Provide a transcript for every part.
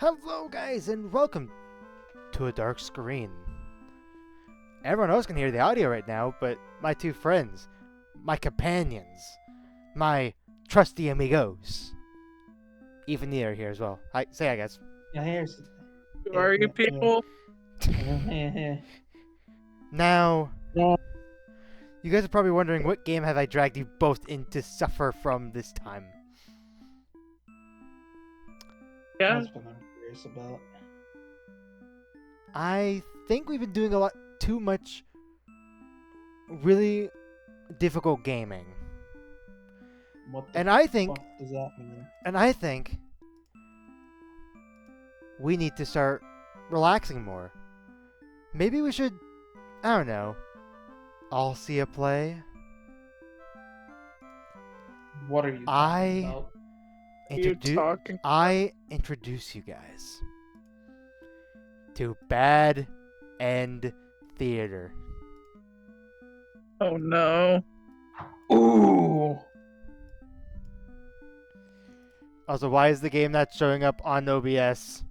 Hello guys and welcome to a dark screen. Everyone else can hear the audio right now, but my two friends, my companions, my trusty amigos, Eaf and Neo are here as well. Hi, say hi guys. Yeah, here's. Who are you people? Now, Yeah. you guys are probably wondering what game have I dragged you both in to suffer from this time. Yeah. That's what I'm curious about. I think we've been doing a lot too much really difficult gaming. What the And I think fuck does that mean? we need to start relaxing more. Maybe we should, I don't know, all see a play. What are you talking about? I introduce you guys to Bad End Theater. Oh no. Ooh. Also, why is the game not showing up on OBS?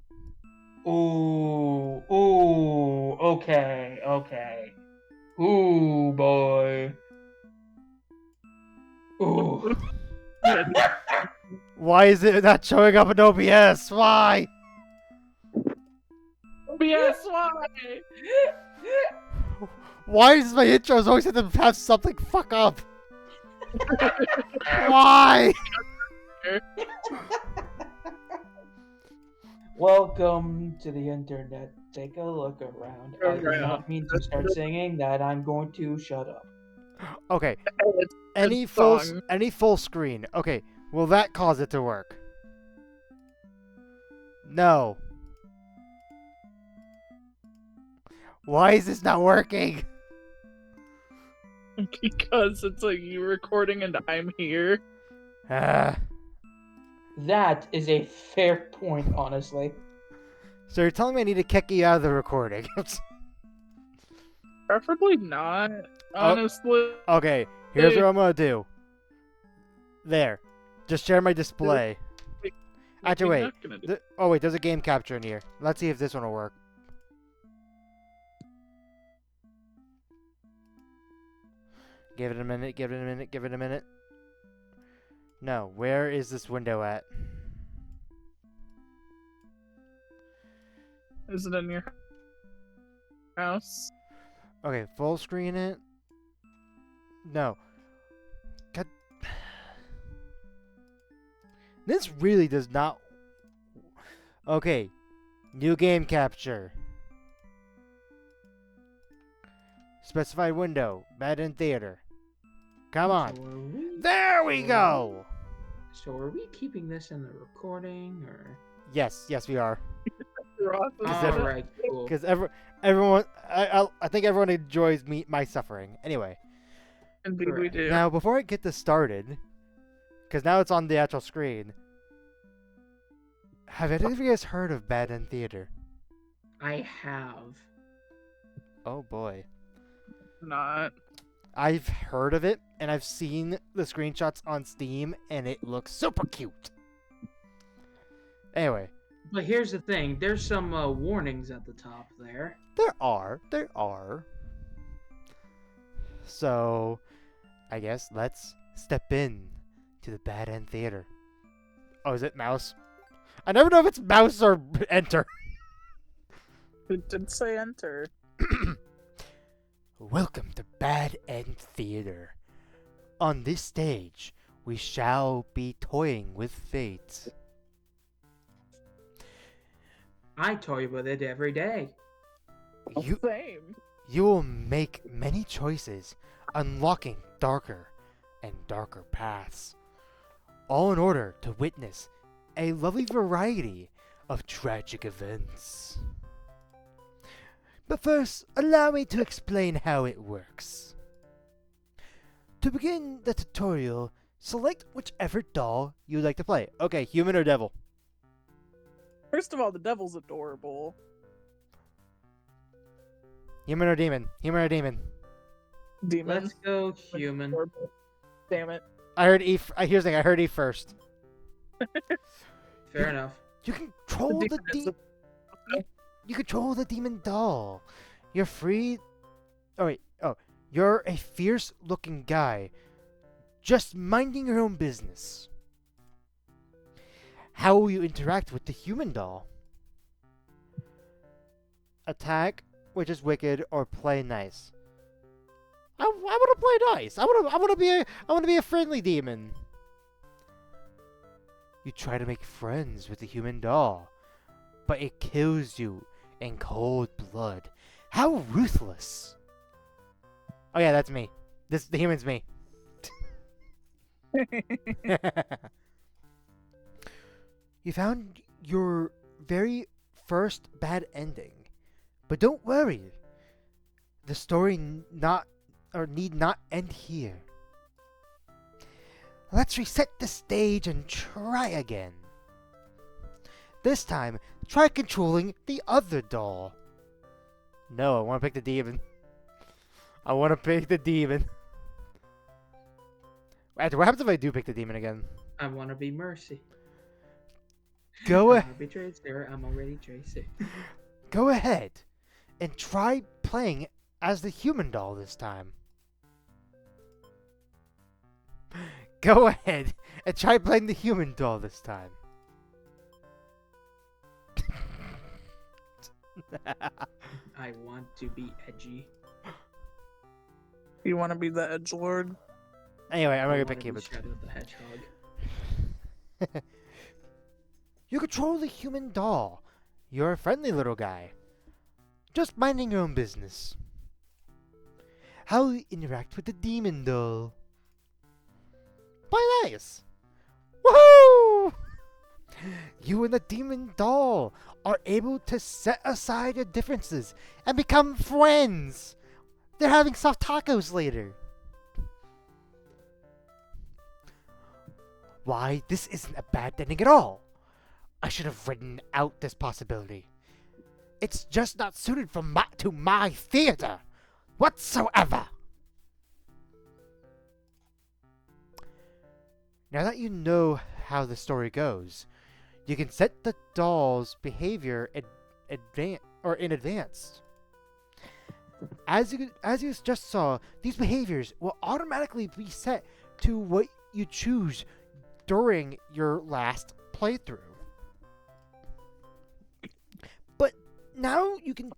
Ooh. Ooh. Okay. Okay. Ooh, boy. Ooh. Why is it not showing up on OBS? Why? Yes, why? Why does my intros always have to have something fuck up? Why? Welcome to the internet. Take a look around. I do Around. not mean to start singing that. I'm going to shut up. Okay. It's Any full screen. Okay. Will that cause it to work? No. Why is this not working? because it's like you recording and I'm here. That is a fair point, honestly. So you're telling me I need to kick you out of the recording? Preferably not, honestly. Okay, here's what I'm gonna do. There. Just share my display. Actually, wait. Not gonna do- Oh, wait, there's a game capture in here. Let's see if this one will work. Give it a minute, give it a minute, give it a minute. No, where is this window at? Is it in your house? Okay, full screen it. No. God. This really does not. Okay. New game capture. Specified window. Bad in theater. Come on. So are we, There we go. so are we keeping this in the recording, or? Yes, we are. You're awesome. Is it- Alright, cool. Because everyone, I think everyone enjoys my suffering. Anyway. Indeed we do. Now, before I get this started, because now it's on the actual screen, have any of you guys heard of Bad End Theater? I have. Oh boy. Not. I've heard of it, and I've seen the screenshots on Steam, and it looks super cute. Anyway. But here's the thing, there's some warnings at the top there. There are. So, I guess let's step in to the Bad End Theater. Oh, is it mouse? I never know if it's mouse or enter. It did say enter. Welcome to Bad End Theater. On this stage, we shall be toying with fate. I toy with it every day. Same. You will make many choices, unlocking darker and darker paths, all in order to witness a lovely variety of tragic events. But first, allow me to explain how it works. To begin the tutorial, select whichever doll you'd like to play. Okay, human or devil? First of all, the devil's adorable. Human or demon? Human or demon? Demon. Let's go human. Adorable. Damn it. I heard E. Here's the thing. I heard E first. Fair enough. You control the demon is you control the demon doll. You're free. Oh wait. Oh, you're a fierce-looking guy, just minding your own business. How will you interact with the human doll? Attack, which is wicked, or play nice. I want to play nice. I want to be a friendly demon. You try to make friends with the human doll, but it kills you in cold blood. How ruthless! Oh yeah, that's me. The human's me. You found your very first bad ending, but don't worry. The story need not end here. Let's reset the stage and try again. This time, try controlling the other doll. No, I want to pick the demon. I want to pick the demon. What happens if I do pick the demon again? I want to be Mercy. Go I ahead. want to be Tracer. I'm already Tracer. Go ahead and try playing as the human doll this time. Go ahead and try playing the human doll this time. I want to be edgy. You want to be the edgelord? Anyway, I'm I gonna wanna pick be human. Shadow the Hedgehog. You control the human doll. You're a friendly little guy, just minding your own business. How will you interact with the demon doll? Play nice. Woohoo! You and the demon doll are able to set aside your differences and become friends. They're having soft tacos later. Why, this isn't a bad ending at all. I should have written out this possibility. It's just not suited for my theater whatsoever. Now that you know how the story goes, you can set the doll's behavior in advance. As you just saw, these behaviors will automatically be set to what you choose during your last playthrough. But now you can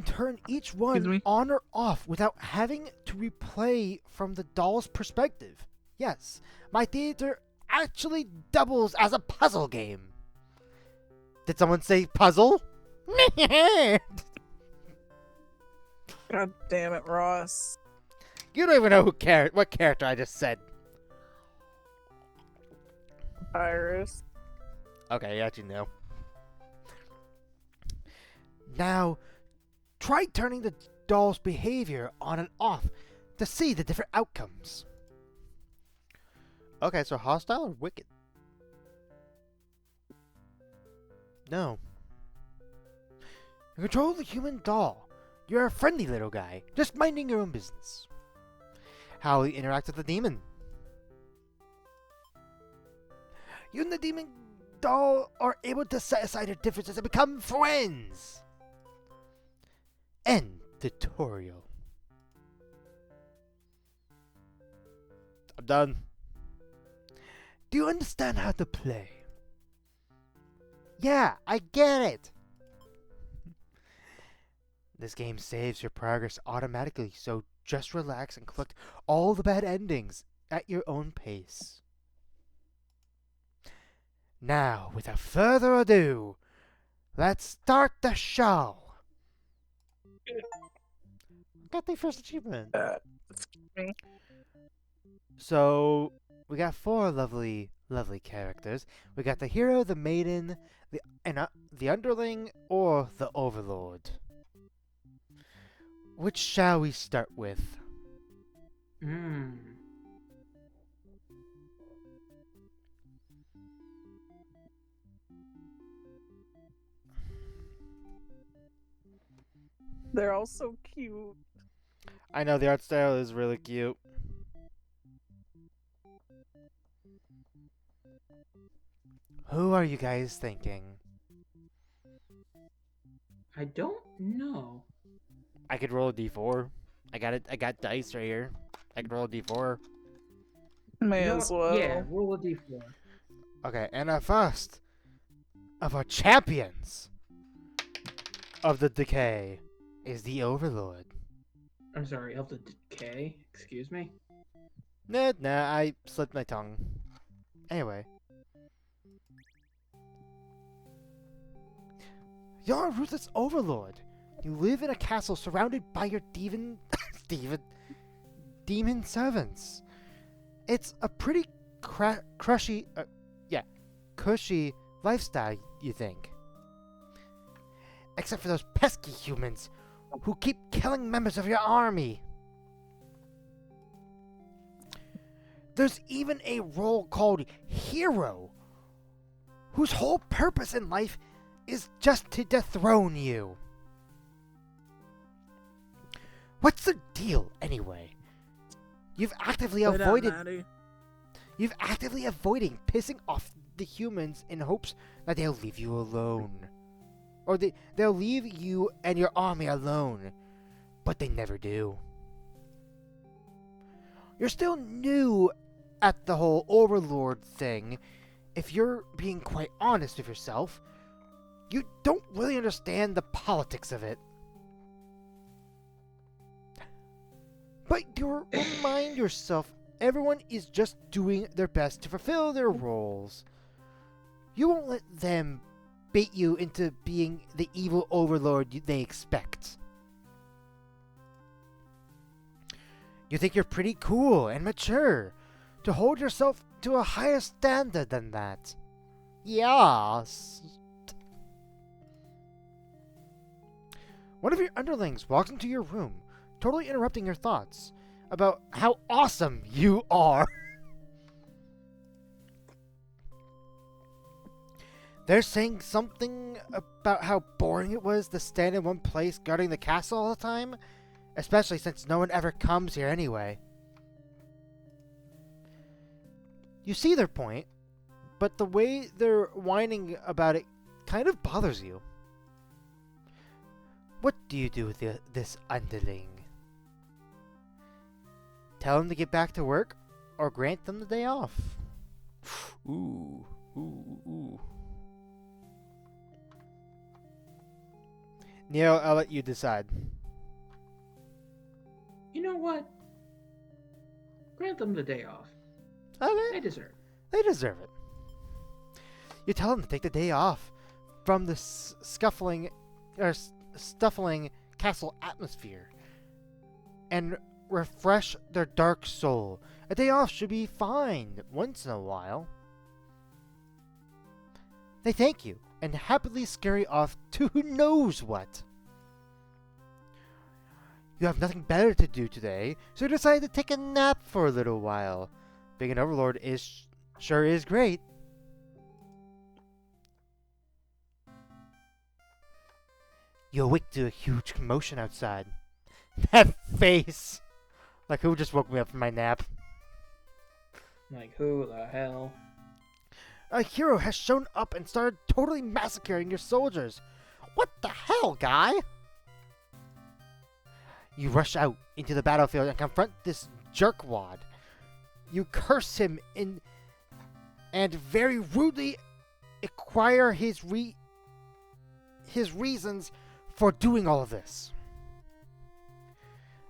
turn each Excuse one me? on or off without having to replay from the doll's perspective. Yes, my theater actually doubles as a puzzle game. Did someone say puzzle? God damn it, Ross. You don't even know what character I just said. Iris. Okay, you actually know. Now, try turning the doll's behavior on and off to see the different outcomes. Okay, so hostile or wicked? No. You control the human doll. You're a friendly little guy, just minding your own business. How will you interact with the demon? You and the demon doll are able to set aside your differences and become friends. End tutorial. I'm done. Do you understand how to play? Yeah, I get it. This game saves your progress automatically, so just relax and collect all the bad endings at your own pace. Now, without further ado, let's start the show. Got the first achievement. Excuse me. So, we got 4 lovely characters. We got the hero, the maiden, the underling, or the overlord. Which shall we start with? They're all so cute. I know the art style is really cute. Who are you guys thinking? I don't know. I could roll a d4. I got it. I got dice right here. I could roll a d4. May You know as what? well. Yeah, roll a d4. Okay, and our first of our champions of the decay is the Overlord. I'm sorry, of the decay. Excuse me. Nah, I slipped my tongue. Anyway. You're a ruthless overlord. You live in a castle surrounded by your demon servants. It's a pretty cushy lifestyle, you think. Except for those pesky humans who keep killing members of your army. There's even a role called Hero, whose whole purpose in life is just to dethrone you. What's the deal, anyway? You've actively Lay down, avoided Maddie. pissing off the humans in hopes that they'll leave you alone. Or they'll leave you and your army alone. But they never do. You're still new at the whole Overlord thing. If you're being quite honest with yourself, you don't really understand the politics of it. But you remind yourself everyone is just doing their best to fulfill their roles. You won't let them bait you into being the evil overlord they expect. You think you're pretty cool and mature to hold yourself to a higher standard than that. Yes. One of your underlings walks into your room, totally interrupting your thoughts about how awesome you are. They're saying something about how boring it was to stand in one place guarding the castle all the time, especially since no one ever comes here anyway. You see their point, but the way they're whining about it kind of bothers you. What do you do with this underling? Tell them to get back to work, or grant them the day off? Ooh. Neo, I'll let you decide. You know what? Grant them the day off. Okay. They deserve it. They deserve it. You tell them to take the day off from the stuffling castle atmosphere and refresh their dark soul. A day off should be fine once in a while. They thank you and happily scurry off to who knows what. You have nothing better to do today, so you decide to take a nap for a little while. Being an overlord sure is great. You awake to a huge commotion outside. That face! Like, who just woke me up from my nap? Like, who the hell? A hero has shown up and started totally massacring your soldiers. What the hell, guy? You rush out into the battlefield and confront this jerkwad. You curse him and very rudely inquire his reasons for doing all of this.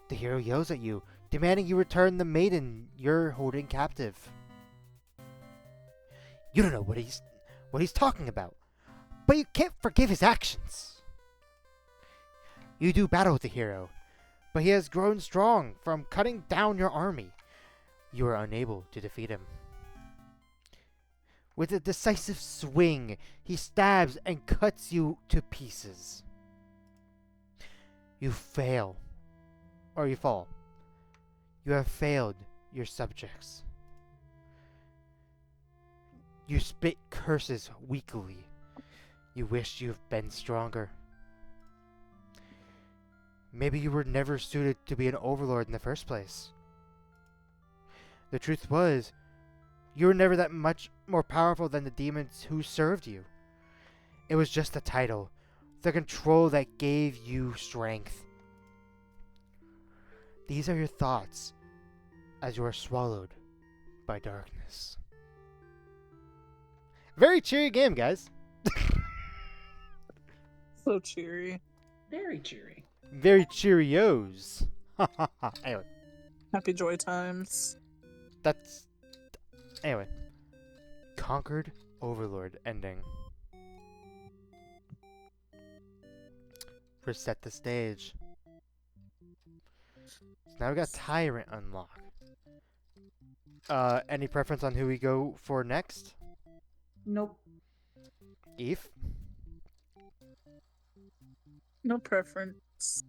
The hero yells at you, demanding you return the maiden you're holding captive. You don't know what he's talking about, but you can't forgive his actions. You do battle with the hero, but he has grown strong from cutting down your army. You are unable to defeat him. With a decisive swing, he stabs and cuts you to pieces. You fail, or you fall. You have failed your subjects. You spit curses weakly. You wish you've been stronger. Maybe you were never suited to be an overlord in the first place. The truth was, you were never that much more powerful than the demons who served you. It was just the title, the control that gave you strength. These are your thoughts as you are swallowed by darkness. Very cheery game, guys. So cheery. Very cheery. Very Cheerios. Anyway, Happy joy times. that's... Anyway. Conquered Overlord ending. Reset the stage. So now we got Tyrant unlock. Any preference on who we go for next? Nope. Eve? No preference.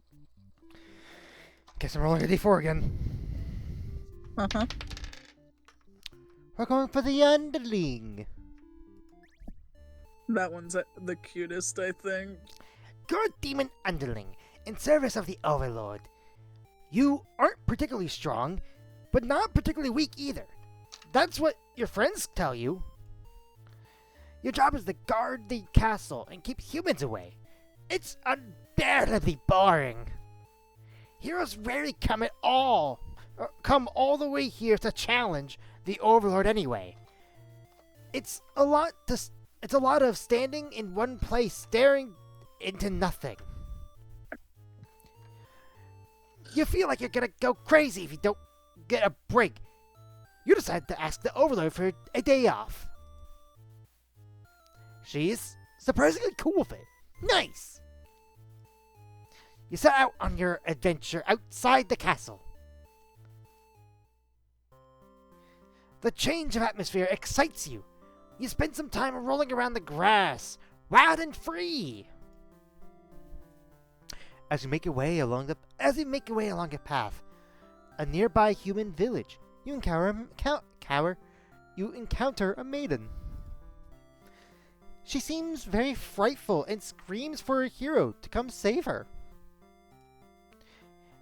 Guess I'm rolling a d4 again. Uh-huh. We're going for the underling. That one's the cutest, I think. Good demon underling, in service of the Overlord. You aren't particularly strong, but not particularly weak either. That's what your friends tell you. Your job is to guard the castle and keep humans away. It's unbearably boring. Heroes rarely come all the way here to challenge the Overlord anyway. It's a lot of standing in one place, staring into nothing. You feel like you're gonna go crazy if you don't get a break. You decide to ask the Overlord for a day off. She's surprisingly cool with it. Nice! You set out on your adventure outside the castle. The change of atmosphere excites you. You spend some time rolling around the grass, wild and free. As you make your way along a path, a nearby human village, you encounter a maiden. She seems very frightful and screams for a hero to come save her.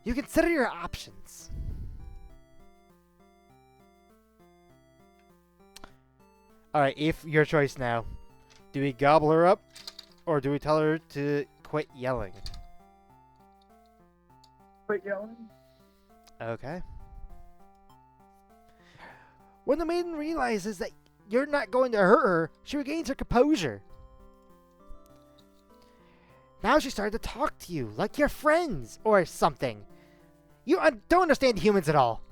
You consider your options. Alright, Eve, your choice now. Do we gobble her up, or do we tell her to quit yelling? Quit yelling. Okay. When the maiden realizes that you're not going to hurt her, she regains her composure. Now she's starting to talk to you like you're friends or something. You don't understand humans at all.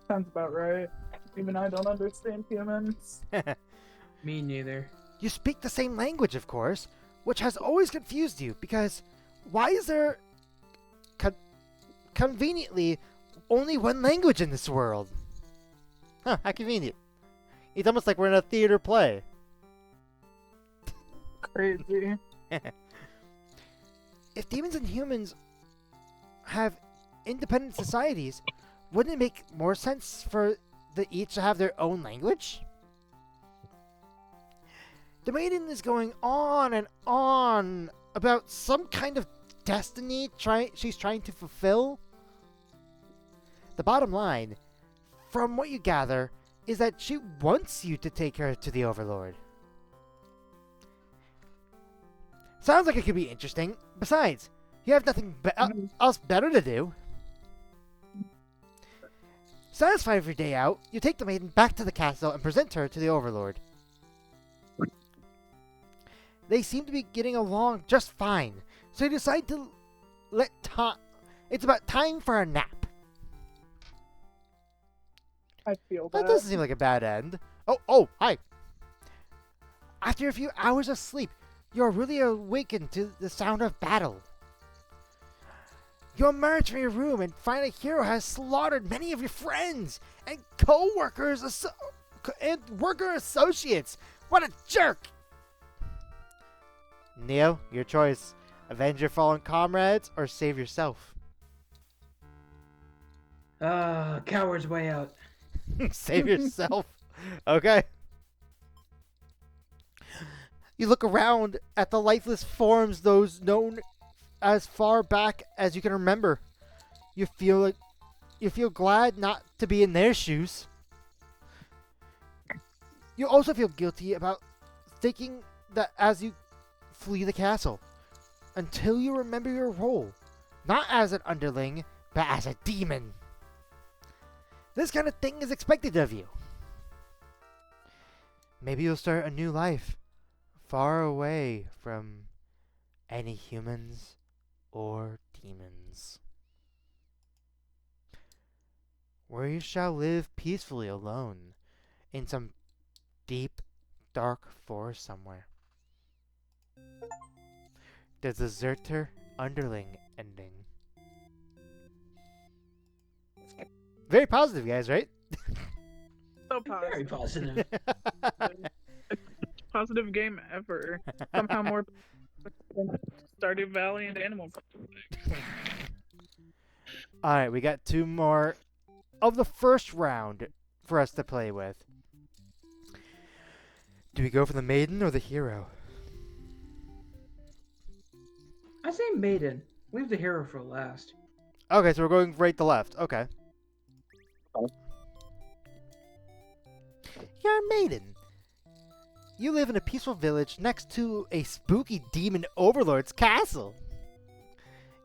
Sounds about right. Even I don't understand humans. Me neither. You speak the same language, of course, which has always confused you because why is there conveniently only one language in this world? Huh, how convenient. It's almost like we're in a theater play. Crazy. If demons and humans have independent societies, wouldn't it make more sense for each to have their own language? The maiden is going on and on about some kind of destiny she's trying to fulfill. The bottom line, from what you gather, is that she wants you to take her to the Overlord. Sounds like it could be interesting. Besides, you have nothing else better to do. Satisfied with your day out, you take the maiden back to the castle and present her to the Overlord. They seem to be getting along just fine, so you decide to it's about time for a nap. I feel That that. doesn't seem like a bad end. Oh, hi. After a few hours of sleep, you're really awakened to the sound of battle. You emerge from your room and find a hero has slaughtered many of your friends and co-workers and worker associates. What a jerk! Neo, your choice. Avenge your fallen comrades or save yourself. Coward's way out. Save yourself. Okay. You look around at the lifeless forms, those known as far back as you can remember. You feel glad not to be in their shoes. You also feel guilty about thinking that as you flee the castle, until you remember your role, not as an underling, but as a demon. This kind of thing is expected of you. Maybe you'll start a new life, far away from any humans or demons, where you shall live peacefully alone in some deep, dark forest somewhere. The deserter underling ending. Very positive, guys, right? So Very positive. positive. Positive game ever. Somehow more than Stardew Valley and Animal Crossing. Alright, we got 2 more of the first round for us to play with. Do we go for the maiden or the hero? I say maiden. Leave the hero for last. Okay, so we're going right to left. Okay. You're a maiden. You live in a peaceful village next to a spooky demon overlord's castle.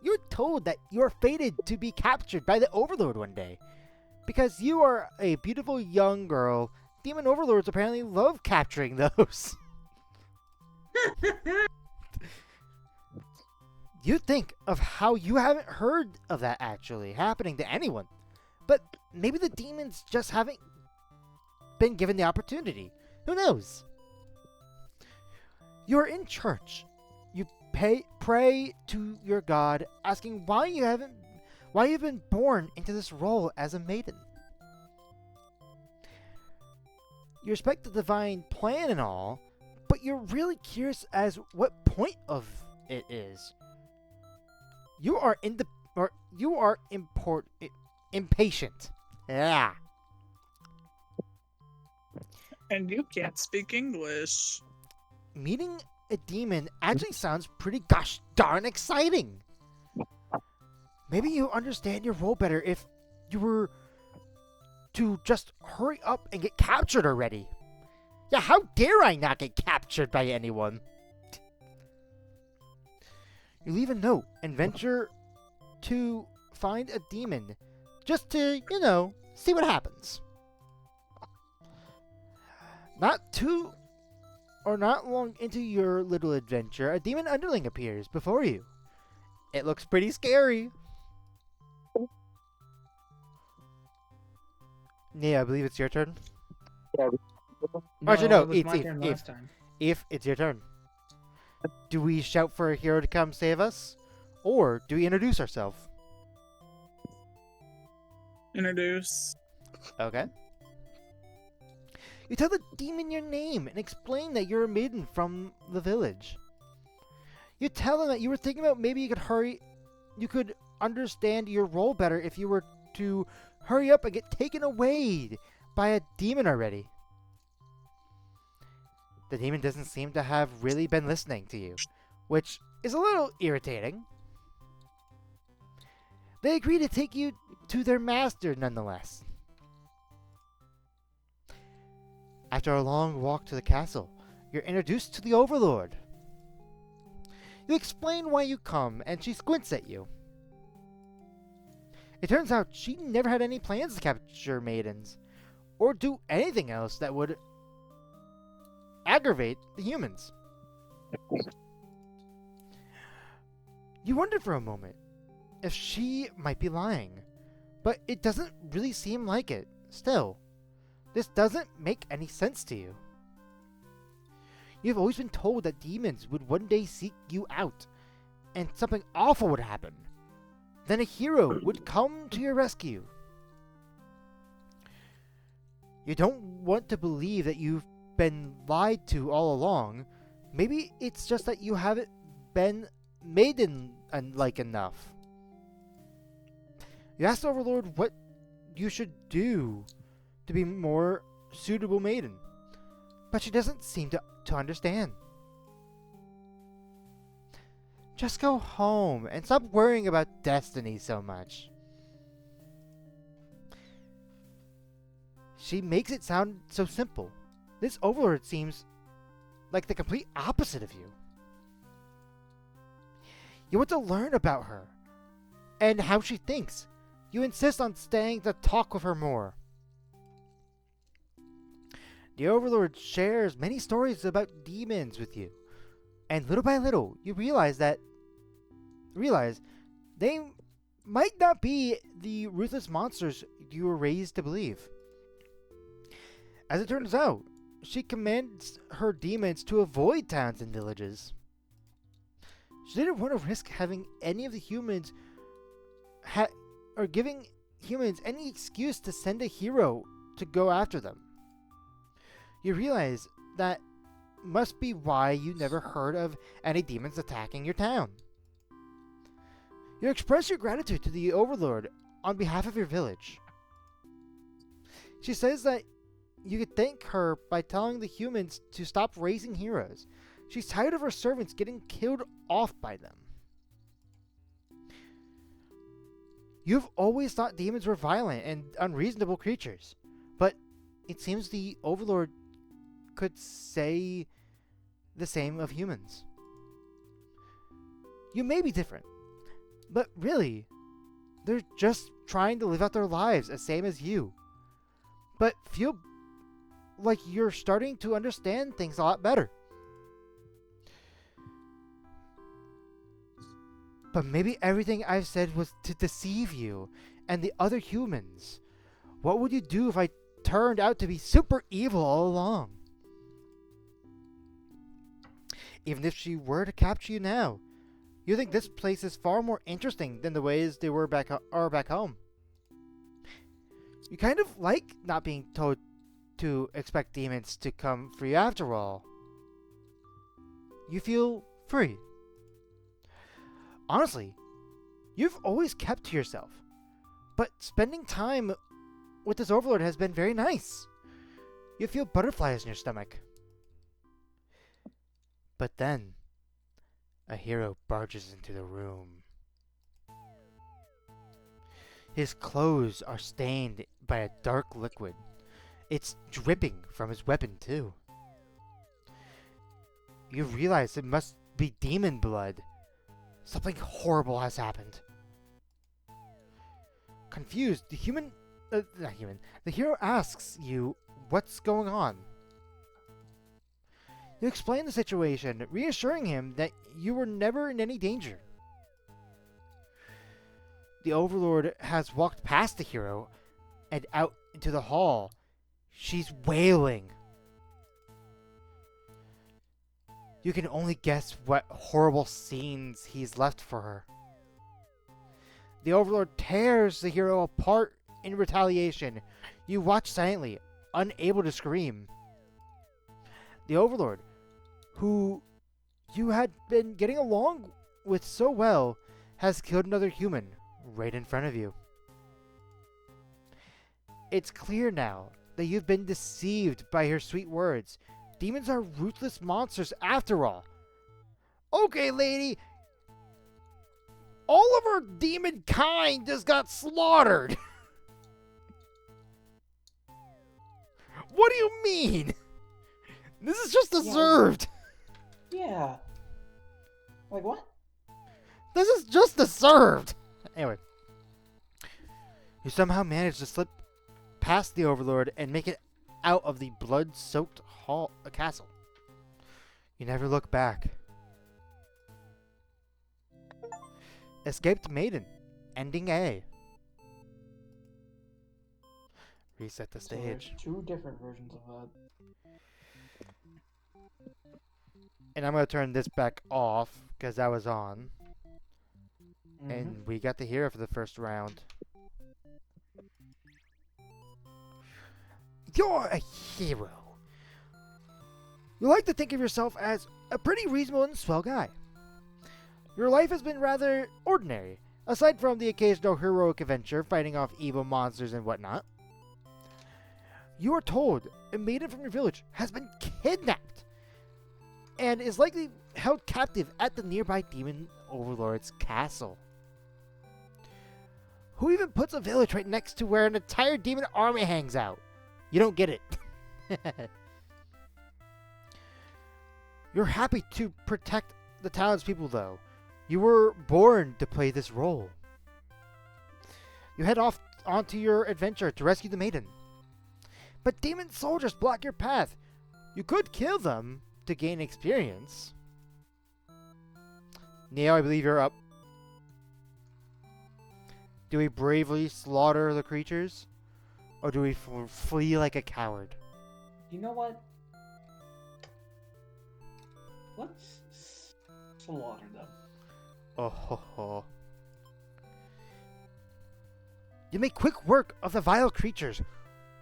You're told that you're fated to be captured by the overlord one day. Because you are a beautiful young girl, demon overlords apparently love capturing those. You think of how you haven't heard of that actually happening to anyone. But maybe the demons just haven't been given the opportunity. Who knows? You're in church. You pray to your God, asking why you've been born into this role as a maiden. You respect the divine plan and all, but you're really curious as what point of it is. You are impatient. Yeah. And you can't speak English. Meeting a demon actually sounds pretty gosh darn exciting. Maybe you understand your role better if you were to just hurry up and get captured already. Yeah, how dare I not get captured by anyone? You leave a note and venture to find a demon just to, see what happens. Not long into your little adventure, a demon underling appears before you. It looks pretty scary. Nia, I believe it's your turn. Actually, no, it was it's my turn Eve. last time. If it's your turn. Do we shout for a hero to come save us? Or do we introduce ourselves? Introduce. Okay. You tell the demon your name and explain that you're a maiden from the village. You tell them that you were thinking about maybe you could understand your role better if you were to hurry up and get taken away by a demon already. The demon doesn't seem to have really been listening to you, which is a little irritating. They agree to take you to their master nonetheless. After a long walk to the castle, you're introduced to the Overlord. You explain why you come, and she squints at you. It turns out she never had any plans to capture maidens, or do anything else that would aggravate the humans. You wonder for a moment if she might be lying, but it doesn't really seem like it. Still, this doesn't make any sense to you. You've always been told that demons would one day seek you out, and something awful would happen. Then a hero would come to your rescue. You don't want to believe that you've been lied to all along. Maybe it's just that you haven't been maiden-like enough. You ask the Overlord what you should do to be more suitable maiden, but she doesn't seem to understand. Just go home and stop worrying about destiny so much. She makes it sound so simple. this overlord seems like the complete opposite of you. You want to learn about her and how she thinks. You insist on staying to talk with her more. The overlord shares many stories about demons with you, and little by little, you realize they might not be the ruthless monsters you were raised to believe. As it turns out, she commands her demons to avoid towns and villages. She didn't want to risk having any of the humans or giving humans any excuse to send a hero to go after them. You realize that must be why you never heard of any demons attacking your town. You express your gratitude to the Overlord on behalf of your village. She says that you could thank her by telling the humans to stop raising heroes. She's tired of her servants getting killed off by them. You've always thought demons were violent and unreasonable creatures, but it seems the Overlord could say the same of humans. You may be different, but really, they're just trying to live out their lives the same as you. But feel like you're starting to understand things a lot better. But maybe everything I've said was to deceive you and the other humans. What would you do if I turned out to be super evil all along? Even if she were to capture you now, you think this place is far more interesting than the ways they were back home. You kind of like not being told to expect demons to come for you after all. You feel free. Honestly, you've always kept to yourself, but spending time with this Overlord has been very nice. You feel butterflies in your stomach. But then, a hero barges into the room. His clothes are stained by a dark liquid. It's dripping from his weapon, too. You realize it must be demon blood. Something horrible has happened. Confused, the hero asks you what's going on. You explain the situation, reassuring him that you were never in any danger. The Overlord has walked past the hero and out into the hall. She's wailing. You can only guess what horrible scenes he's left for her. The Overlord tears the hero apart in retaliation. You watch silently, unable to scream. The Overlord, who you had been getting along with so well, has killed another human right in front of you. It's clear now that you've been deceived by her sweet words. Demons are ruthless monsters after all. Okay, lady. All of our demon kind just got slaughtered. What do you mean? This is just deserved. Yeah. Like what? This is just deserved. Anyway. You somehow managed to slip past the Overlord and make it out of the blood-soaked castle. You never look back. Escaped Maiden. Ending A. Reset the So there's stage. two different versions of that. And I'm going to turn this back off because that was on. Mhm. And we got to hear it for the first round. You're a hero. You like to think of yourself as a pretty reasonable and swell guy. Your life has been rather ordinary, aside from the occasional heroic adventure fighting off evil monsters and whatnot. You are told a maiden from your village has been kidnapped and is likely held captive at the nearby demon overlord's castle. Who even puts a village right next to where an entire demon army hangs out? You don't get it. You're happy to protect the townspeople, though. You were born to play this role. You head off onto your adventure to rescue the maiden. But demon soldiers block your path. You could kill them to gain experience. Neo, I believe you're up. Do we bravely slaughter the creatures? Or do we flee like a coward? You know what? Let's slaughter them. Oh ho ho. You make quick work of the vile creatures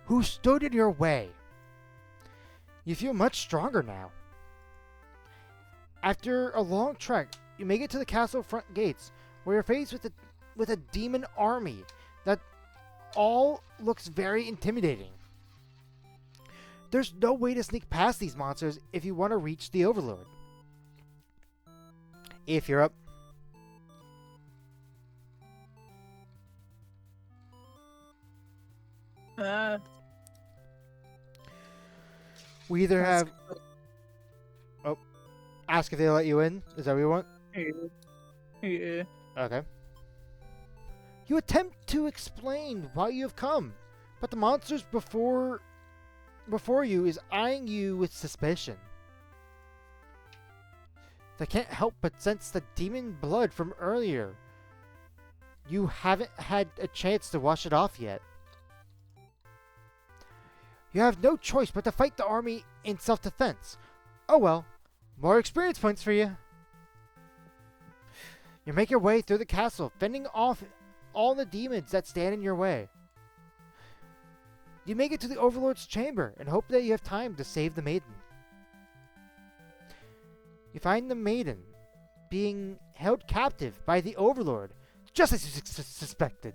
who stood in your way. You feel much stronger now. After a long trek, you make it to the castle front gates, where you're faced with a demon army that all looks very intimidating. There's no way to sneak past these monsters if you want to reach the Overlord. If you're up. We either have... Oh. Ask if they let you in? Is that what you want? Yeah. Okay. You attempt to explain why you have come, but the monsters before you is eyeing you with suspicion. They can't help but sense the demon blood from earlier. You haven't had a chance to wash it off yet. You have no choice but to fight the army in self-defense. Oh well, more experience points for you. You make your way through the castle, fending off all the demons that stand in your way. You make it to the Overlord's chamber and hope that you have time to save the maiden. You find the maiden being held captive by the Overlord, just as you suspected.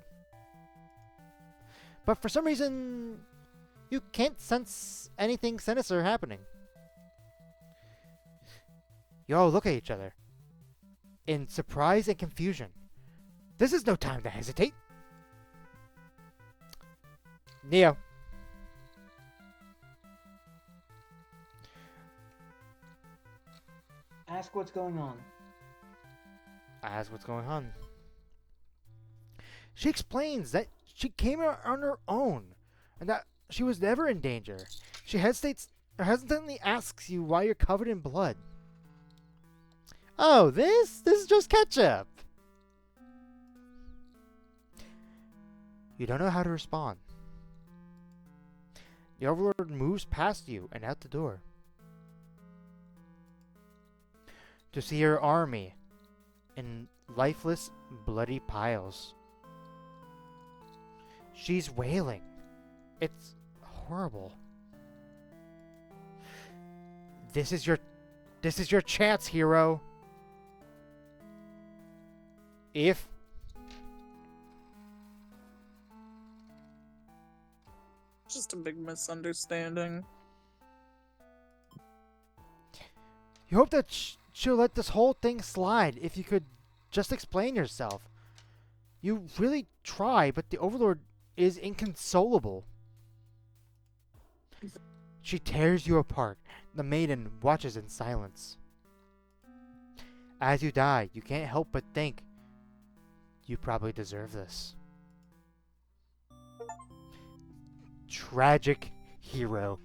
But for some reason, you can't sense anything sinister happening. You all look at each other in surprise and confusion. This is no time to hesitate. Neo. Ask what's going on. Ask what's going on. She explains that she came out on her own and that she was never in danger. She hesitantly asks you why you're covered in blood. Oh, this is just ketchup. You don't know how to respond. The Overlord moves past you and out the door. To see her army in lifeless, bloody piles. She's wailing. It's horrible. This is your chance, hero. If Just a big misunderstanding. you hope that she'll let this whole thing slide if you could just explain yourself. You really try, but the Overlord is inconsolable. She tears you apart. The maiden watches in silence. As you die, you can't help but think, you probably deserve this. Tragic hero.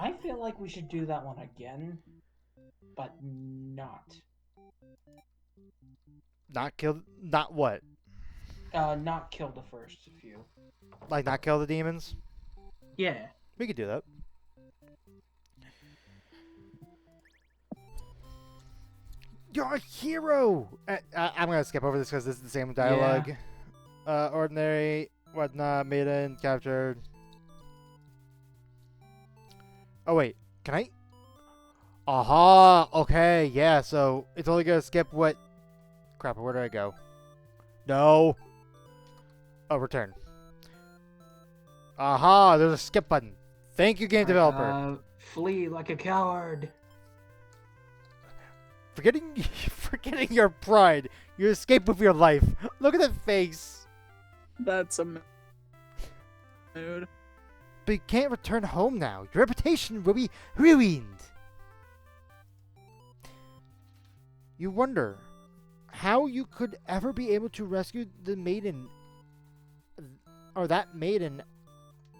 I feel like we should do that one again, but not. Not kill... Not what? Not kill the first few. Like not kill the demons? Yeah. We could do that. You're a hero! I'm gonna skip over this because this is the same dialogue. Ordinary, whatnot, maiden, captured. Oh wait, can I? Aha! Okay, yeah, so it's only gonna skip what... Crap, where do I go? No! Oh, return. Aha, there's a skip button. Thank you, game developer. Flee like a coward. Forgetting your pride, you escape with your life. Look at that face. That's a mood. but you can't return home now. Your reputation will be ruined. You wonder how you could ever be able to rescue the maiden, or that maiden,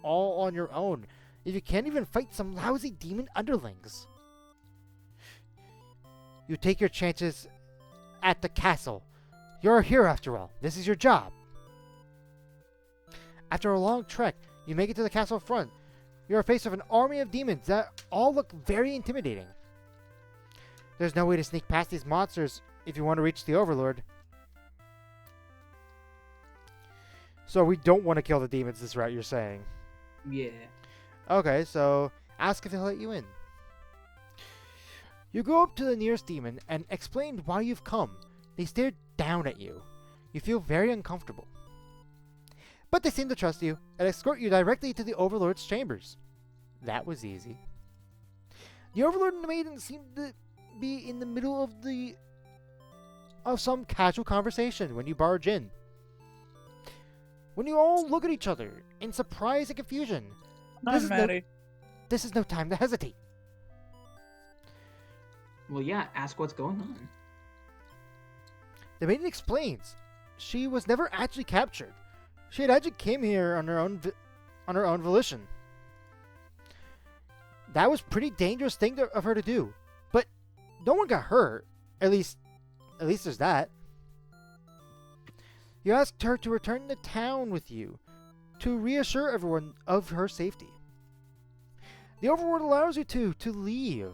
all on your own, if you can't even fight some lousy demon underlings. You take your chances at the castle. You're a hero after all. This is your job. After a long trek, you make it to the castle front. You are faced with an army of demons that all look very intimidating. There's no way to sneak past these monsters if you want to reach the Overlord. So we don't want to kill the demons this route, you're saying? Yeah. Okay, so ask if he'll let you in. You go up to the nearest demon and explain why you've come. They stare down at you. You feel very uncomfortable. But they seem to trust you and escort you directly to the Overlord's chambers. That was easy. The Overlord and the maiden seem to be in the middle of some casual conversation when you barge in. When you all look at each other in surprise and confusion, I'm Maddie. this is no time to hesitate. Well, yeah, ask what's going on. The maiden explains she was never actually captured. She had actually came here on her own volition. That was pretty dangerous thing of her to do, but no one got hurt. At least there's that. You asked her to return to town with you to reassure everyone of her safety. The Overlord allows you to leave,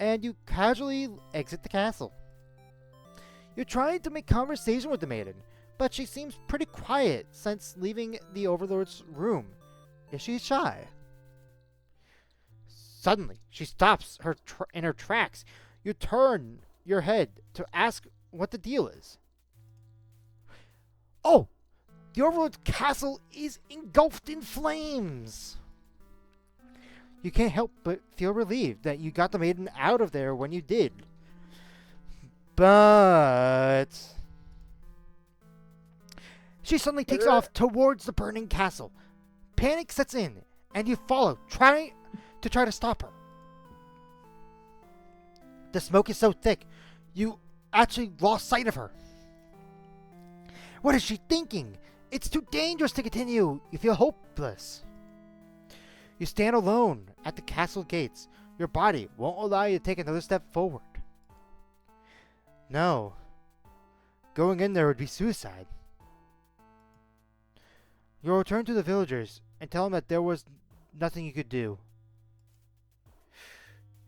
and you casually exit the castle. You're trying to make conversation with the maiden, but she seems pretty quiet since leaving the Overlord's room. Is she shy? Suddenly, she stops in her tracks. You turn your head to ask what the deal is. Oh! The Overlord's castle is engulfed in flames! You can't help but feel relieved that you got the maiden out of there when you did. But she suddenly takes off towards the burning castle. Panic sets in, and you follow, try to stop her. The smoke is so thick, you actually lost sight of her. What is she thinking? It's too dangerous to continue. You feel hopeless. You stand alone at the castle gates. Your body won't allow you to take another step forward. No. Going in there would be suicide. You'll return to the villagers and tell them that there was nothing you could do.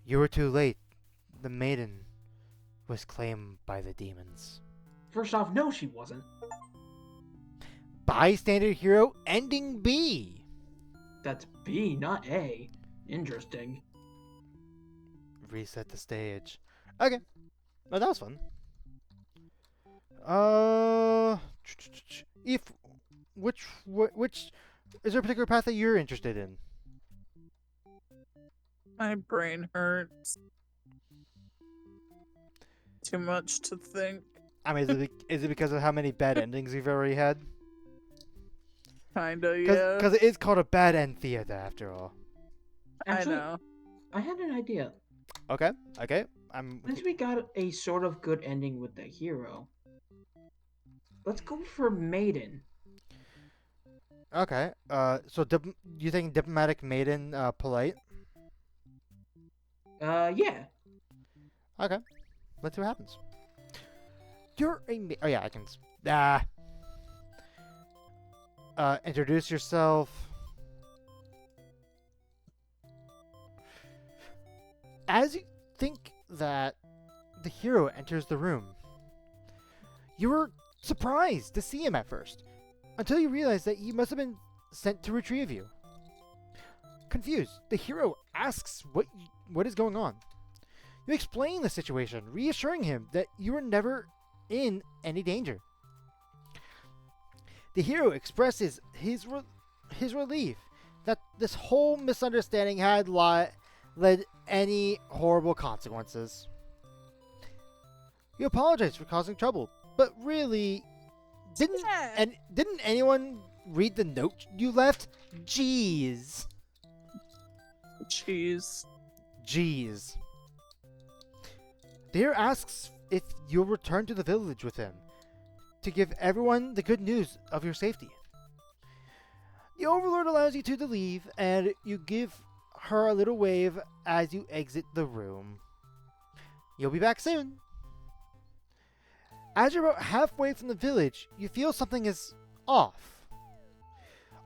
You were too late. The maiden was claimed by the demons. First off, no, she wasn't. Bystander hero ending B. That's B, not A. Interesting. Reset the stage. Okay. Oh, that was fun. If which is there a particular path that you're interested in? My brain hurts. Too much to think. I mean, is it because of how many bad endings you've already had? Kinda, yeah. Because it is called a bad end theater, after all. Actually, I know. I had an idea. Okay. Since we got a sort of good ending with the hero, let's go for Maiden. Okay. So you think diplomatic maiden polite? Yeah. Okay. Let's see what happens. You're a oh yeah, I can. Introduce yourself. As you think that the hero enters the room, you were surprised to see him at first, until you realize that he must have been sent to retrieve you. Confused, the hero asks what is going on. You explain the situation, reassuring him that you were never in any danger. The hero expresses his relief that this whole misunderstanding had led any horrible consequences. You apologize for causing trouble, but really, didn't anyone read the note you left? Jeez. Jeez. Jeez. The hero asks if you'll return to the village with him to give everyone the good news of your safety. The Overlord allows you two to leave, and you give her a little wave as you exit the room. You'll be back soon. As you're about halfway from the village, you feel something is off.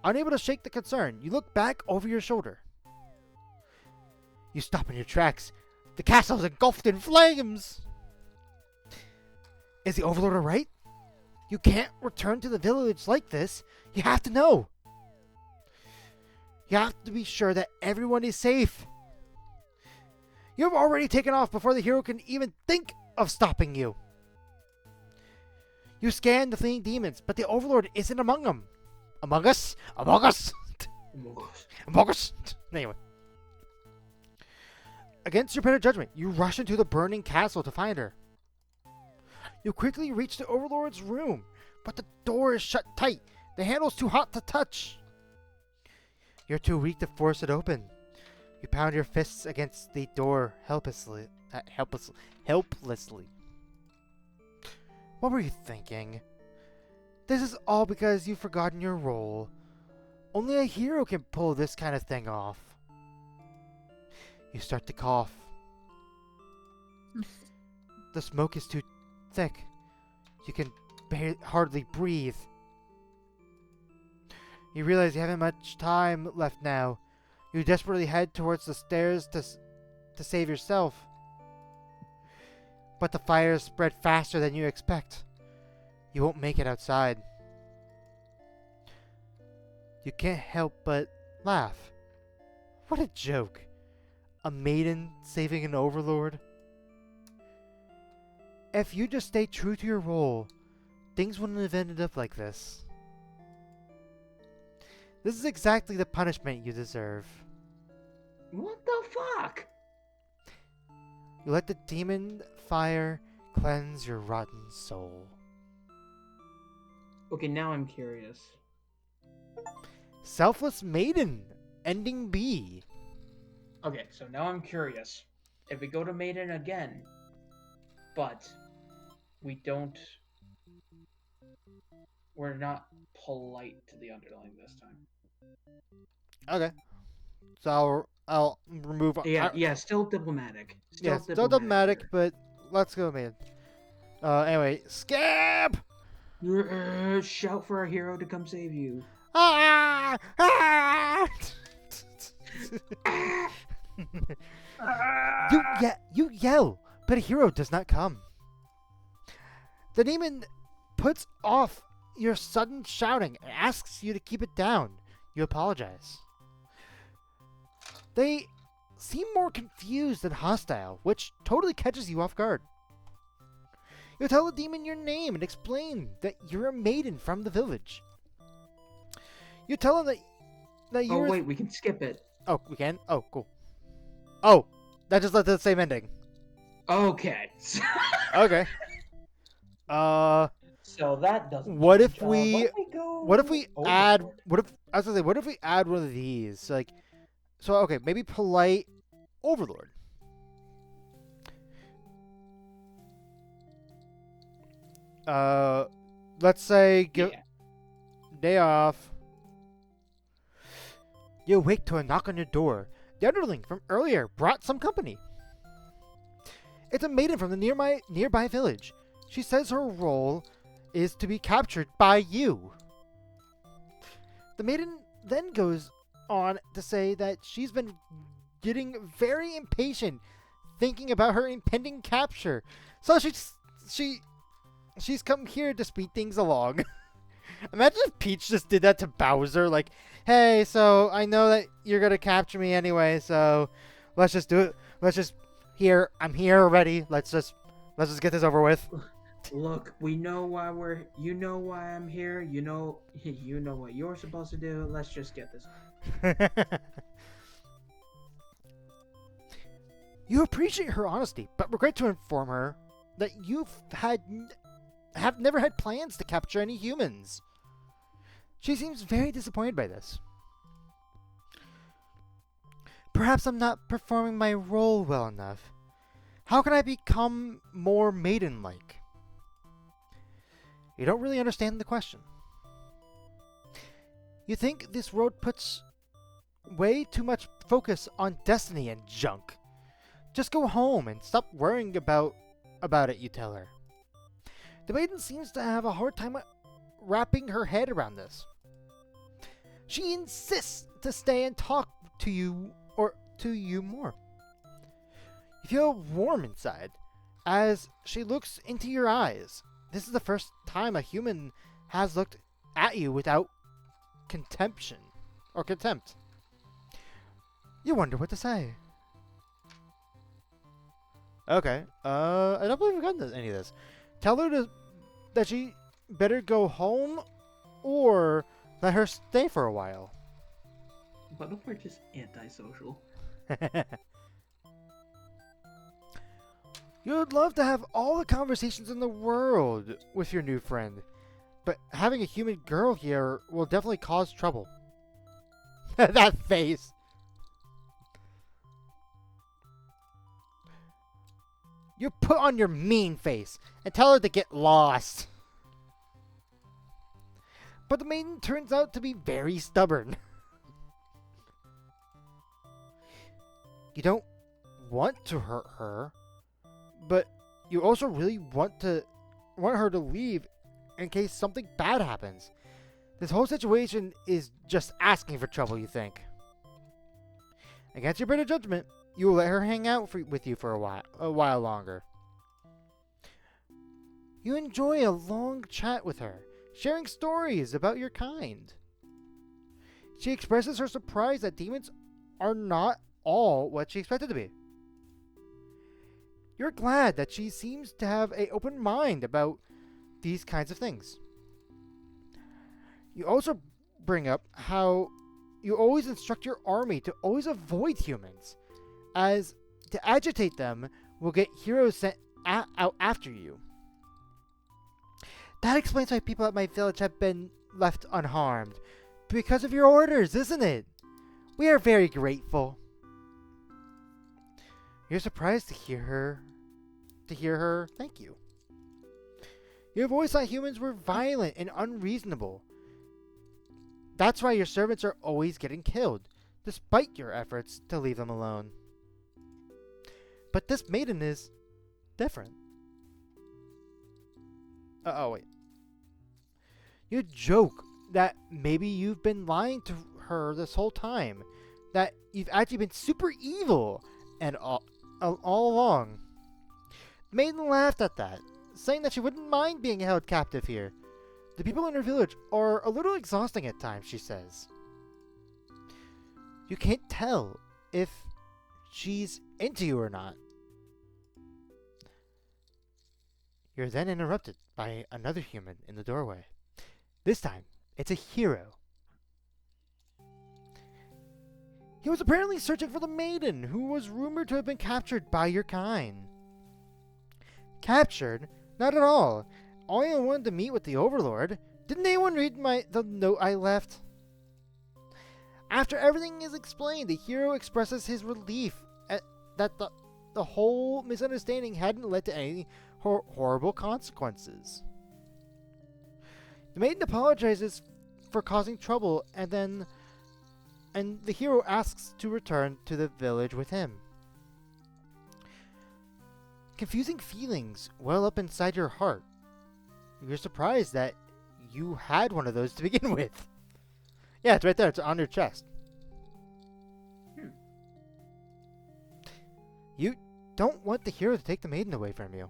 Unable to shake the concern, you look back over your shoulder. You stop in your tracks. The castle is engulfed in flames! Is the Overlord alright? You can't return to the village like this. You have to know. You have to be sure that everyone is safe. You have already taken off before the hero can even think of stopping you. You scan the fleeing demons, but the Overlord isn't among them. Among us? Among us! Among us! Anyway. Against your better judgment, you rush into the burning castle to find her. You quickly reach the Overlord's room, but the door is shut tight. The handle's too hot to touch. You're too weak to force it open. You pound your fists against the door helplessly. What were you thinking? This is all because you've forgotten your role. Only a hero can pull this kind of thing off. You start to cough. The smoke is too thick. You can hardly breathe. You realize you haven't much time left now. You desperately head towards the stairs to save yourself. But the fires spread faster than you expect. You won't make it outside. You can't help but laugh. What a joke. A maiden saving an overlord? If you just stayed true to your role, things wouldn't have ended up like this. This is exactly the punishment you deserve. What the fuck? You let the demon fire cleanse your rotten soul. Okay, now I'm curious. Selfless Maiden, ending B. Okay, so now I'm curious. If we go to Maiden again, but we're not polite to the underling this time. Okay. So I'll remove... Yeah, still diplomatic. Still diplomatic, but let's go, man. Anyway, Scab! Shout for our hero to come save you. Ah! Ah! You yell, but a hero does not come. The demon puts off your sudden shouting and asks you to keep it down. You apologize. They seem more confused than hostile, which totally catches you off guard. You tell the demon your name and explain that you're a maiden from the village. You tell him that you're... Oh, wait, we can skip it. Oh, we can? Oh, cool. Oh, that just led to the same ending. Okay. Okay. So that doesn't... What if we add... Overboard. What if we add one of these? Like... So, okay, maybe polite overlord. Let's say day off. You awake to a knock on your door. The underling from earlier brought some company. It's a maiden from the nearby village. She says her role is to be captured by you. The maiden then goes on to say that she's been getting very impatient thinking about her impending capture. So she's come here to speed things along. Imagine if Peach just did that to Bowser, like, hey, so I know that you're gonna capture me anyway, so let's just do it. I'm here already. Let's just get this over with. Look, we know why you know why I'm here. You know what you're supposed to do. Let's just get this. You appreciate her honesty, but regret to inform her that have never had plans to capture any humans. She seems very disappointed by this. Perhaps I'm not performing my role well enough. How can I become more maiden-like? You don't really understand the question. You think this road puts way too much focus on destiny and junk. Just go home and stop worrying about it, you tell her. The maiden seems to have a hard time wrapping her head around this. She insists to stay and talk to you more. You feel warm inside as she looks into your eyes. This is the first time a human has looked at you without contempt. You wonder what to say. Okay. I don't believe we've gotten any of this. Tell her that she better go home or let her stay for a while. What if we're just antisocial? You'd love to have all the conversations in the world with your new friend, but having a human girl here will definitely cause trouble. That face. You put on your mean face and tell her to get lost. But the maiden turns out to be very stubborn. You don't want to hurt her, but you also really want her to leave in case something bad happens. This whole situation is just asking for trouble, you think. Against your better judgment, you will let her hang out with you for a while longer. You enjoy a long chat with her, sharing stories about your kind. She expresses her surprise that demons are not all what she expected to be. You're glad that she seems to have an open mind about these kinds of things. You also bring up how you always instruct your army to always avoid humans, as to agitate them will get heroes sent out after you. That explains why people at my village have been left unharmed. Because of your orders, isn't it? We are very grateful. You're surprised to hear her thank you. You have always thought humans were violent and unreasonable. That's why your servants are always getting killed, despite your efforts to leave them alone. But this maiden is different. Wait. You joke that maybe you've been lying to her this whole time. That you've actually been super evil and all along. The maiden laughed at that, saying that she wouldn't mind being held captive here. The people in her village are a little exhausting at times, she says. You can't tell if she's into you or not. You're then interrupted by another human in the doorway. This time, it's a hero. He was apparently searching for the maiden, who was rumored to have been captured by your kind. Captured? Not at all. I wanted to meet with the Overlord. Didn't anyone read the note I left? After everything is explained, the hero expresses his relief that the whole misunderstanding hadn't led to any horrible consequences. The maiden apologizes for causing trouble, and the hero asks to return to the village with him. Confusing feelings well up inside your heart. You're surprised that you had one of those to begin with. Yeah, it's right there. It's on your chest. You don't want the hero to take the maiden away from you.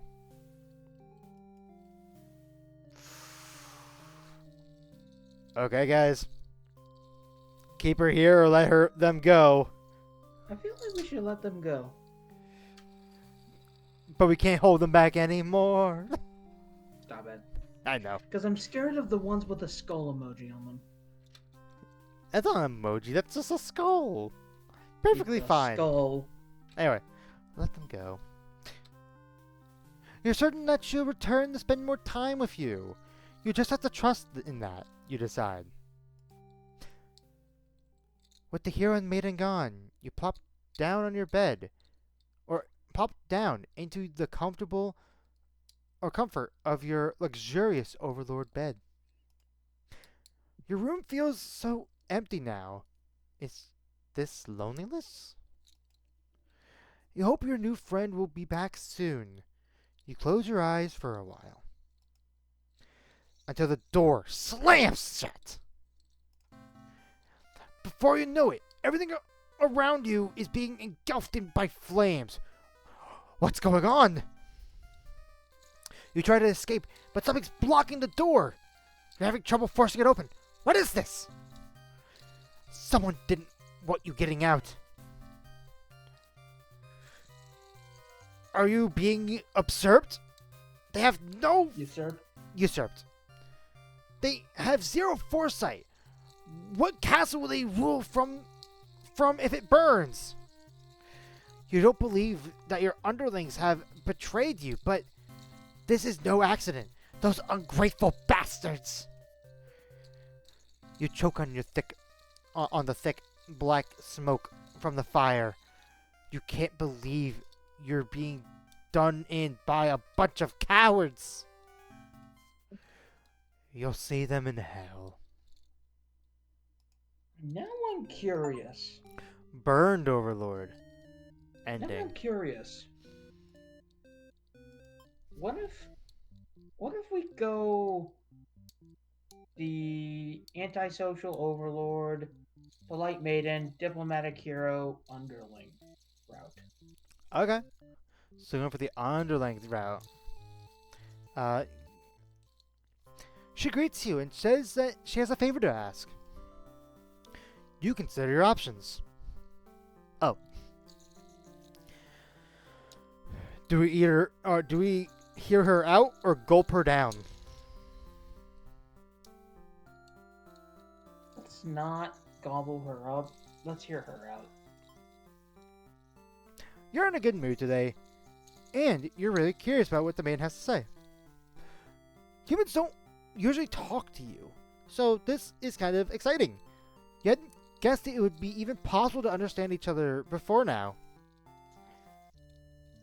Okay, guys. Keep her here or let them go. I feel like we should let them go. But we can't hold them back anymore. Stop it. I know. Because I'm scared of the ones with the skull emoji on them. That's not an emoji. That's just a skull. Perfectly fine. Skull. Anyway, let them go. You're certain that she'll return to spend more time with you. You just have to trust in that, you decide. With the hero and maiden gone, you plop down on your bed, or plop down into the comfort of your luxurious overlord bed. Your room feels so empty now. Is this loneliness? You hope your new friend will be back soon. You close your eyes for a while, until the door slams shut. Before you know it, everything around you is being engulfed in by flames. What's going on? You try to escape, but something's blocking the door. You're having trouble forcing it open. What is this? Someone didn't want you getting out. Are you being usurped? They have no... Usurped. They have zero foresight. What castle will they rule from if it burns? You don't believe that your underlings have betrayed you, but this is no accident. Those ungrateful bastards. You choke on the thick black smoke from the fire. You can't believe you're being done in by a bunch of cowards. You'll see them in hell. Now I'm curious. Burned Overlord. Now I'm Ending. curious. What if we go the antisocial overlord, polite maiden, diplomatic hero, underling route? Okay. So going for the underling route. She greets you and says that she has a favor to ask. You consider your options. Oh. Do we hear her out or gulp her down? Let's not gobble her up. Let's hear her out. You're in a good mood today, and you're really curious about what the man has to say. Humans don't usually talk to you, so this is kind of exciting. You hadn't guessed it would be even possible to understand each other before now.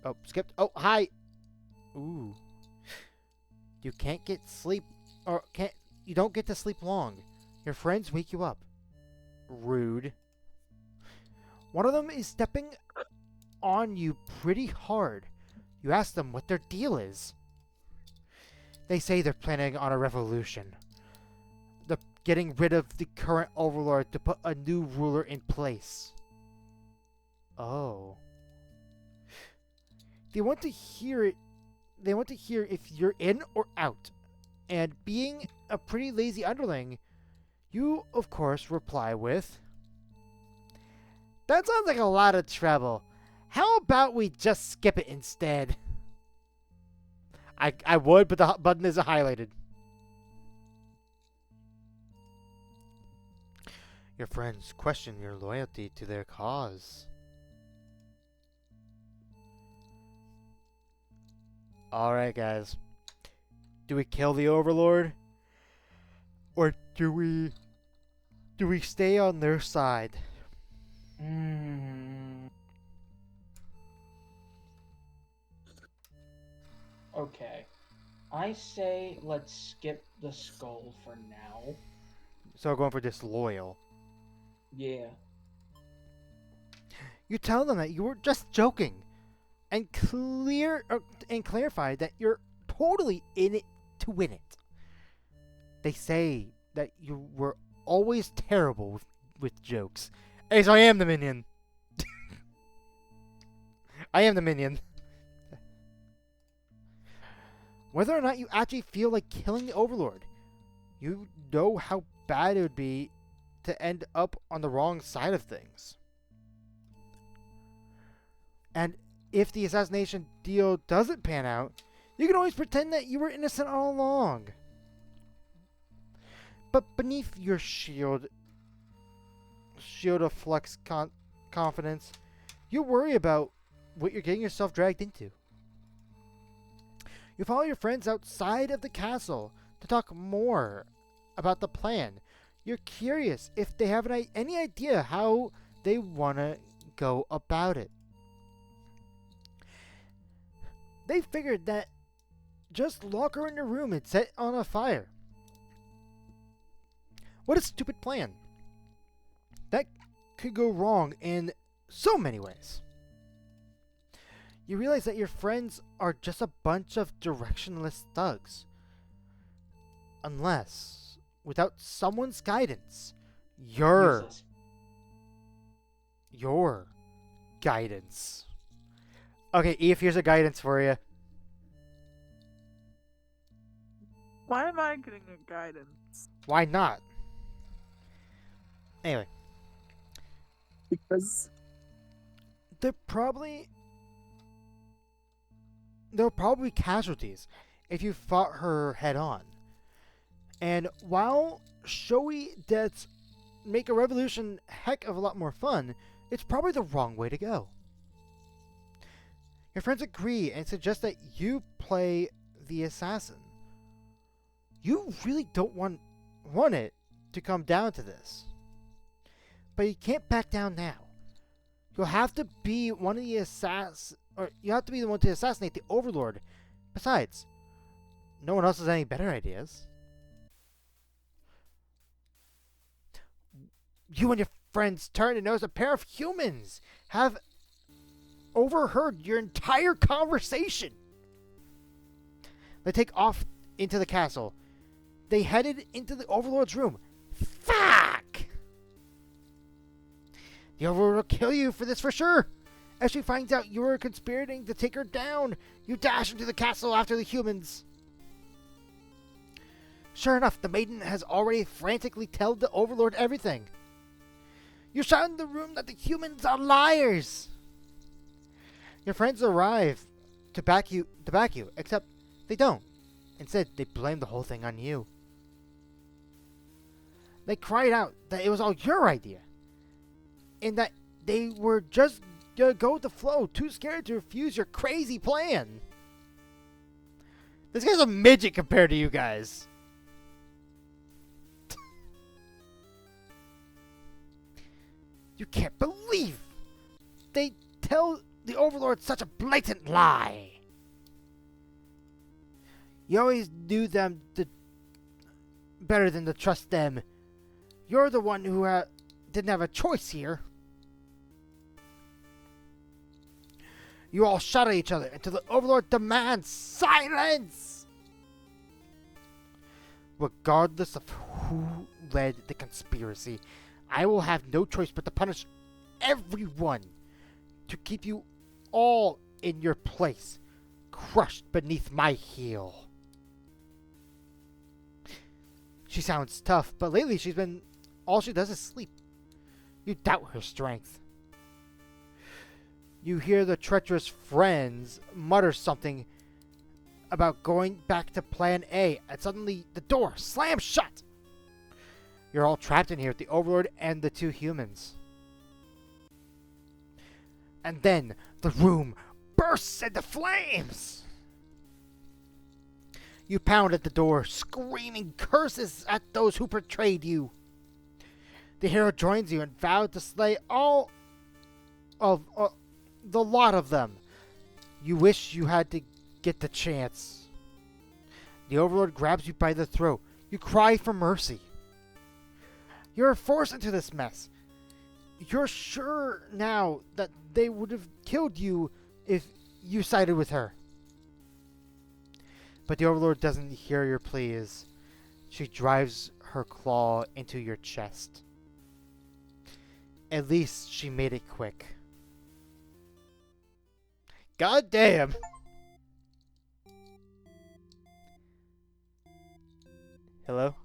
Oh, skipped. Oh, hi. Ooh. You can't get sleep, you don't get to sleep long. Your friends wake you up. Rude. One of them is stepping on you pretty hard. You ask them what their deal is. They say they're planning on a revolution. They're getting rid of the current overlord to put a new ruler in place. Oh. They want to hear it. They want to hear if you're in or out. And being a pretty lazy underling, you, of course, reply with, "That sounds like a lot of trouble. How about we just skip it instead?" I would, but the button isn't highlighted. Your friends question your loyalty to their cause. Alright, guys. Do we kill the Overlord? Or do we stay on their side? Okay. I say let's skip the skull for now. So we're going for disloyal. Yeah. You tell them that you were just joking, and clarify that you're totally in it to win it. They say that you were always terrible with jokes. Hey, so I am the minion. I am the minion. Whether or not you actually feel like killing the Overlord, you know how bad it would be to end up on the wrong side of things. And if the assassination deal doesn't pan out, you can always pretend that you were innocent all along. But beneath your shield of flex confidence, you worry about what you're getting yourself dragged into. You follow your friends outside of the castle to talk more about the plan. You're curious if they have any idea how they want to go about it. They figured that just lock her in her room and set on a fire. What a stupid plan. That could go wrong in so many ways. You realize that your friends are just a bunch of directionless thugs. Unless, without someone's guidance, your guidance. Okay, Eve, here's a guidance for you. Why am I getting a guidance? Why not? Anyway, Because there'll probably be casualties if you fought her head on. And while showy deaths make a revolution a heck of a lot more fun, it's probably the wrong way to go. Your friends agree and suggest that you play the assassin. You really don't want it to come down to this. But you can't back down now. You'll have to be one of the you have to be the one to assassinate the Overlord. Besides, no one else has any better ideas. You and your friends turn to notice a pair of humans have overheard your entire conversation. They take off into the castle. They headed into the Overlord's room. Fuck! The Overlord will kill you for this for sure. As she finds out you are conspiring to take her down, you dash into the castle after the humans. Sure enough, the maiden has already frantically told the Overlord everything. You shout in the room that the humans are liars. Your friends arrive to back you, except they don't. Instead, they blame the whole thing on you. They cried out that it was all your idea, and that they were just gonna go with the flow, too scared to refuse your crazy plan. This guy's a midget compared to you guys. You can't believe they tell the Overlord such a blatant lie. You always knew them better than to trust them. You're the one who didn't have a choice here. You all shout at each other until the Overlord demands silence. Regardless of who led the conspiracy, I will have no choice but to punish everyone to keep you all in your place, crushed beneath my heel. She sounds tough, but lately all she does is sleep. You doubt her strength. You hear the treacherous friends mutter something about going back to Plan A, and suddenly the door slams shut. You're all trapped in here with the Overlord and the two humans. And then the room bursts into flames. You pound at the door, screaming curses at those who betrayed you. The hero joins you and vows to slay all of the lot of them. You wish you had to get the chance. The Overlord grabs you by the throat. You cry for mercy. You're forced into this mess. You're sure now that they would have killed you if you sided with her. But the Overlord doesn't hear your pleas. She drives her claw into your chest. At least she made it quick. God damn! Hello?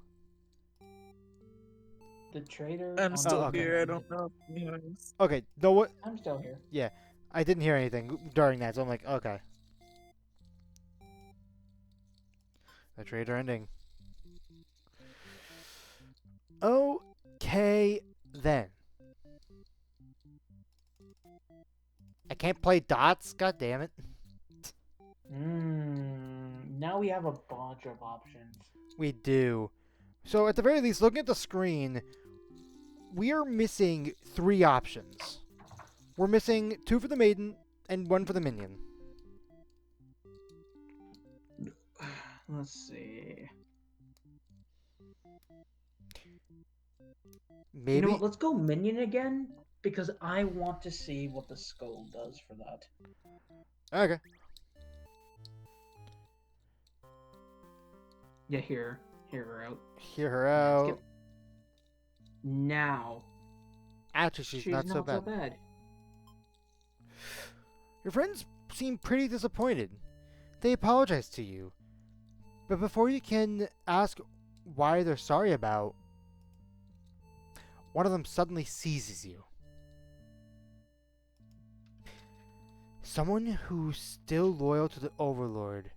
The traitor. I'm still okay. here. I don't know. Anyways. Okay, no what? I'm still here. Yeah, I didn't hear anything during that, so I'm like, okay. The traitor ending. Okay, then. I can't play dots? God damn it. Now we have a bunch of options. We do. So at the very least, looking at the screen, we are missing 3 options. We're missing 2 for the maiden and 1 for the minion. Let's see. Maybe. You know what? Let's go minion again because I want to see what the skull does for that. Okay. Yeah, hear her out. Hear her out. Now. Actually, she's not so bad. Your friends seem pretty disappointed. They apologize to you. But before you can ask why they're sorry about, one of them suddenly seizes you. Someone who's still loyal to the Overlord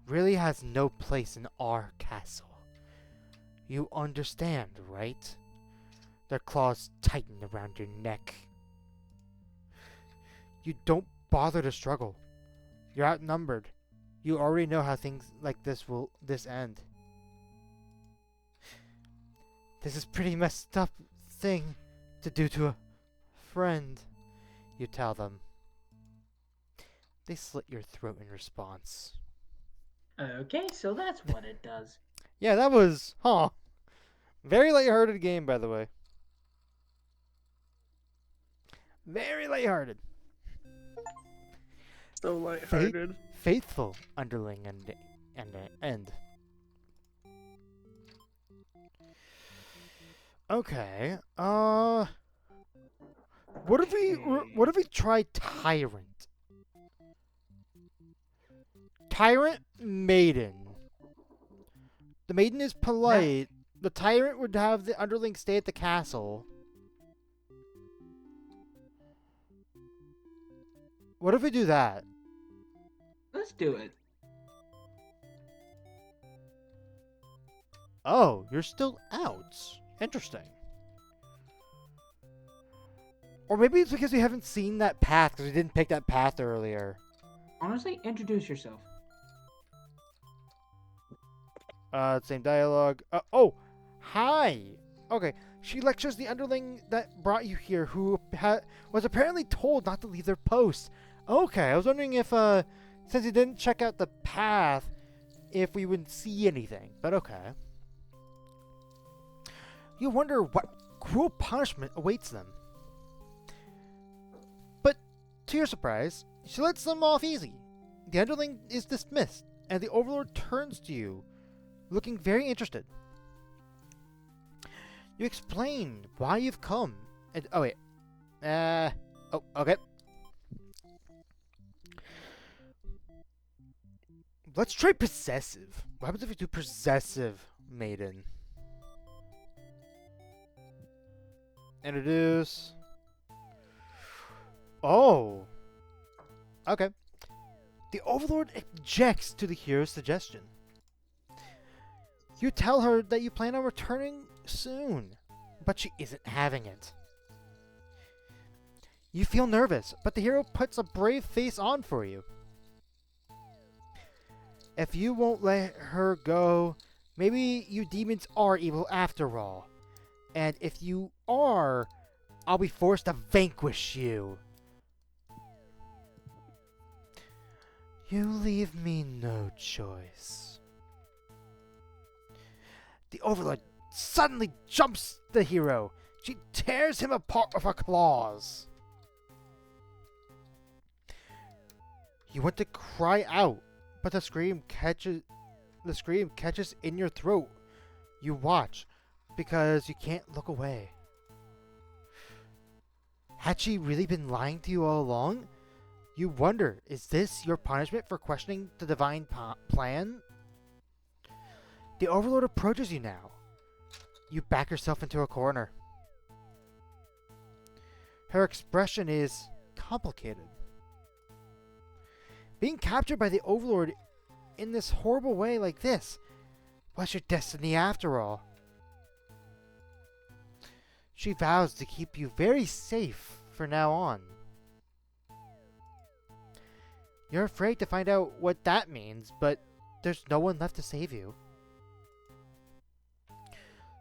really has no place in our castle. You understand, right? Their claws tighten around your neck. You don't bother to struggle. You're outnumbered. You already know how things like this will end. This is pretty messed up thing to do to a friend, you tell them. They slit your throat in response. Okay, so that's what it does. Yeah, that was, very lighthearted game, by the way. Very lighthearted. So lighthearted. Faithful underling and end. Okay. What if we try Tyrant? Tyrant Maiden. The Maiden is polite. The Tyrant would have the underling stay at the castle. What if we do that? Let's do it. Oh, you're still out. Interesting. Or maybe it's because we haven't seen that path, because we didn't pick that path earlier. Honestly, introduce yourself. Same dialogue. Oh, hi. Okay, she lectures the underling that brought you here, who was apparently told not to leave their post. Okay, I was wondering if, since you didn't check out the path, if we wouldn't see anything, but okay. You wonder what cruel punishment awaits them. But, to your surprise, she lets them off easy. The underling is dismissed, and the Overlord turns to you, looking very interested. You explain why you've come, and oh wait, okay. Let's try possessive. What happens if we do possessive maiden? Introduce. Oh. Okay. The Overlord objects to the hero's suggestion. You tell her that you plan on returning soon, but she isn't having it. You feel nervous, but the hero puts a brave face on for you. If you won't let her go, maybe you demons are evil after all. And if you are, I'll be forced to vanquish you. You leave me no choice. The Overlord suddenly jumps the hero. She tears him apart with her claws. You want to cry out, but the scream catches in your throat. You watch, because you can't look away. Had she really been lying to you all along? You wonder, is this your punishment for questioning the divine plan? The Overlord approaches you now. You back yourself into a corner. Her expression is complicated. Being captured by the Overlord in this horrible way like this was your destiny after all. She vows to keep you very safe from now on. You're afraid to find out what that means, but there's no one left to save you.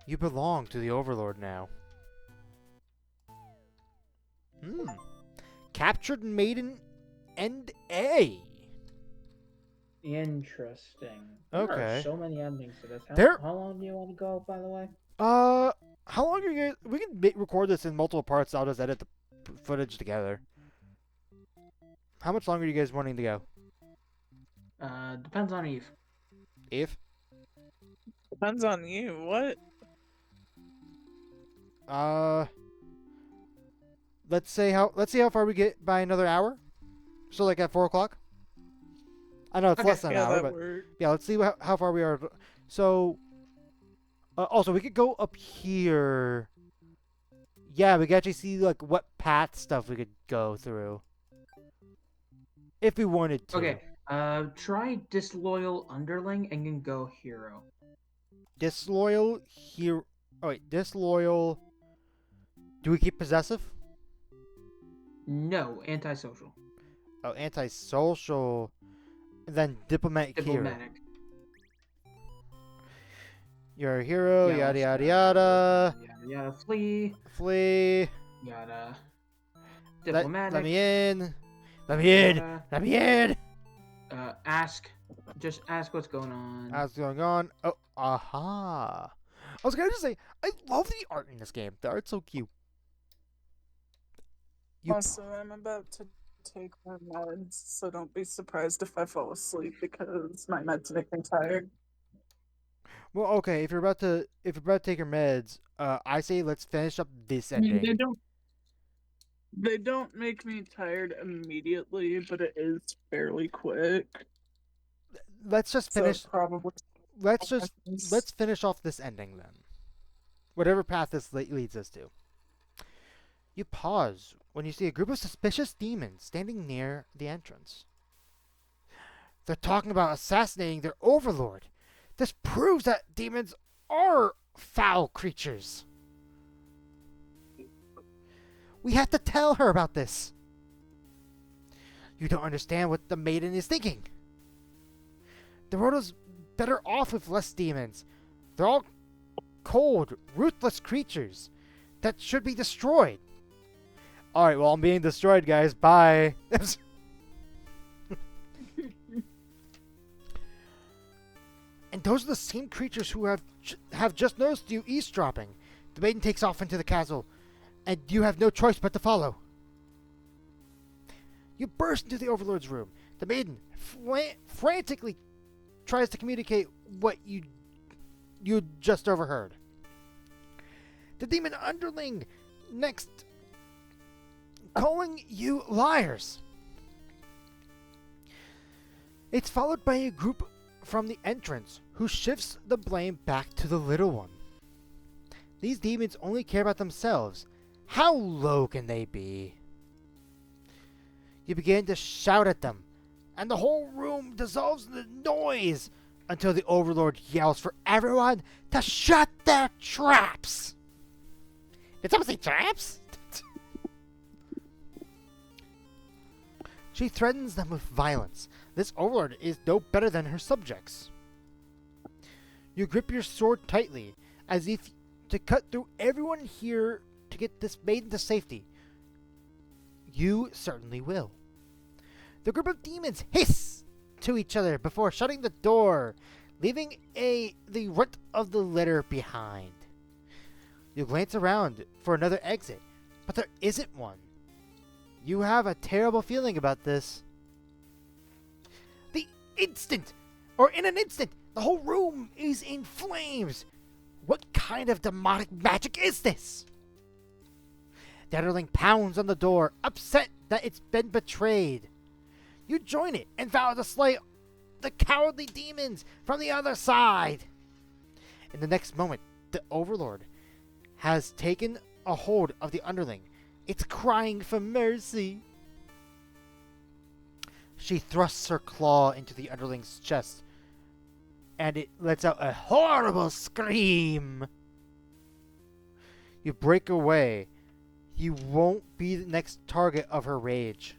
You belong to the Overlord now. captured maiden and A. Interesting. There are Okay. so many endings to this. There. How long do you want to go, by the way? How long are you guys? We can record this in multiple parts. I'll just edit the footage together. How much longer are you guys wanting to go? Depends on Eve. If Depends on you. What? let's see how far we get by another hour. So like at 4 o'clock. I know it's Okay, less than an Yeah, hour, that but works. yeah, let's see how far we are. So, also we could go up here. Yeah, we could actually see like what path stuff we could go through if we wanted to. Okay. Try disloyal underling and then go hero. Disloyal here. Oh wait, disloyal. Do we keep possessive? No, antisocial. Oh, antisocial. And then diplomatic hero. Diplomatic. You're a hero. Yeah, Yada let's yada go. yada. Yada yada. Flee. Flee. Yada. Let Diplomatic. me in. Let me in. Yada. Let me in. Ask. Just ask what's going on. What's going on? Oh, aha. I was gonna just say, I love the art in this game. The art's so cute. You Also, I'm about to take my meds, so don't be surprised if I fall asleep because my meds make me tired. Well, okay. If you're about to take your meds, I say let's finish up this I mean, ending. they don't make me tired immediately, but it is fairly quick. Let's just So finish. probably. Let's finish off this ending then. Whatever path this leads us to. You pause when you see a group of suspicious demons standing near the entrance. They're talking about assassinating their overlord. This proves that demons are foul creatures. We have to tell her about this. You don't understand what the maiden is thinking. The world is better off with less demons. They're all cold, ruthless creatures that should be destroyed. Alright, well, I'm being destroyed, guys. Bye. And those are the same creatures who have just noticed you eavesdropping. The maiden takes off into the castle, and you have no choice but to follow. You burst into the Overlord's room. The maiden frantically tries to communicate what you just overheard. The demon underling next calling you liars. It's followed by a group from the entrance who shifts the blame back to the little one. These demons only care about themselves. How low can they be? You begin to shout at them, and the whole room dissolves in the noise until the Overlord yells for everyone to shut their traps. Did someone say traps? She threatens them with violence. This Overlord is no better than her subjects. You grip your sword tightly, as if to cut through everyone here to get this maiden to safety. You certainly will. The group of demons hiss to each other before shutting the door, leaving the runt of the litter behind. You glance around for another exit, but there isn't one. You have a terrible feeling about this. In an instant, the whole room is in flames. What kind of demonic magic is this? The underling pounds on the door, upset that it's been betrayed. You join it and vow to slay the cowardly demons from the other side. In the next moment, the Overlord has taken a hold of the underling. It's crying for mercy. She thrusts her claw into the underling's chest, and it lets out a horrible scream. You break away. You won't be the next target of her rage.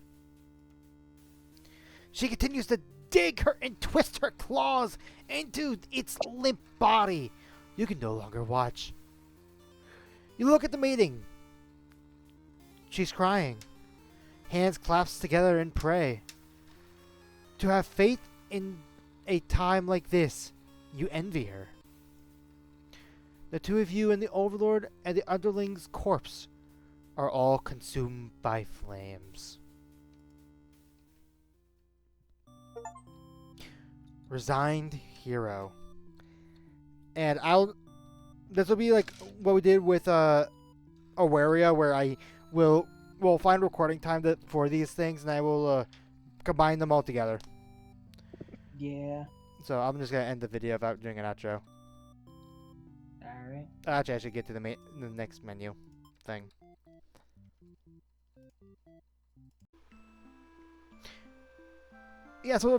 She continues to dig her and twist her claws into its limp body. You can no longer watch. You look at the maiden. She's crying. hands clasped together and pray. To have faith in a time like this, you envy her. The two of you and the Overlord and the Underling's corpse are all consumed by flames. Resigned hero. And this will be like what we did with Awaria, where I will find recording time for these things, and I will combine them all together. Yeah. So I'm just gonna end the video without doing an outro. Alright. Actually, I should get to the next menu thing. Yeah, so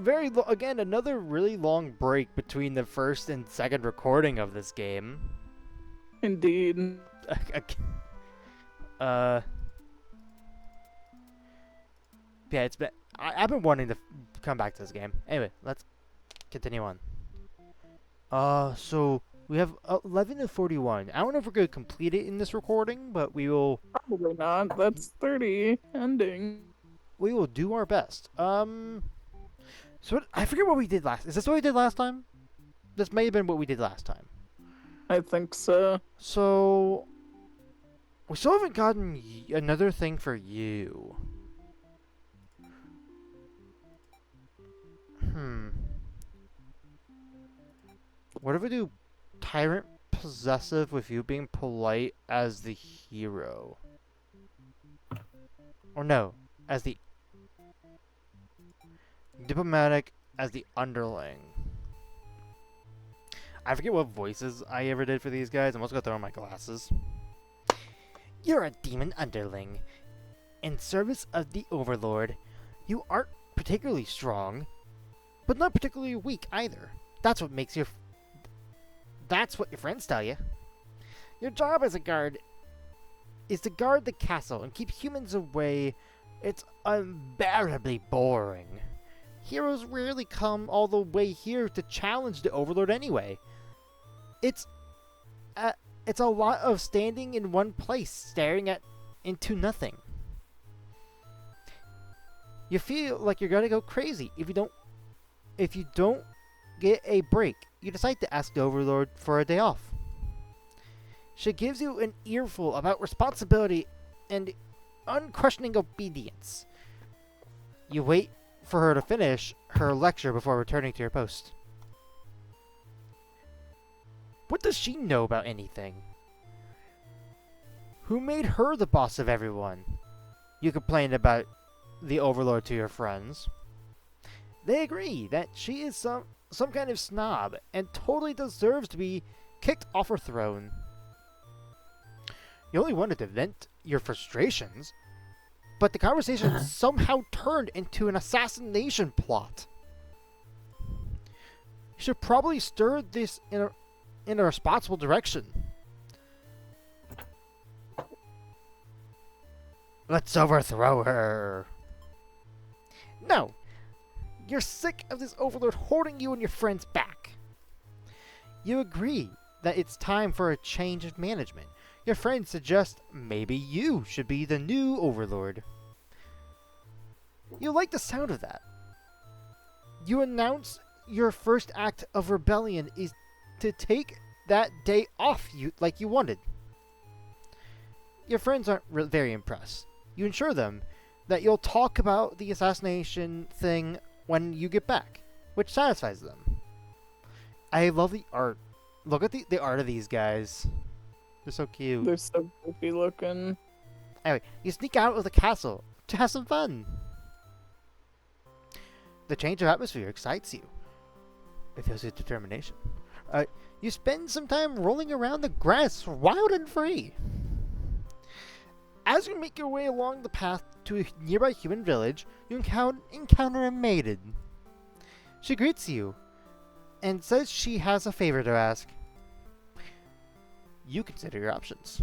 again, another really long break between the first and second recording of this game. Indeed. Yeah, it's been. I've been wanting to come back to this game. Anyway, let's continue on. So we have 11 to 41. I don't know if we're gonna complete it in this recording, but we will. Probably not. That's 30 ending. We will do our best. So I forget what we did last. Is this what we did last time? This may have been what we did last time. I think so. So we still haven't gotten another thing for you. What if we do Tyrant Possessive with you being polite as the hero? Or no, as the Diplomatic as the Underling. I forget what voices I ever did for these guys. I'm also gonna throw on my glasses. You're a demon underling. In service of the Overlord, you aren't particularly strong, but not particularly weak either. That's what your friends tell you. Your job as a guard is to guard the castle and keep humans away. It's unbearably boring. Heroes rarely come all the way here to challenge the Overlord anyway. It's a lot of standing in one place, staring into nothing. You feel like you're gonna go crazy if you don't get a break. You decide to ask the Overlord for a day off. She gives you an earful about responsibility and unquestioning obedience. You wait for her to finish her lecture before returning to your post. What does she know about anything? Who made her the boss of everyone? You complain about the Overlord to your friends. They agree that she is some kind of snob and totally deserves to be kicked off her throne. You only wanted to vent your frustrations, but the conversation somehow turned into an assassination plot. You should probably stir this in a responsible direction. Let's overthrow her. No. You're sick of this Overlord holding you and your friends back. You agree that it's time for a change of management. Your friends suggest maybe you should be the new Overlord. You like the sound of that. You announce your first act of rebellion is to take that day off like you wanted. Your friends aren't very impressed. You assure them that you'll talk about the assassination thing when you get back, which satisfies them. I love the art. Look at the art of these guys. They're so cute. They're so goofy looking. Anyway, you sneak out of the castle to have some fun. The change of atmosphere excites you. It feels with determination. You spend some time rolling around the grass, wild and free. As you make your way along the path to a nearby human village, you encounter a maiden. She greets you and says she has a favor to ask. You consider your options.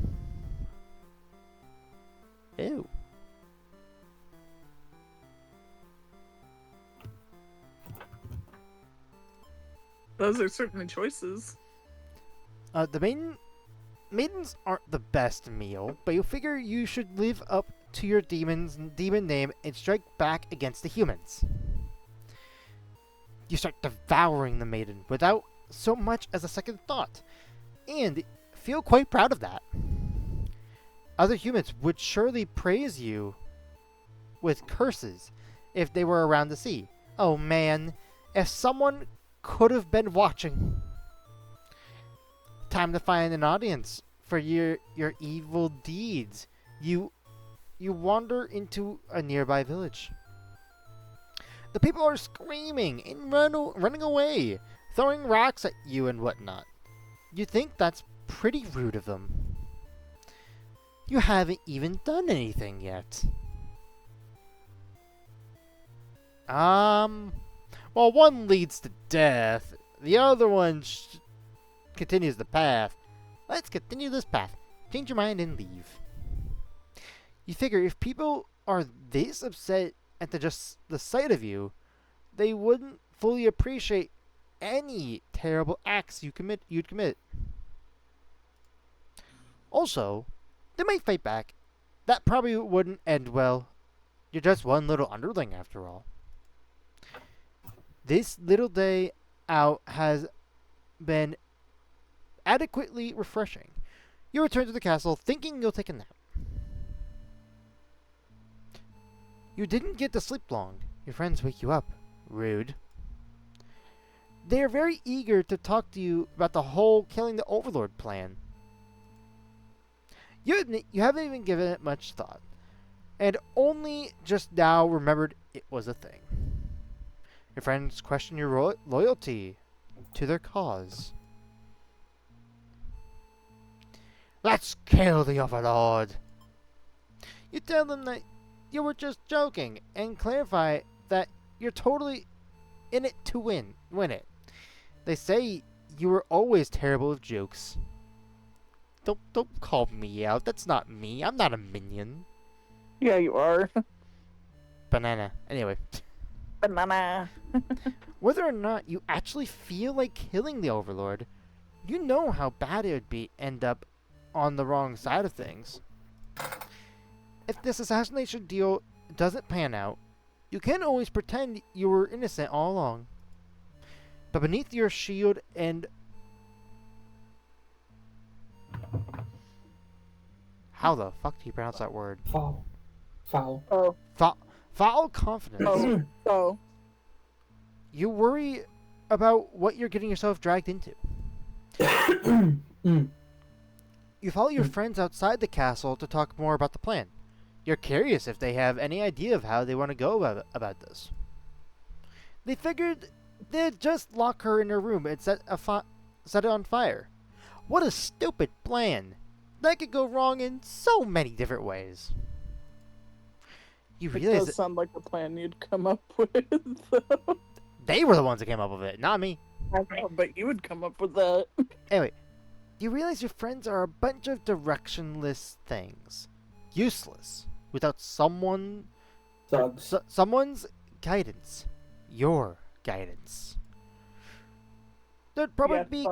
Ew. Those are certainly choices. The maidens aren't the best meal, but you figure you should live up to your demon name and strike back against the humans. You start devouring the maiden without so much as a second thought, and feel quite proud of that. Other humans would surely praise you with curses if they were around to see. Oh man, if someone could have been watching. Time to find an audience for your evil deeds. You wander into a nearby village. The people are screaming and running away, throwing rocks at you and whatnot. You think that's pretty rude of them. You haven't even done anything yet. Well, one leads to death. The other one continues the path. Let's continue this path. Change your mind and leave. You figure if people are this upset at just the sight of you, they wouldn't fully appreciate any terrible acts you'd commit. Also, they might fight back. That probably wouldn't end well. You're just one little underling after all. This little day out has been adequately refreshing. You return to the castle thinking you'll take a nap. You didn't get to sleep long. Your friends wake you up. Rude. They are very eager to talk to you about the whole killing the Overlord plan. You admit you haven't even given it much thought, and only just now remembered it was a thing. Your friends question your loyalty to their cause. Let's kill the Overlord! You tell them that you were just joking and clarify that you're totally in it to win it. They say you were always terrible with jokes. Don't call me out. That's not me. I'm not a minion. Yeah, you are. Banana. Anyway. Banana. Whether or not you actually feel like killing the Overlord, you know how bad it would be end up on the wrong side of things. If this assassination deal doesn't pan out, you can always pretend you were innocent all along. But beneath your shield and... How the fuck do you pronounce that word? Foul. Oh. Foul confidence. Oh. You worry about what you're getting yourself dragged into. You follow your friends outside the castle to talk more about the plan. You're curious if they have any idea of how they want to go about this. They figured they'd just lock her in her room and set it on fire. What a stupid plan! That could go wrong in so many different ways. You It realize does sound like a plan you'd come up with. they were the ones that came up with it, not me. I know, but you would come up with that. Anyway, you realize your friends are a bunch of directionless things. Useless. Without someone's guidance. Your guidance. There'd probably be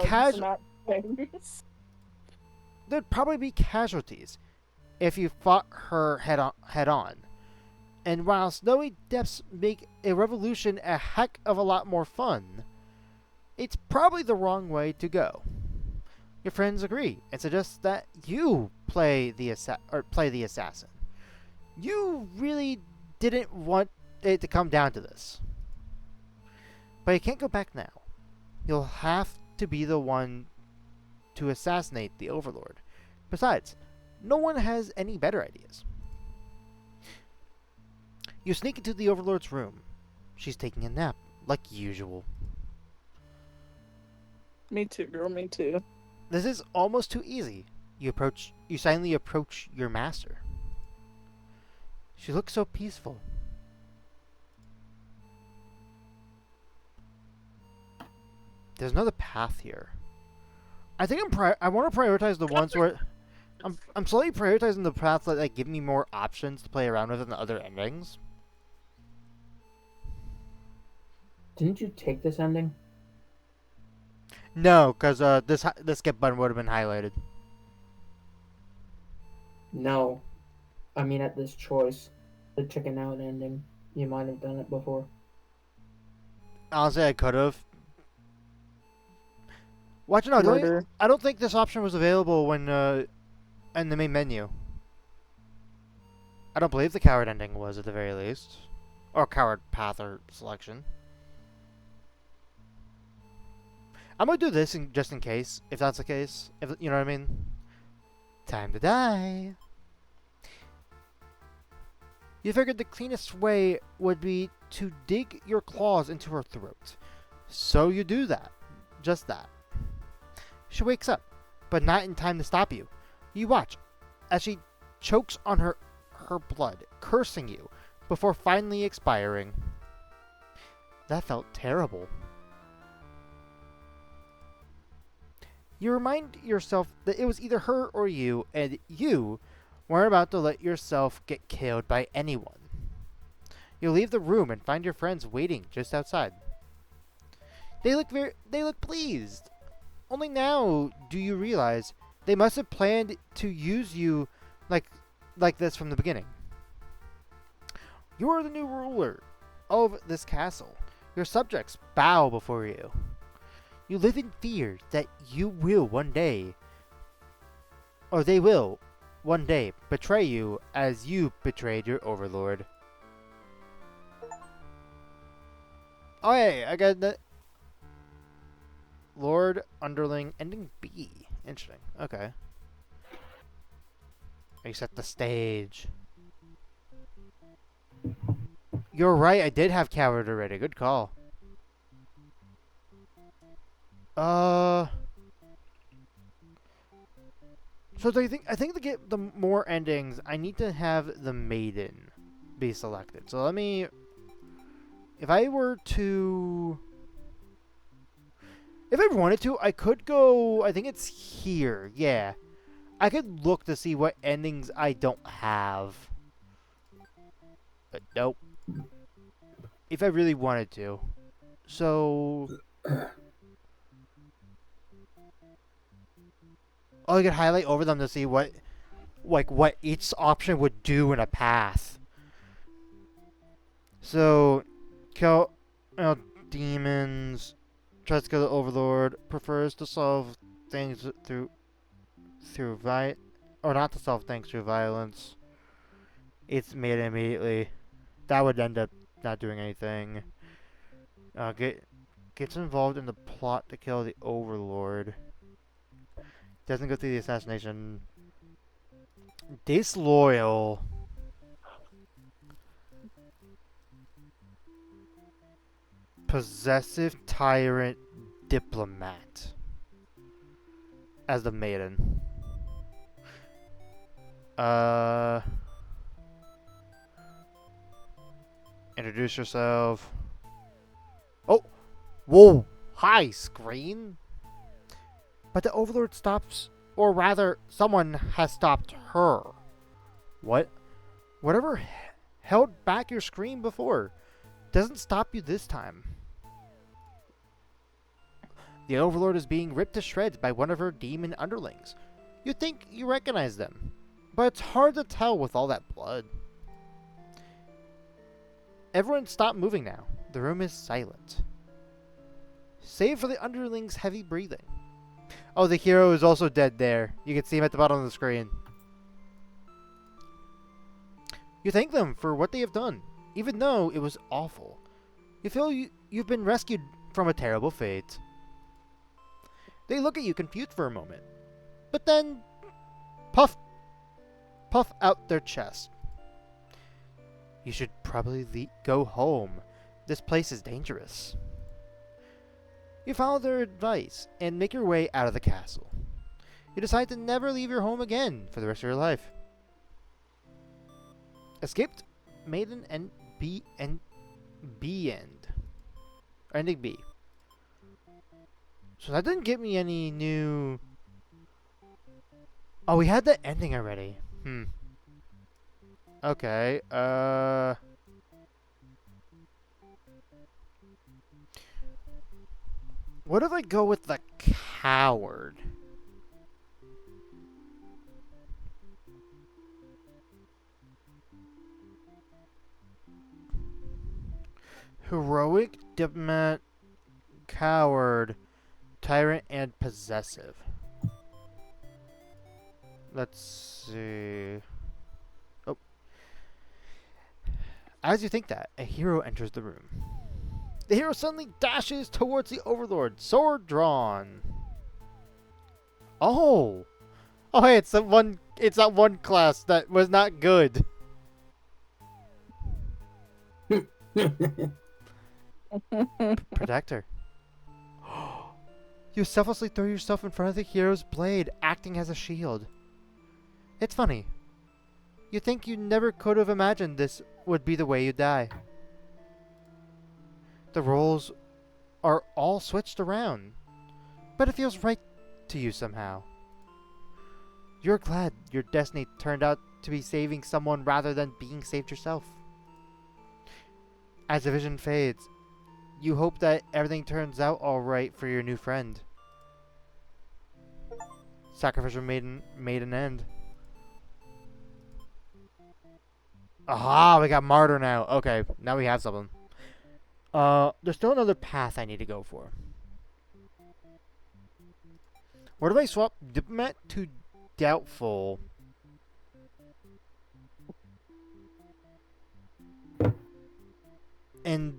There'd probably be casualties if you fought her head on. And while snowy depths make a revolution a heck of a lot more fun, it's probably the wrong way to go. Your friends agree and suggest that you play the assassin. You really didn't want it to come down to this. But you can't go back now. You'll have to be the one to assassinate the Overlord. Besides, no one has any better ideas. You sneak into the Overlord's room. She's taking a nap, like usual. Me too, girl, me too. This is almost too easy. You silently approach your master. She looks so peaceful. There's another path here. I think I want to prioritize the ones where I'm slowly prioritizing the paths that like give me more options to play around with than the other endings. Didn't you take this ending? No, because this skip button would have been highlighted. No. I mean, at this choice, the chicken out ending. You might have done it before. Honestly, I could have. Watch it now. Murder. I don't think this option was available when in the main menu. I don't believe the coward ending was at the very least, or coward path or selection. I'm gonna do this just in case, if that's the case. If you know what I mean. Time to die. You figured the cleanest way would be to dig your claws into her throat. So you do that. Just that. She wakes up, but not in time to stop you. You watch as she chokes on her blood, cursing you, before finally expiring. That felt terrible. You remind yourself that it was either her or you, and you weren't about to let yourself get killed by anyone. You leave the room and find your friends waiting just outside. They look pleased. Only now do you realize they must have planned to use you like this from the beginning. You are the new ruler of this castle. Your subjects bow before you. You live in fear that you will one day, or they will one day, betray you as you betrayed your overlord. Oh, hey, I got that. Lord Underling ending B. Interesting. Okay. I set the stage. You're right, I did have coward already. Good call. So I think to get the more endings, I need to have the maiden be selected. So let me, if I wanted to, I could go, I think it's here. Yeah. I could look to see what endings I don't have. But nope. If I really wanted to. So I could highlight over them to see what each option would do in a path. So, kill demons, tries to kill the overlord, prefers to solve things through or not to solve things through violence. It's made immediately. That would end up not doing anything. Gets involved in the plot to kill the overlord. Doesn't go through the assassination. Disloyal. Possessive tyrant diplomat. As the maiden. Introduce yourself. Oh! Whoa! Hi, screen! But the Overlord stops, or rather, someone has stopped her. What? Whatever held back your screen before doesn't stop you this time. The Overlord is being ripped to shreds by one of her demon underlings. You think you recognize them, but it's hard to tell with all that blood. Everyone stop moving now. The room is silent. Save for the underling's heavy breathing. Oh, the hero is also dead there. You can see him at the bottom of the screen. You thank them for what they have done, even though it was awful. You feel you've been rescued from a terrible fate. They look at you confused for a moment, but then puff out their chest. You should probably go home. This place is dangerous. You follow their advice and make your way out of the castle. You decide to never leave your home again for the rest of your life. Escaped maiden and B end. Ending B. So that didn't give me any new. Oh, we had the ending already. Okay. What if I go with the coward? Heroic, diplomat, coward, tyrant, and possessive. Let's see. Oh. As you think that, a hero enters the room. The hero suddenly dashes towards the Overlord, sword drawn. Oh! Oh, hey, it's that one class that was not good. Protector. You selflessly throw yourself in front of the hero's blade, acting as a shield. It's funny. You think you never could have imagined this would be the way you die. The roles are all switched around, but it feels right to you somehow. You're glad your destiny turned out to be saving someone rather than being saved yourself. As the vision fades, you hope that everything turns out alright for your new friend. Sacrificial maiden made an end. Aha, we got martyr now. Okay, now we have something. There's still another path I need to go for. Where do I swap diplomat to doubtful? And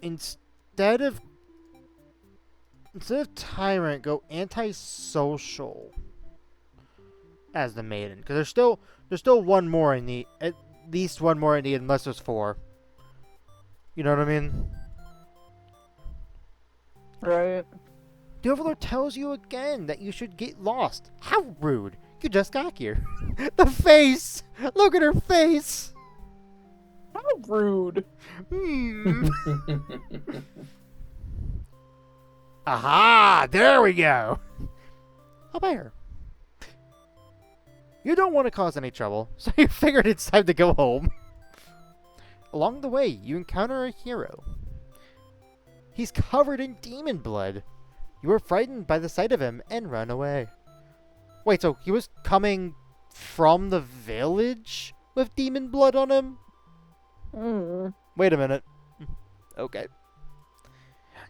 instead of tyrant, go antisocial as the maiden, because there's still one more in the at least one more in the unless there's 4. You know what I mean? Right. The Overlord tells you again that you should get lost. How rude! You just got here. The face! Look at her face! How rude. Hmm. Aha! There we go! I'll buy her. You don't want to cause any trouble, so you figured it's time to go home. Along the way, you encounter a hero. He's covered in demon blood. You were frightened by the sight of him and run away. Wait, so he was coming from the village with demon blood on him? Wait a minute. Okay.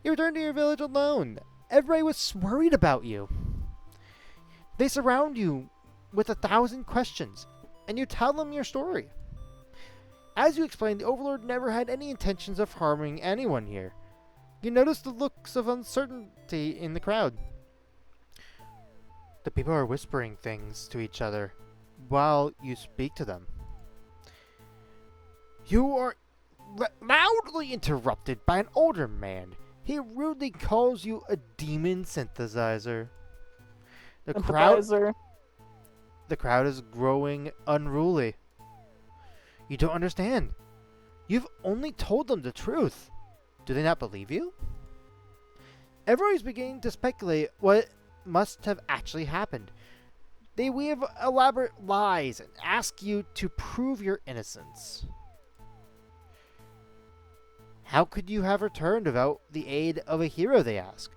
You returned to your village alone. Everybody was worried about you. They surround you with 1,000 questions, and you tell them your story. As you explain, the Overlord never had any intentions of harming anyone here. You notice the looks of uncertainty in the crowd. The people are whispering things to each other while you speak to them. You are loudly interrupted by an older man. He rudely calls you a demon synthesizer. The crowd is growing unruly. You don't understand. You've only told them the truth. Do they not believe you? Everybody's beginning to speculate what must have actually happened. They weave elaborate lies and ask you to prove your innocence. How could you have returned without the aid of a hero, they ask.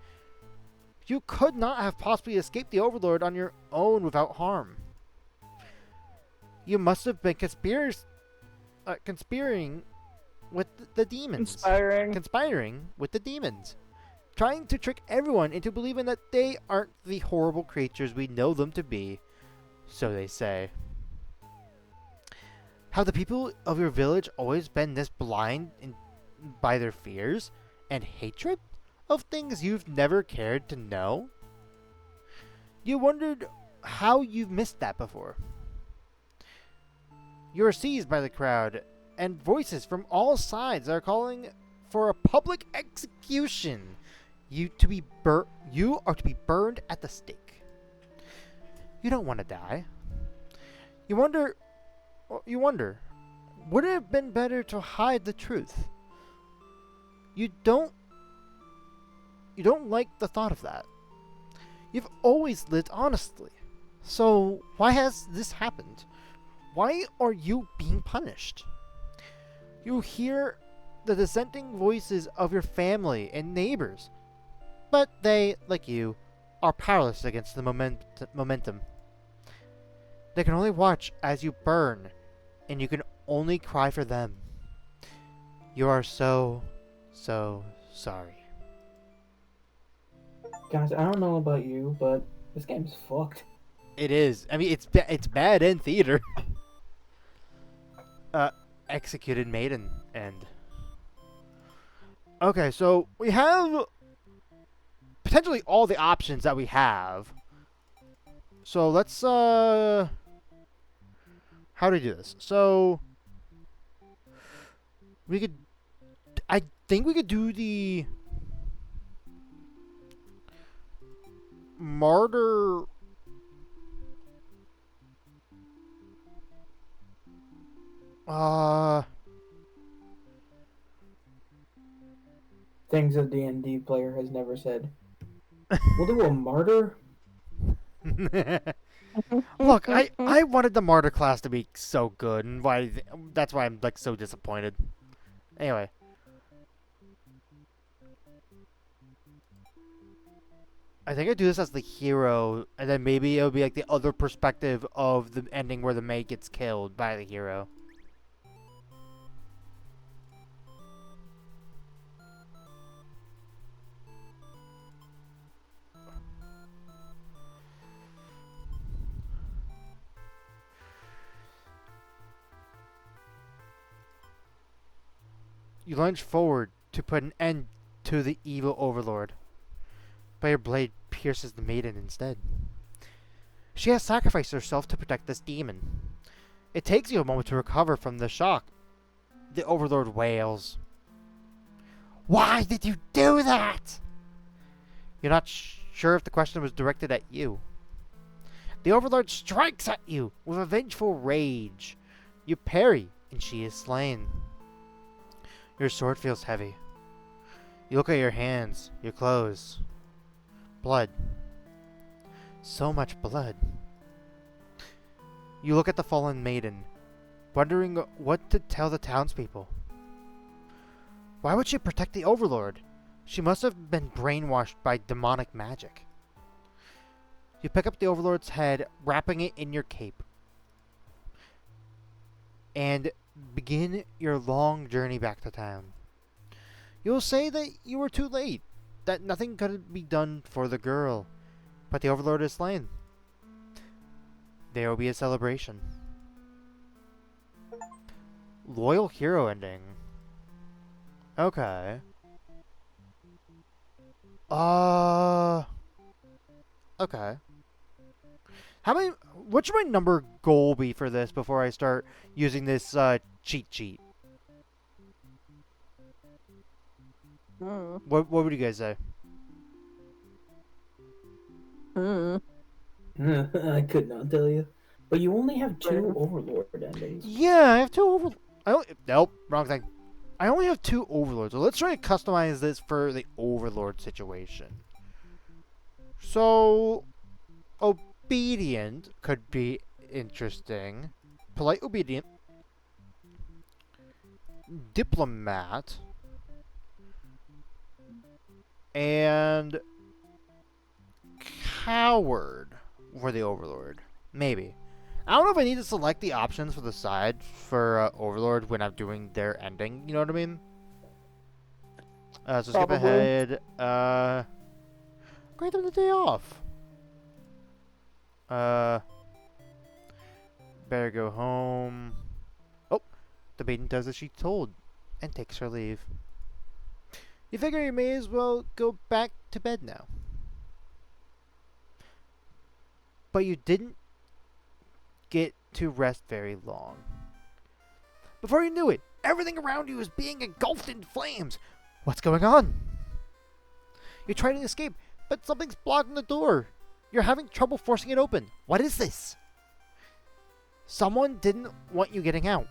You could not have possibly escaped the Overlord on your own without harm. You must have been conspiring with the demons. Conspiring with the demons. Trying to trick everyone into believing that they aren't the horrible creatures we know them to be. So they say. Have the people of your village always been this blind by their fears and hatred of things you've never cared to know? You wondered how you've missed that before. You are seized by the crowd, and voices from all sides are calling for a public execution. You are to be burned at the stake. You don't want to die. You wonder, would it have been better to hide the truth? You don't like the thought of that. You've always lived honestly. So why has this happened? Why are you being punished? You hear the dissenting voices of your family and neighbors, but they, like you, are powerless against the momentum. They can only watch as you burn, and you can only cry for them. You are so so sorry. Guys, I don't know about you, but this game's fucked. It is. I mean, it's bad in theater. uh, Executed maiden end. Okay, so we have potentially all the options that we have. So let's how do we do this? So we could I think we could do the martyr. Uh Things a D&D player has never said. We'll do a martyr? Look, I wanted the martyr class to be so good, and that's why I'm like so disappointed. Anyway, I think I do this as the hero, and then maybe it'll be like the other perspective of the ending where the maid gets killed by the hero. You lunge forward to put an end to the evil overlord, but your blade pierces the maiden instead. She has sacrificed herself to protect this demon. It takes you a moment to recover from the shock. The overlord wails. Why did you do that? You're not sure if the question was directed at you. The overlord strikes at you with a vengeful rage. You parry, and she is slain. Your sword feels heavy. You look at your hands, your clothes. Blood. So much blood. You look at the fallen maiden, wondering what to tell the townspeople. Why would she protect the overlord? She must have been brainwashed by demonic magic. You pick up the overlord's head, wrapping it in your cape, and begin your long journey back to town. You will say that you were too late, that nothing could be done for the girl, but the overlord is slain. There will be a celebration. Loyal hero ending. Okay. Okay. How many? What should my number goal be for this before I start using this cheat sheet? What would you guys say? I could not tell you. But you only have 2 overlord endings. Yeah, I have 2 overlords. Nope, wrong thing. I only have 2 overlords. So let's try to customize this for the overlord situation. So, obedient could be interesting. Polite obedient. Diplomat. And coward for the overlord. Maybe. I don't know if I need to select the options for the side for overlord when I'm doing their ending. You know what I mean? So skip ahead. Grant them the day off. Better go home. Oh, the maiden does as she's told and takes her leave. You figure you may as well go back to bed now. But you didn't get to rest very long. Before you knew it, everything around you is being engulfed in flames. What's going on? You try to escape, but something's blocking the door. You're having trouble forcing it open. What is this? Someone didn't want you getting out.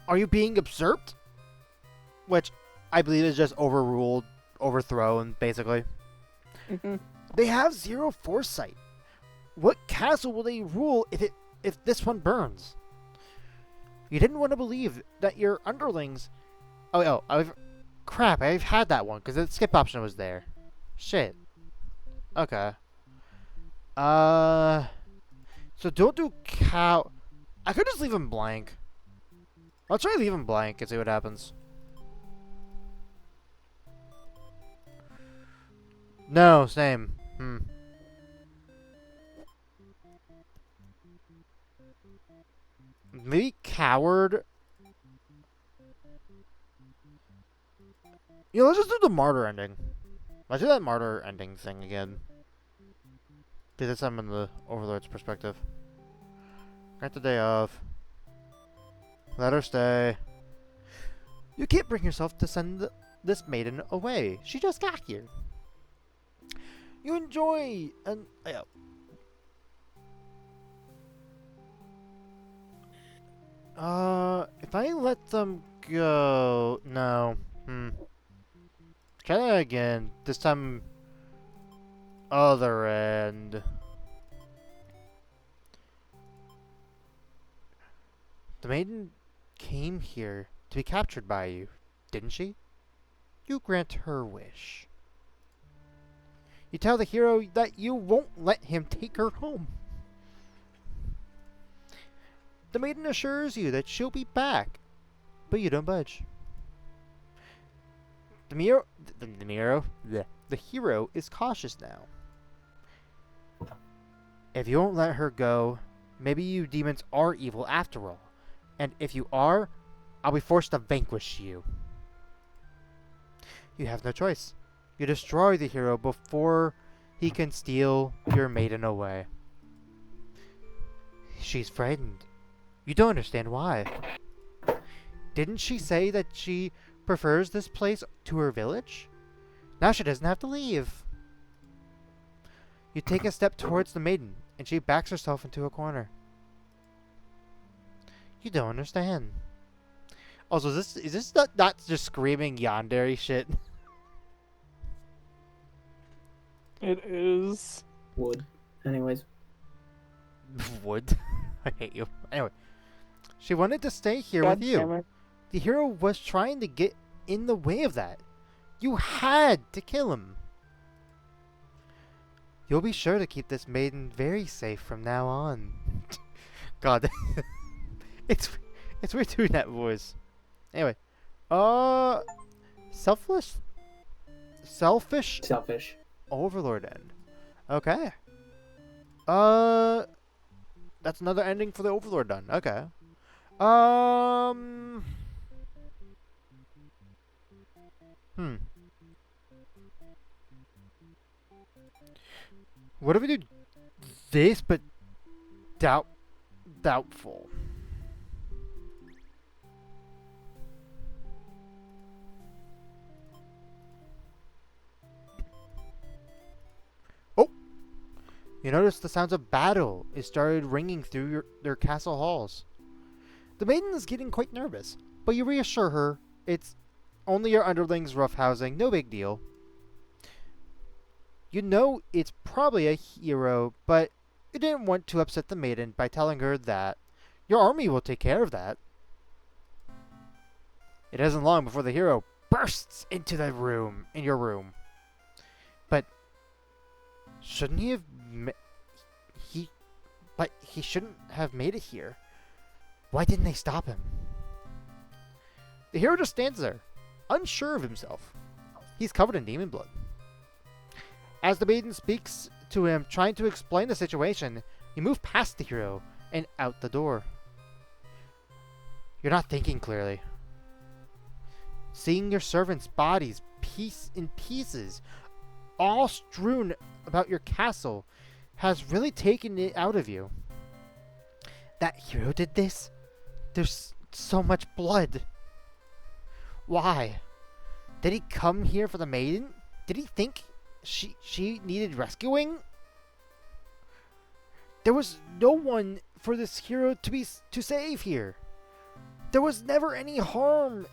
Are you being usurped? Which I believe is just overruled, overthrown, basically. They have 0 foresight. What castle will they rule if this one burns? You didn't want to believe that your underlings... Crap, I've had that one, because the skip option was there. Shit. Okay. So don't do cow... I could just leave them blank. I'll try to leave him blank and see what happens. No, same. Maybe coward. You know, let's just do the martyr ending. Let's do that martyr ending thing again. Because this time in the Overlord's perspective. Grant the day of. Let her stay. You can't bring yourself to send this maiden away. She just got here. You enjoy and if I let them go, no. Try that again. This time, other end. The maiden came here to be captured by you, didn't she? You grant her wish. You tell the hero that you won't let him take her home. The maiden assures you that she'll be back, but you don't budge. The hero is cautious now. If you won't let her go, maybe you demons are evil after all. And if you are, I'll be forced to vanquish you. You have no choice. You destroy the hero before he can steal your maiden away. She's frightened. You don't understand why. Didn't she say that she prefers this place to her village? Now she doesn't have to leave. You take a step towards the maiden, and she backs herself into a corner. You don't understand. Also, is this not just screaming yandere shit? It is. Wood. Anyways. Wood. I hate you. Anyway. She wanted to stay here God with you. damn it. The hero was trying to get in the way of that. You had to kill him. You'll be sure to keep this maiden very safe from now on. God. It's weird doing that voice. Anyway. Selfish Overlord end. Okay. That's another ending for the Overlord done. Okay. What if we do this, but doubtful? Oh! You notice the sounds of battle is started ringing through their castle halls. The maiden is getting quite nervous, but you reassure her it's only your underlings roughhousing, no big deal. You know it's probably a hero, but you didn't want to upset the maiden by telling her that your army will take care of that. It isn't long before the hero bursts into your room. But shouldn't he have he shouldn't have made it here. Why didn't they stop him? The hero just stands there, unsure of himself. He's covered in demon blood. As the maiden speaks to him, trying to explain the situation, you move past the hero and out the door. You're not thinking clearly. Seeing your servants' bodies in pieces, all strewn about your castle, has really taken it out of you. That hero did this? There's so much blood. Why? Did he come here for the maiden? Did he think she needed rescuing? There was no one for this hero to save here. There was never any harm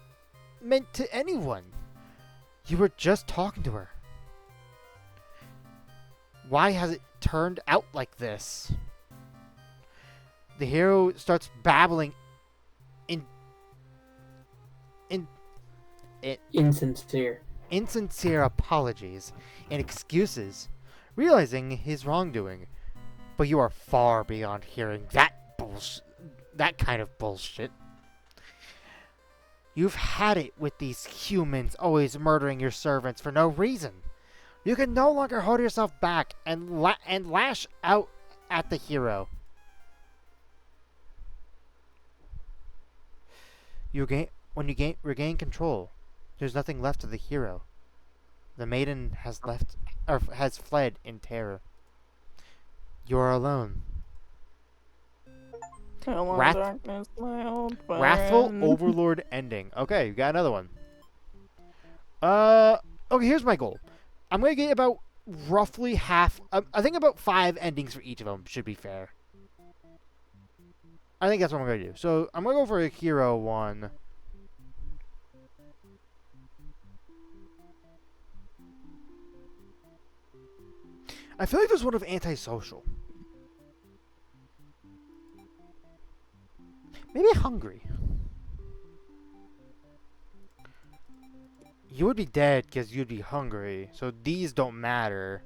meant to anyone. You were just talking to her. Why has it turned out like this? The hero starts babbling insincere apologies and excuses, realizing his wrongdoing. But you are far beyond hearing that kind of bullshit. You've had it with these humans always murdering your servants for no reason. You can no longer hold yourself back and lash out at the hero. When you regain control, there's nothing left of the hero. The maiden has fled in terror. You are alone. Hello, Wrath- darkness, my old friend. Wrathful Overlord ending. Okay, you got another one. Okay, here's my goal. I'm gonna get about roughly half. I think about 5 endings for each of them should be fair. I think that's what I'm gonna do. So I'm gonna go for a hero one. I feel like there's one of antisocial. Maybe hungry. You would be dead because you'd be hungry, so these don't matter.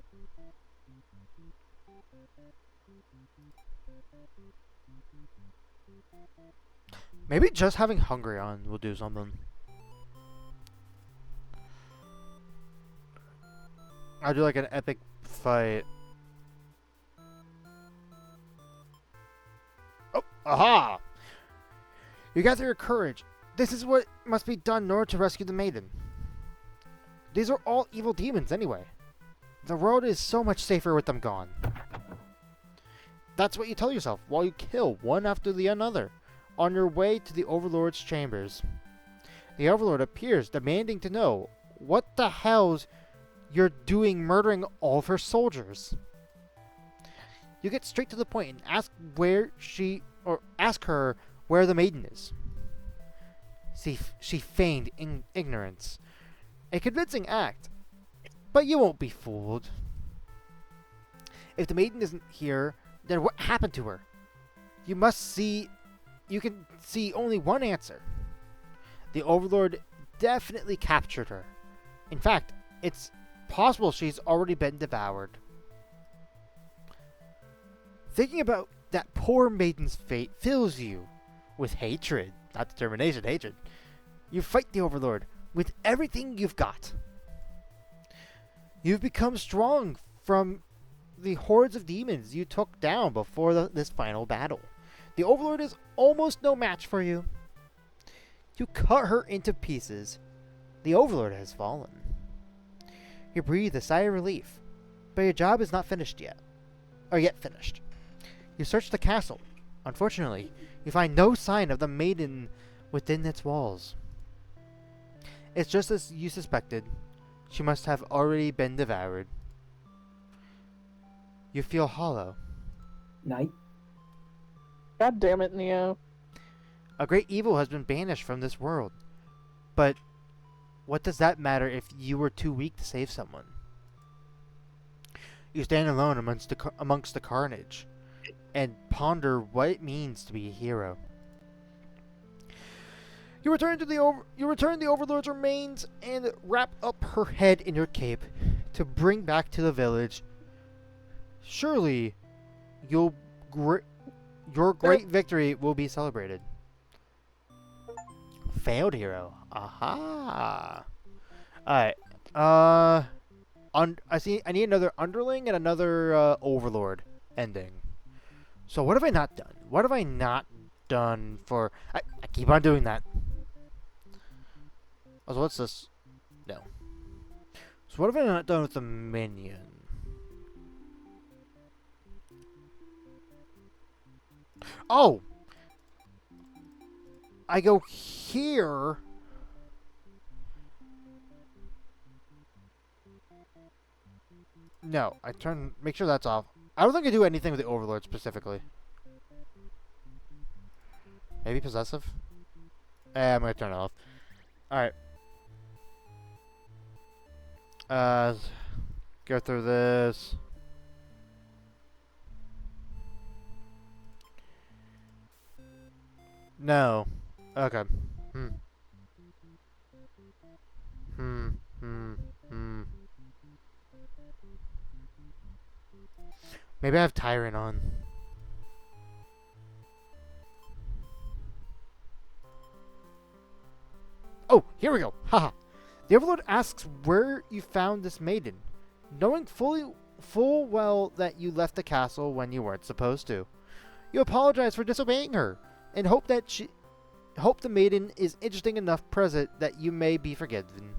Maybe just having hungry on will do something. I'll do like an epic fight. Oh, aha! You gather your courage. This is what must be done in order to rescue the maiden. These are all evil demons anyway. The world is so much safer with them gone. That's what you tell yourself while you kill one after the another on your way to the Overlord's chambers. The Overlord appears, demanding to know what the hell's you're doing murdering all of her soldiers. You get straight to the point and ask her where the maiden is. She feigned ignorance. A convincing act, but you won't be fooled. If the maiden isn't here, then what happened to her? You can see only one answer. The Overlord definitely captured her. In fact, it's possible she's already been devoured. Thinking about that poor maiden's fate fills you with hatred, not determination, hatred. You fight the Overlord with everything you've got. You've become strong from the hordes of demons you took down before this final battle. The Overlord is almost no match for you. You cut her into pieces. The Overlord has fallen. You breathe a sigh of relief, but your job is not finished yet. Or yet finished. You search the castle. Unfortunately, you find no sign of the maiden within its walls. It's just as you suspected. She must have already been devoured. You feel hollow. Night. God damn it, Neo. A great evil has been banished from this world. But what does that matter if you were too weak to save someone? You stand alone amongst the carnage and ponder what it means to be a hero. You return the Overlord's remains and wrap up her head in your cape to bring back to the village. Surely, your great victory will be celebrated. Failed hero. Aha. Alright. I need another underling and another Overlord ending. So what have I not done? What have I not done for... I keep on doing that. Oh, so what's this? No. So what have I not done with the minion? Oh! I go here. No, make sure that's off. I don't think I do anything with the Overlord specifically. Maybe possessive? I'm gonna turn it off. Alright. Go through this. No. Okay. Maybe I have Tyrant on. Oh, here we go. Haha. The Overlord asks where you found this maiden, knowing full well that you left the castle when you weren't supposed to. You apologize for disobeying her, and hope the maiden is interesting enough present that you may be forgiven.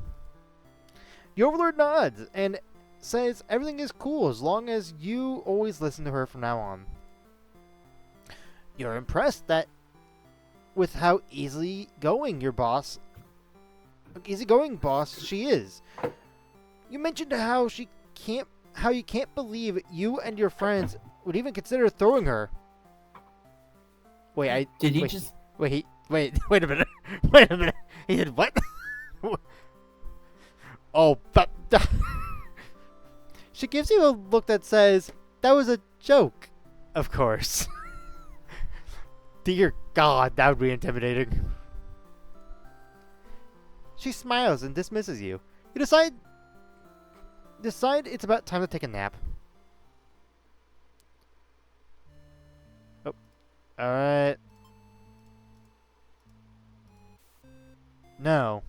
The Overlord nods and says everything is cool as long as you always listen to her from now on. You're impressed with how easygoing boss she is. You mentioned how you can't believe you and your friends would even consider throwing her. Wait, wait a minute. Wait a minute. He did what? Oh, but she gives you a look that says, that was a joke, of course. Dear God, that would be intimidating. She smiles and dismisses you. You decide it's about time to take a nap. Oh, alright. No.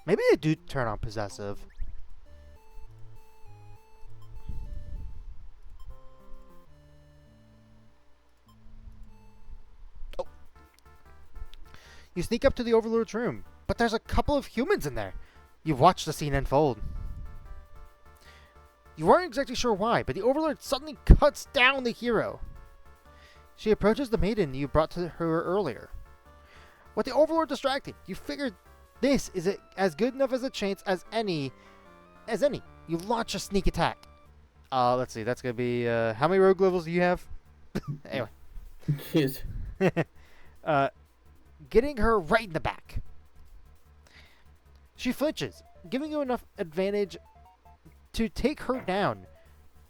Maybe they do turn on possessive. Oh. You sneak up to the Overlord's room, but there's a couple of humans in there. You watch the scene unfold. You aren't exactly sure why, but the Overlord suddenly cuts down the hero. She approaches the maiden you brought to her earlier. With the Overlord distracted, you figure this is as good enough as a chance as any. You launch a sneak attack. Let's see, that's gonna be, how many rogue levels do you have? Anyway. Jeez. Getting her right in the back. She flinches, giving you enough advantage to take her down.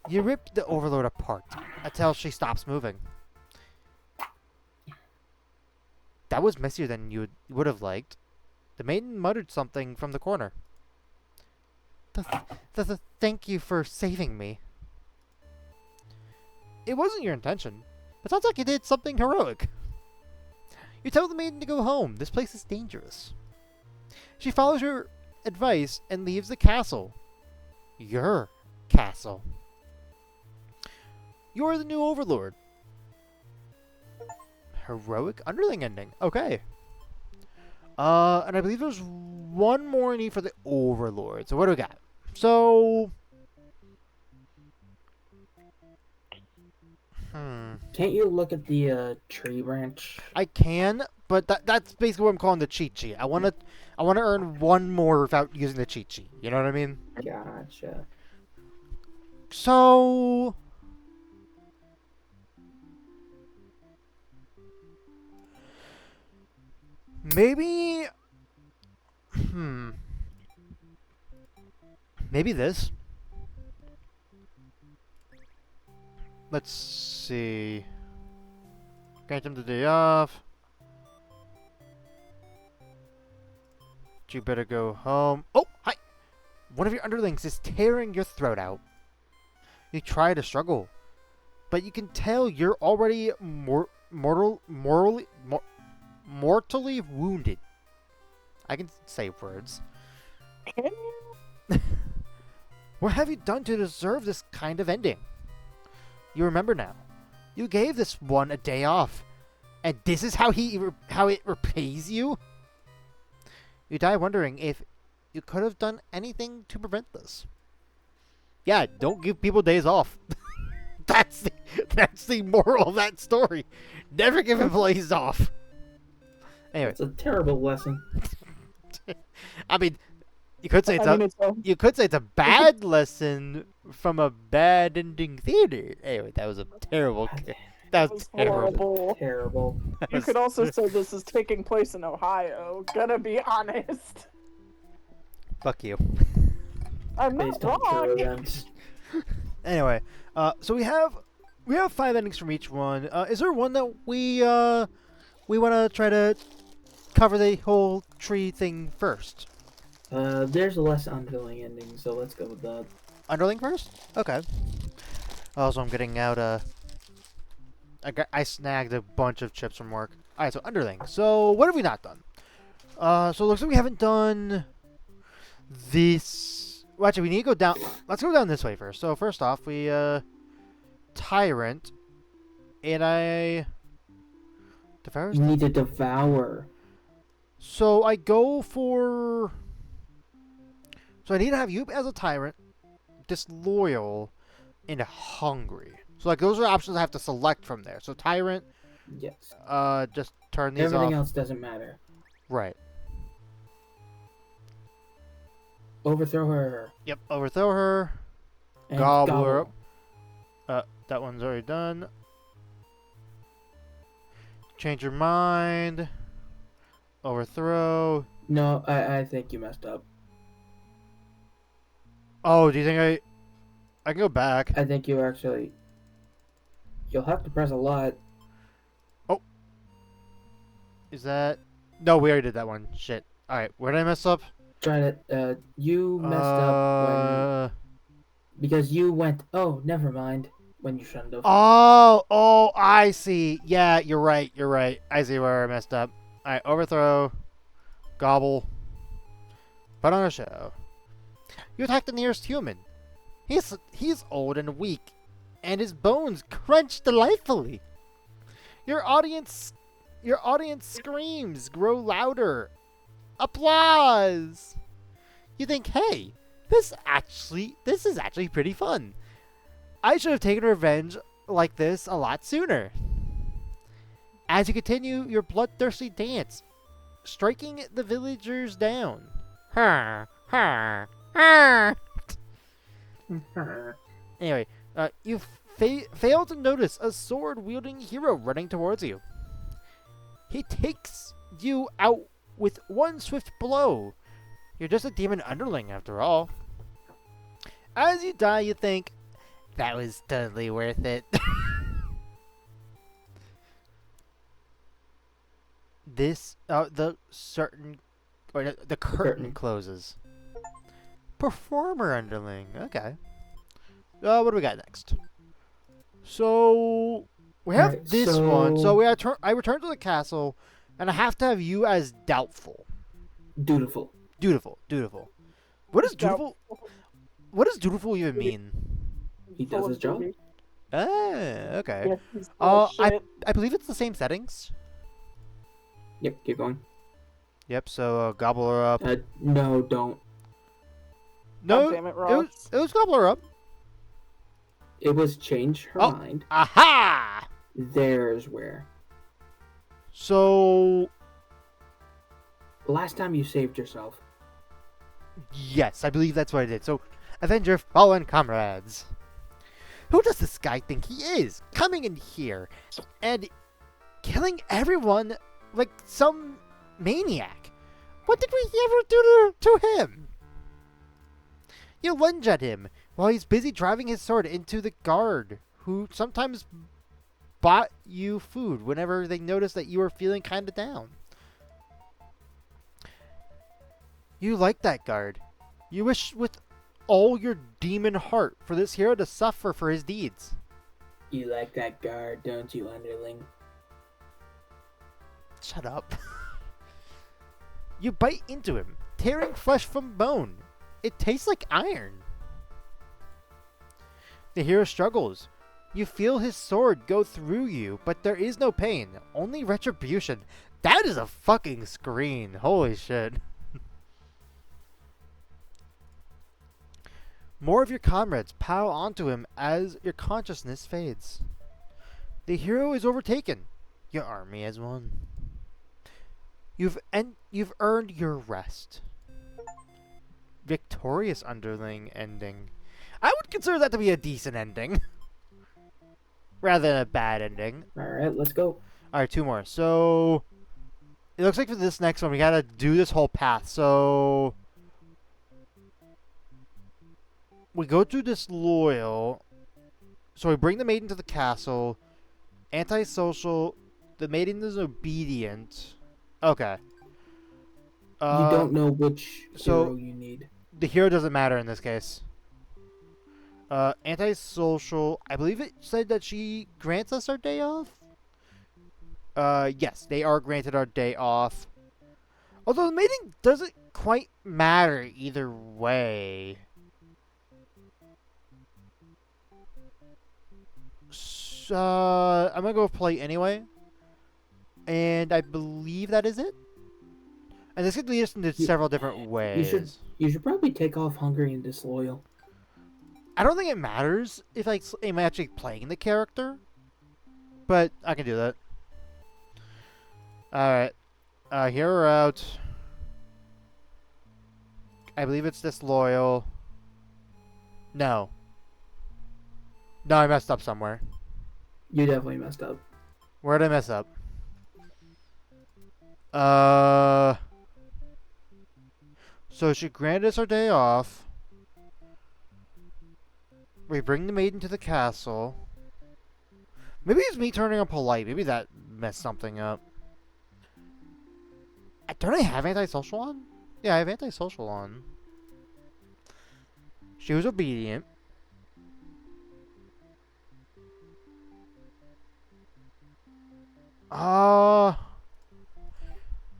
You rip the Overlord apart until she stops moving. That was messier than you would have liked. The maiden muttered something from the corner. Thank you for saving me. It wasn't your intention. It sounds like you did something heroic. You tell the maiden to go home. This place is dangerous. She follows your advice and leaves the castle. Your castle. You're the new Overlord. Heroic underling ending. Okay. And I believe there's one more need for the Overlord. So what do we got? So... Can't you look at the tree branch? I can, but that's basically what I'm calling the cheat sheet. I wanna earn one more without using the cheat sheet. You know what I mean? Gotcha. So... maybe... maybe this? Let's see... grant him the day off. You better go home. Oh, hi! One of your underlings is tearing your throat out. You try to struggle, but you can tell you're already mortally wounded. I can say words. Can you? What have you done to deserve this kind of ending? You remember now. You gave this one a day off, and this is how it repays you? You die wondering if you could have done anything to prevent this. Yeah, don't give people days off. That's the moral of that story. Never give employees off. Anyway, it's a terrible lesson. I mean, you could say it's a bad lesson from a bad ending theater. Anyway, that was a terrible. That was terrible. Terrible. You could also say this is taking place in Ohio. Gonna be honest. Fuck you. I'm not wrong. Anyway, so we have 5 endings from each one. Is there one that we want to try to cover the whole tree thing first? There's a less unfilling ending, so let's go with that. underling first? Okay. Also, I'm getting out I snagged a bunch of chips from work. Alright, so underling. So, what have we not done? So it looks like we haven't done this. Well, actually, we need to go down. Let's go down this way first. So, first off, we, Tyrant. And You need to devour. So, I go for. So, I need to have you as a Tyrant, Disloyal, and Hungry. So, like, those are options I have to select from there. So, Tyrant. Yes. Just turn these Everything off. else doesn't matter. Right. Overthrow her. Yep, overthrow her. And Gobble her up. That one's already done. Change your mind. Overthrow. No, I think you messed up. Oh, do you think I can go back? I think you actually... You'll have to press a lot. Oh. Is that... No, we already did that one. Shit. Alright, where did I mess up? Try to... you messed up when... Because you went... Oh, never mind. When you shouldn't have. Oh, I see. Yeah, you're right. I see where I messed up. Alright, overthrow. Gobble. Put on a show. You attack the nearest human. He's old and weak, and his bones crunch delightfully. Your audience screams grow louder. Applause. You think, hey, this is actually pretty fun. I should have taken revenge like this a lot sooner. As you continue your bloodthirsty dance, striking the villagers down. Anyway, you fail to notice a sword-wielding hero running towards you. He takes you out with one swift blow. You're just a demon underling after all. As you die, you think, that was totally worth it. The curtain closes. Performer underling. Okay. What do we got next? So we have this one. So I return to the castle, and I have to have you as doubtful. Dutiful. What does dutiful? What does dutiful even mean? He does his job. Okay. Yes, I believe it's the same settings. Yep, keep going. Yep. So gobble her up. No, don't. No, God damn it, Ross. it was gobble her up. It was change her mind. Aha! There's where. So Last time you saved yourself. yes, I believe that's what I did. So, avenge your fallen comrades. Who does this guy think he is? Coming in here and killing everyone like some maniac. What did we ever do to him? You lunge at him while he's busy driving his sword into the guard, who sometimes bought you food whenever they noticed that you were feeling kind of down. You like that guard. You wish with all your demon heart for this hero to suffer for his deeds. You like that guard, don't you, underling? Shut up. You bite into him, tearing flesh from bone. It tastes like iron. The hero struggles. You feel his sword go through you, but there is no pain, only retribution. That is a fucking screen. Holy shit. More of your comrades pile onto him as your consciousness fades. The hero is overtaken. Your army has won. You've earned your rest. Victorious underling ending. I would consider that to be a decent ending. Rather than a bad ending. Alright, let's go. Alright, two more. So, it looks like for this next one, we gotta do this whole path. So, we go through Disloyal. So we bring the maiden to the castle. Antisocial. The maiden is obedient. Okay. You don't know which hero you need. The hero doesn't matter in this case. Antisocial. I believe it said that she grants us our day off. Yes, they are granted our day off. Although the mating doesn't quite matter either way. So, I'm gonna go with play anyway. And I believe that is it. And this could lead us into You- several different You should ways. you should probably take off hungry and disloyal. I don't think it matters if like I'm actually playing the character, but I can do that. All right, here we're out. I believe it's disloyal. No, no, I messed up somewhere. You definitely messed up. Where did I mess up? Uh, so she granted us our day off. We bring the maiden to the castle. Maybe it's me turning on polite. Maybe that messed something up. Don't I have antisocial on? Yeah, I have antisocial on. She was obedient.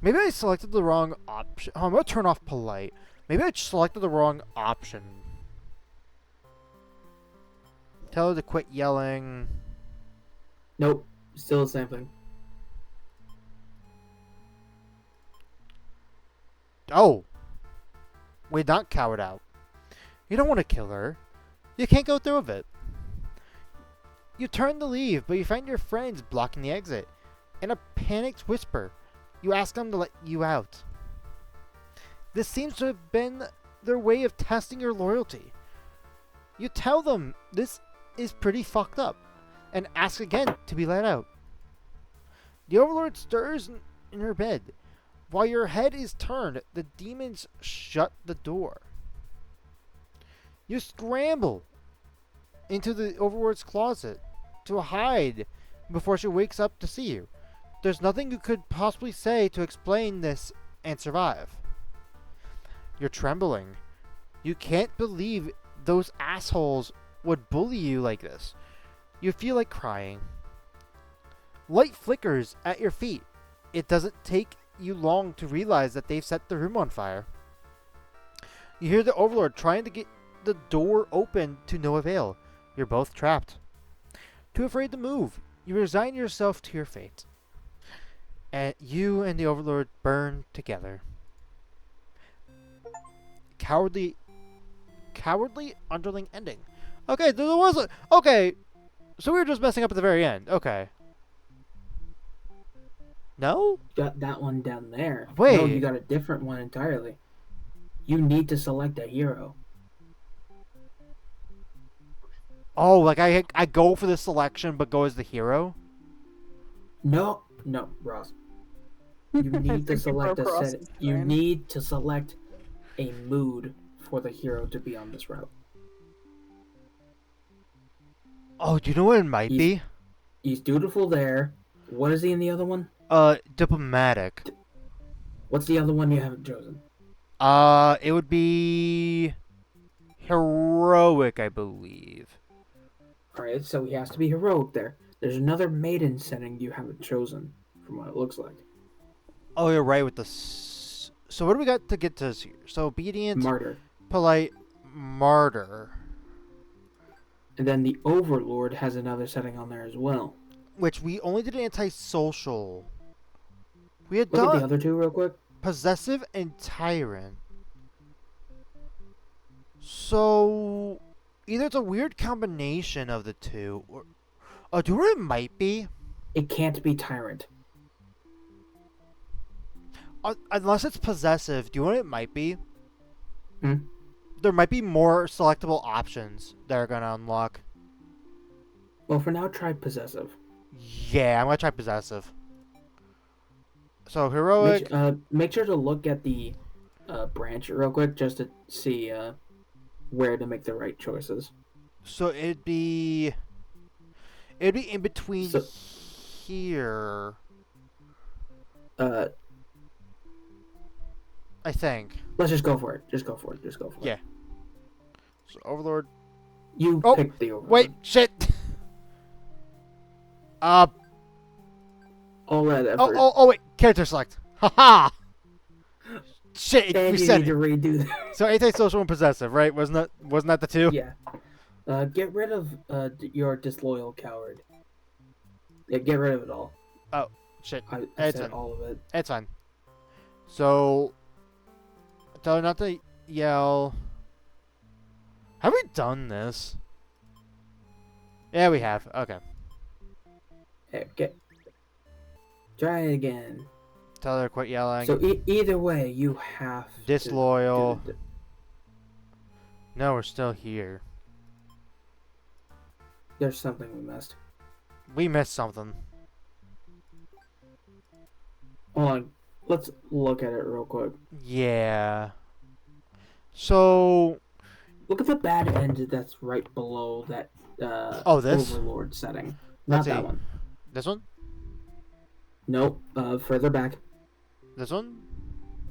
Maybe I selected the wrong option. Oh, I'm gonna turn off polite. Maybe I selected the wrong option. Tell her to quit yelling. Nope, still the same thing. Oh! Wait, not coward out. You don't want to kill her. You can't go through with it. You turn to leave, but you find your friends blocking the exit. In a panicked whisper, you ask them to let you out. This seems to have been their way of testing your loyalty. You tell them this is pretty fucked up, and ask again to be let out. The Overlord stirs in her bed. While your head is turned, the demons shut the door. You scramble into the Overlord's closet to hide before she wakes up to see you. There's nothing you could possibly say to explain this and survive. You're trembling. You can't believe those assholes would bully you like this. You feel like crying. Light flickers at your feet. It doesn't take you long to realize that they've set the room on fire. You hear the Overlord trying to get the door open to no avail. You're both trapped. Too afraid to move, you resign yourself to your fate. And you and the Overlord burn together. Cowardly underling ending. Okay, there was a... Okay, so we were just messing up at the very end. Okay. No? Got that one down there. Wait. No, you got a different one entirely. You need to select a hero. Oh, like I go for the selection but go as the hero? No, Ross. You need to think you select broke a set. Ross's You plan. need to select a mood for the hero to be on this route. Oh, do you know what it might He's- be? He's dutiful there. What is he in the other one? Diplomatic. What's the other one you haven't chosen? It would be... Heroic, I believe. Alright, so he has to be heroic there. There's another maiden setting you haven't chosen, from what it looks like. Oh, you're right with the... So what do we got to get to here? So obedient, Martyr. polite, martyr. And then the Overlord has another setting on there as well. Which we only did antisocial. We had Look at the done other two real quick. possessive and tyrant. So either it's a weird combination of the two, or do you know what it might be? It can't be Tyrant. Unless it's possessive, do you know what it might be? Hmm? There might be more selectable options that are gonna unlock. Well, for now, try Possessive. Yeah, I'm gonna try possessive. So heroic. Make sure to look at the branch real quick just to see where to make the right choices. So it'd be in between So- here, Uh, I think. let's just go for it. Just go for it. Yeah. So Overlord. You Oh, picked the overlord. wait, shit. All that effort. Oh, wait, character select. Haha. Shit, it And you reset need to it. redo that. So antisocial and possessive, right? Wasn't that the two? Yeah. Get rid of your disloyal coward. Yeah, get rid of it all. Oh, shit. I It's said fine. all of it. It's fine. So, tell her not to yell. Have we done this? Yeah, we have. Okay. Hey, try it again. Tell her to quit yelling. So either way, you have Disloyal. to do No, we're still here. there's something we missed. We missed something. Hold on. Let's look at it real quick. Yeah. So, Look at the bad end that's right below that oh, this? overlord setting. Let's Not that see. one. This one? Nope. Further back. This one?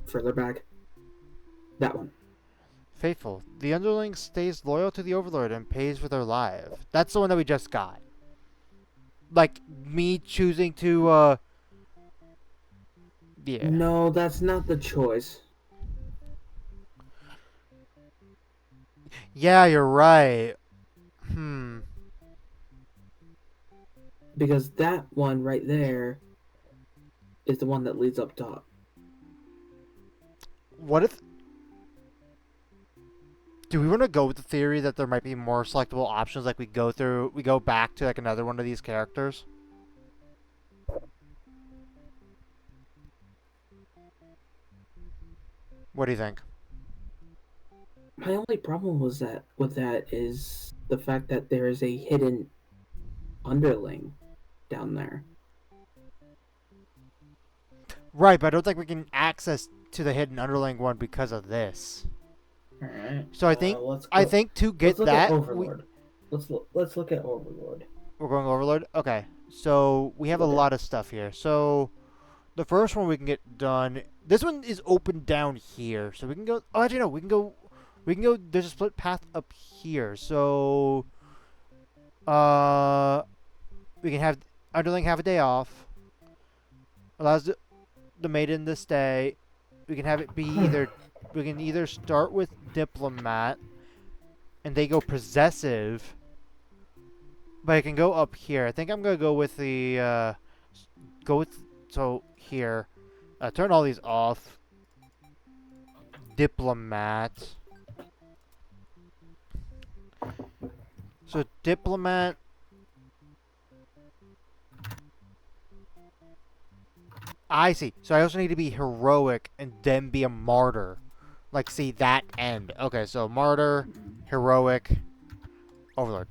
Further back. That one. Faithful. The underling stays loyal to the overlord and pays with their life. That's the one that we just got. Like, me choosing to, yeah. No, that's not the choice. Yeah, you're right. Because that one right there is the one that leads up top. What if... Do we want to go with the theory that there might be more selectable options, like we go back to like another one of these characters? What do you think? My only problem with that is the fact that there is a hidden underling down there. Right, but I don't think we can access to the hidden underling one because of this. All right. So I think to get look that, at Overlord. Let's look at Overlord. we're going Overlord. Okay, so we have a lot of stuff here. So the first one we can get done. This one is open down here, so we can go. Oh, actually no, we can go. There's a split path up here, so we can have underling have a day off. Allows the maiden to stay. We can have it be either. We can either start with diplomat, and they go possessive. But I can go up here. I think I'm gonna go with the so here. Turn all these off. Diplomat. So diplomat. I see. So I also need to be heroic and then be a martyr. Like, see that end. Okay, so martyr, heroic, overlord.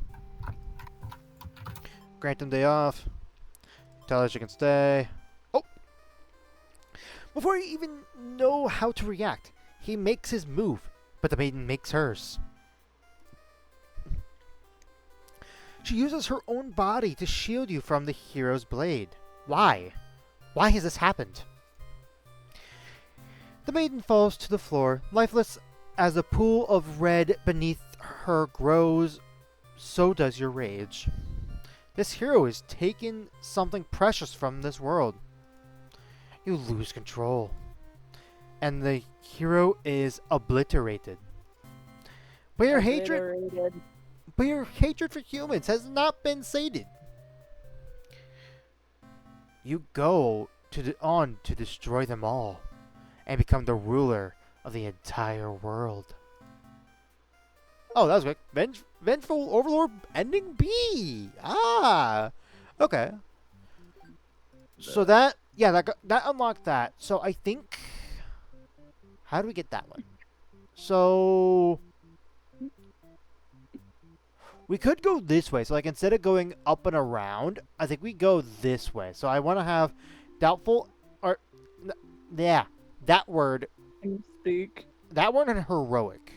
Grant them day off. Tell her she can stay. Oh! Before you even know how to react, he makes his move, but the maiden makes hers. She uses her own body to shield you from the hero's blade. Why? Why has this happened? The maiden falls to the floor, lifeless as a pool of red beneath her grows, so does your rage. This hero has taken something precious from this world. You lose control. And the hero is obliterated. But your hatred for humans has not been sated. You go on to destroy them all and become the ruler of the entire world. Oh, that was quick. Vengeful Overlord ending B. Ah, okay. So that unlocked that. So I think, how do we get that one? So we could go this way. So like instead of going up and around, I think we go this way. So I want to have doubtful or yeah, that word. Speak. That word and heroic.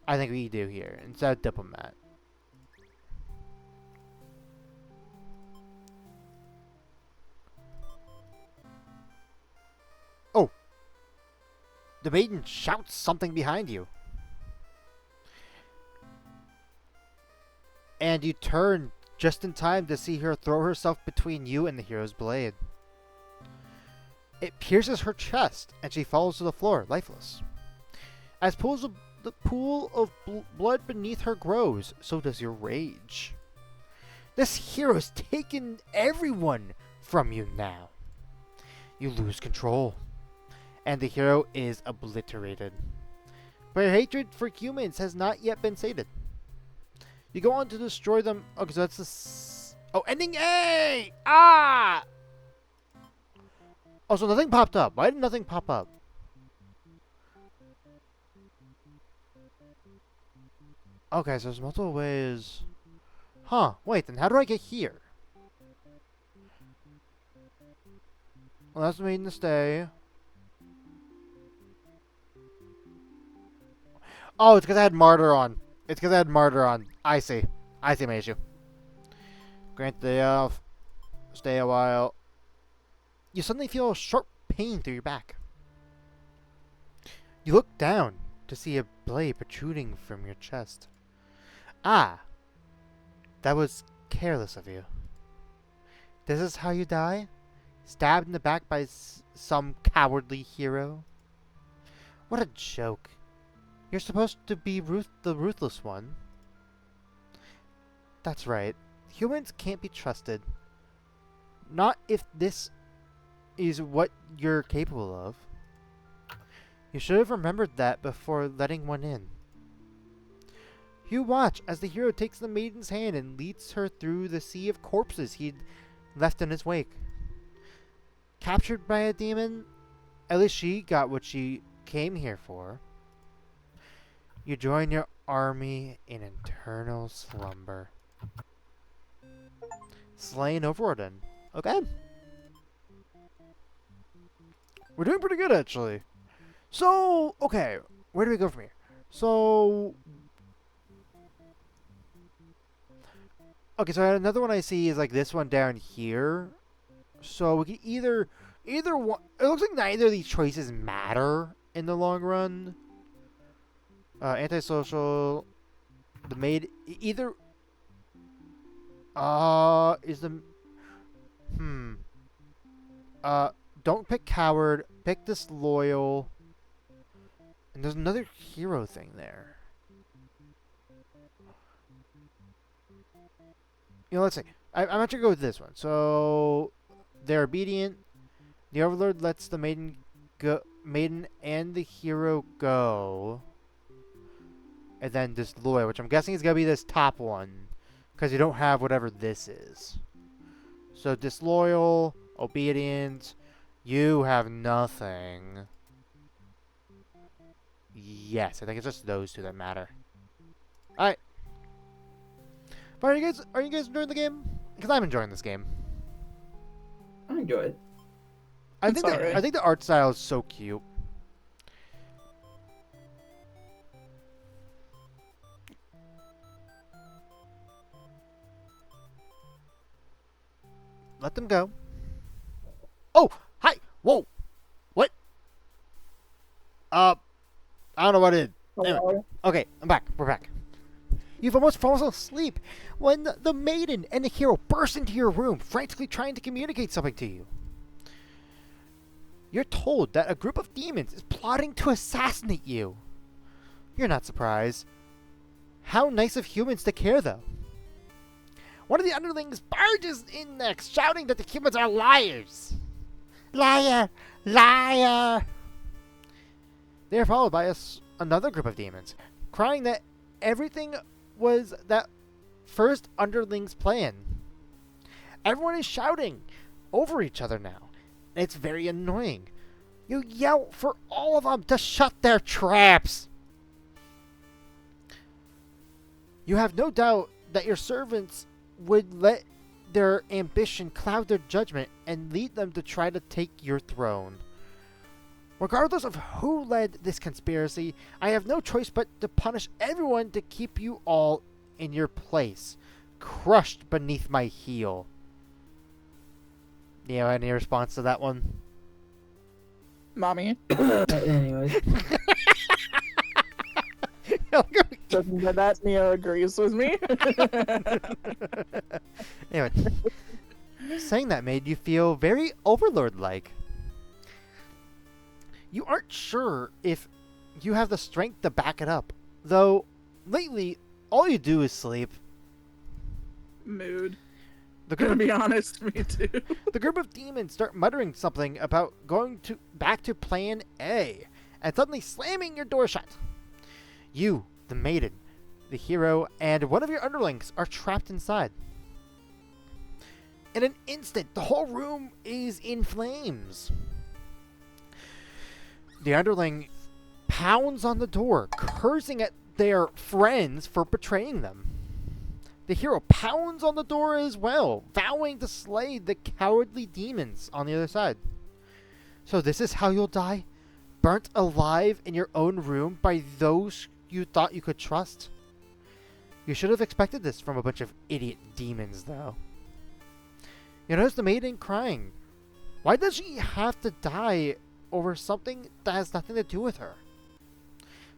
I think we do here instead of diplomat. Oh. The maiden shouts something behind you. and you turn just in time to see her throw herself between you and the hero's blade. It pierces her chest, and she falls to the floor, lifeless. As the pool of blood beneath her grows, so does your rage. This hero's taken everyone from you now. You lose control, and the hero is obliterated. But your hatred for humans has not yet been sated. You go on to destroy them. Okay, so that's the... ending A! Ah! Oh, so nothing popped up. Why did nothing pop up? Okay, so there's multiple ways. Huh, wait, then how do I get here? Well, that's made to stay. Oh, it's because I had Martyr on. I see. I see my issue. Grant the day off. Stay a while. You suddenly feel a sharp pain through your back. You look down to see a blade protruding from your chest. Ah, that was careless of you. This is how you die? Stabbed in the back by some cowardly hero? What a joke. You're supposed to be the ruthless one. That's right. Humans can't be trusted. Not if this is what you're capable of. You should have remembered that before letting one in. You watch as the hero takes the maiden's hand and leads her through the sea of corpses he'd left in his wake. Captured by a demon, at least she got what she came here for. You join your army in eternal slumber. Slain Overwarden. Okay. We're doing pretty good, actually. So, okay. Where do we go from here? So... Okay, so another one I see is like this one down here. So we can either one... It looks like neither of these choices matter in the long run. Antisocial... The maid... Either... Is the... Don't pick coward. Pick disloyal. And there's another hero thing there. You know, let's see. I'm actually go with this one. So, they're obedient. The Overlord lets the maiden and the hero go. And then disloyal, which I'm guessing is gonna be this top one, because you don't have whatever this is. So disloyal, obedient. You have nothing. Yes, I think it's just those two that matter. Alright. But are you guys enjoying the game? Because I'm enjoying this game. I enjoy it. I think the art style is so cute. Let them go. Oh, hi. Whoa. What? I don't know what it is. Anyway. Okay, I'm back. We're back. You've almost fallen asleep when the maiden and the hero burst into your room, frantically trying to communicate something to you. You're told that a group of demons is plotting to assassinate you. You're not surprised. How nice of humans to care, though. One of the underlings barges in next, shouting that the humans are liars. Liar! Liar! They are followed by another group of demons, crying that everything was that first underling's plan. Everyone is shouting over each other now, and it's very annoying. You yell for all of them to shut their traps. You have no doubt that your servants would let their ambition cloud their judgment and lead them to try to take your throne. Regardless of who led this conspiracy, I have no choice but to punish everyone to keep you all in your place, crushed beneath my heel. Neo, any response to that one? Mommy. Anyways. Judging by that, Neo agrees with me. Anyway, saying that made you feel very overlord-like. You aren't sure if you have the strength to back it up, though lately all you do is sleep. Mood. The Gonna group, be honest, me too. the group of demons start muttering something about going back to Plan A, and suddenly slamming your door shut. You, the maiden, the hero, and one of your underlings are trapped inside. In an instant, the whole room is in flames. The underling pounds on the door, cursing at their friends for betraying them. The hero pounds on the door as well, vowing to slay the cowardly demons on the other side. So this is how you'll die? Burnt alive in your own room by those you thought you could trust? You should have expected this from a bunch of idiot demons, though. You notice the maiden crying. Why does she have to die over something that has nothing to do with her?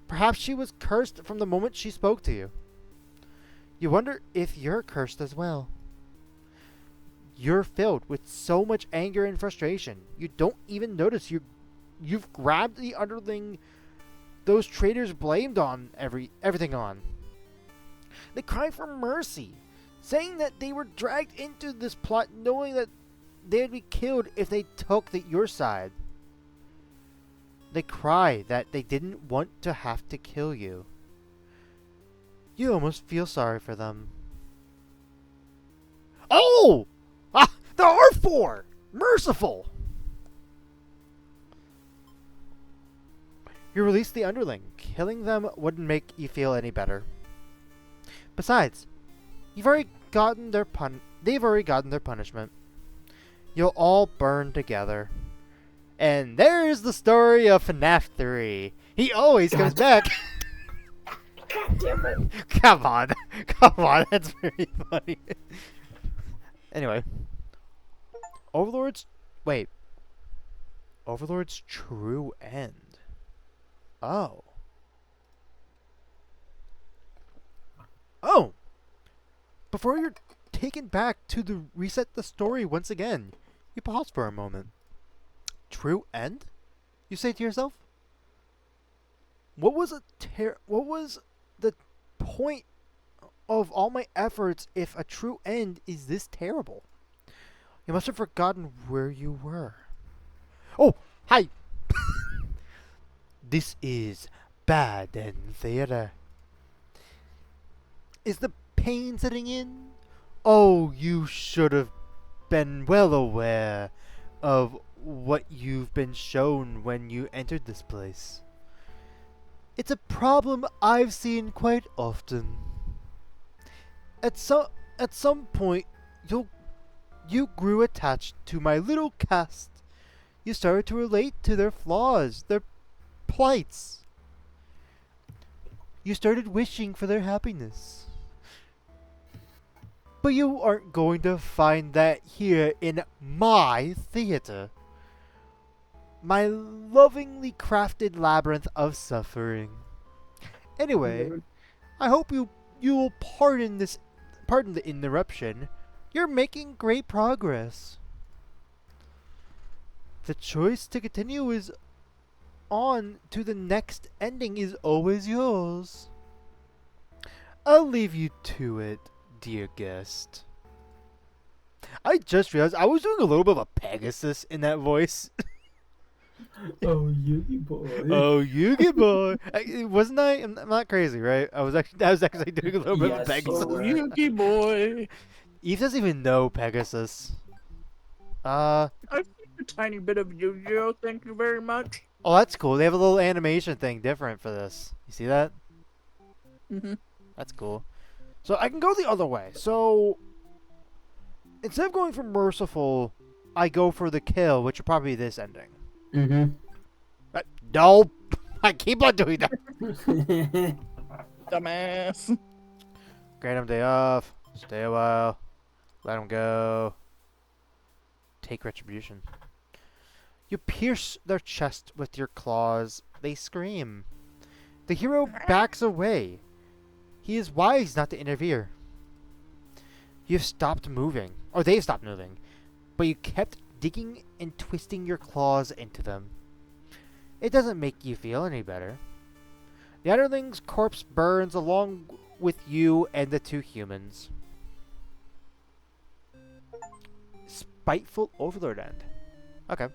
Perhaps she was cursed from the moment she spoke to you. You wonder if you're cursed as well. You're filled with so much anger and frustration. You don't even notice you've grabbed the underling those traitors blamed on everything on. They cry for mercy, saying that they were dragged into this plot knowing that they'd be killed if they took your side. They cry that they didn't want to have to kill you. You almost feel sorry for them. Oh! Ah! There are 4! Merciful! You release the underling. Killing them wouldn't make you feel any better. Besides, they've already gotten their punishment. You'll all burn together. And there's the story of FNAF 3. He always comes back. God damn it. Come on, that's very funny. Anyway, Overlord's true end. Oh. Before you're taken back to reset the story once again, you pause for a moment. True end? You say to yourself? What was the point of all my efforts if a true end is this terrible? You must have forgotten where you were. Oh, hi! This is bad and theater. Is the pain setting in? Oh, you should have been well aware of what you've been shown when you entered this place. It's a problem I've seen quite often. At some point, you grew attached to my little cast. You started to relate to their flaws, their plights. You started wishing for their happiness. But you aren't going to find that here in my theater. My lovingly crafted labyrinth of suffering. Anyway, I hope you will pardon the interruption. You're making great progress. The choice to continue is on to the next ending is always yours. I'll leave you to it, dear guest. I just realized I was doing a little bit of a Pegasus in that voice. Oh, Yugi boy. Oh, Yugi boy. Wasn't I? I'm not crazy, right? I was actually doing a little bit of Yes, Pegasus. you were. Yuki boy. Eve doesn't even know Pegasus. I've seen a tiny bit of Yu-Gi-Oh! Thank you very much. Oh, that's cool. They have a little animation thing different for this. You see that? Mm-hmm. That's cool. So I can go the other way. So instead of going for merciful, I go for the kill, which would probably be this ending. Mm-hmm. No, I keep on doing that. Dumbass. Grant him day off. Stay a while. Let him go. Take retribution. You pierce their chest with your claws. They scream. The hero backs away. He is wise not to interfere. You've stopped moving, or they've stopped moving, but you kept digging and twisting your claws into them. It doesn't make you feel any better. The underling's corpse burns along with you and the two humans. Spiteful Overlord end. Okay.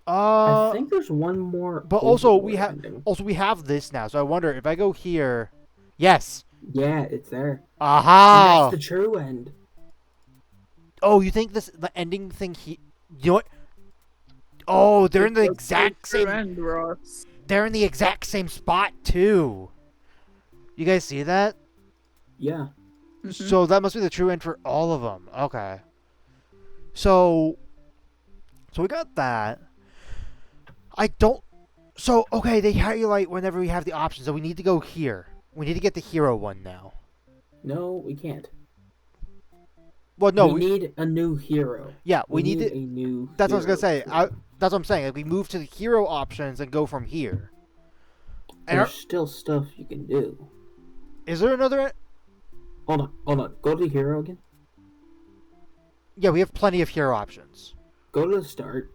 I think there's one more. But also we Overlord have ending. we have this now, so I wonder if I go here. Yes. Yeah, it's there. And Aha. that's the true end. Oh, you think the ending thing you know what? Oh, they're in the That's exact true same end, Ross. they're in the exact same spot too. You guys see that? Yeah. Mhm. So that must be the true end for all of them. Okay. So we got that. I don't. So okay, they highlight whenever we have the options. So we need to go here. We need to get the hero one now. No, we can't. Well, no, we need a new hero. yeah, we need need to. a new. That's what I was gonna hero say. too. That's what I'm saying. Like, we move to the hero options and go from here. And There's still stuff you can do. is there another? Hold on. Go to hero again. Yeah, we have plenty of hero options. Go to the start.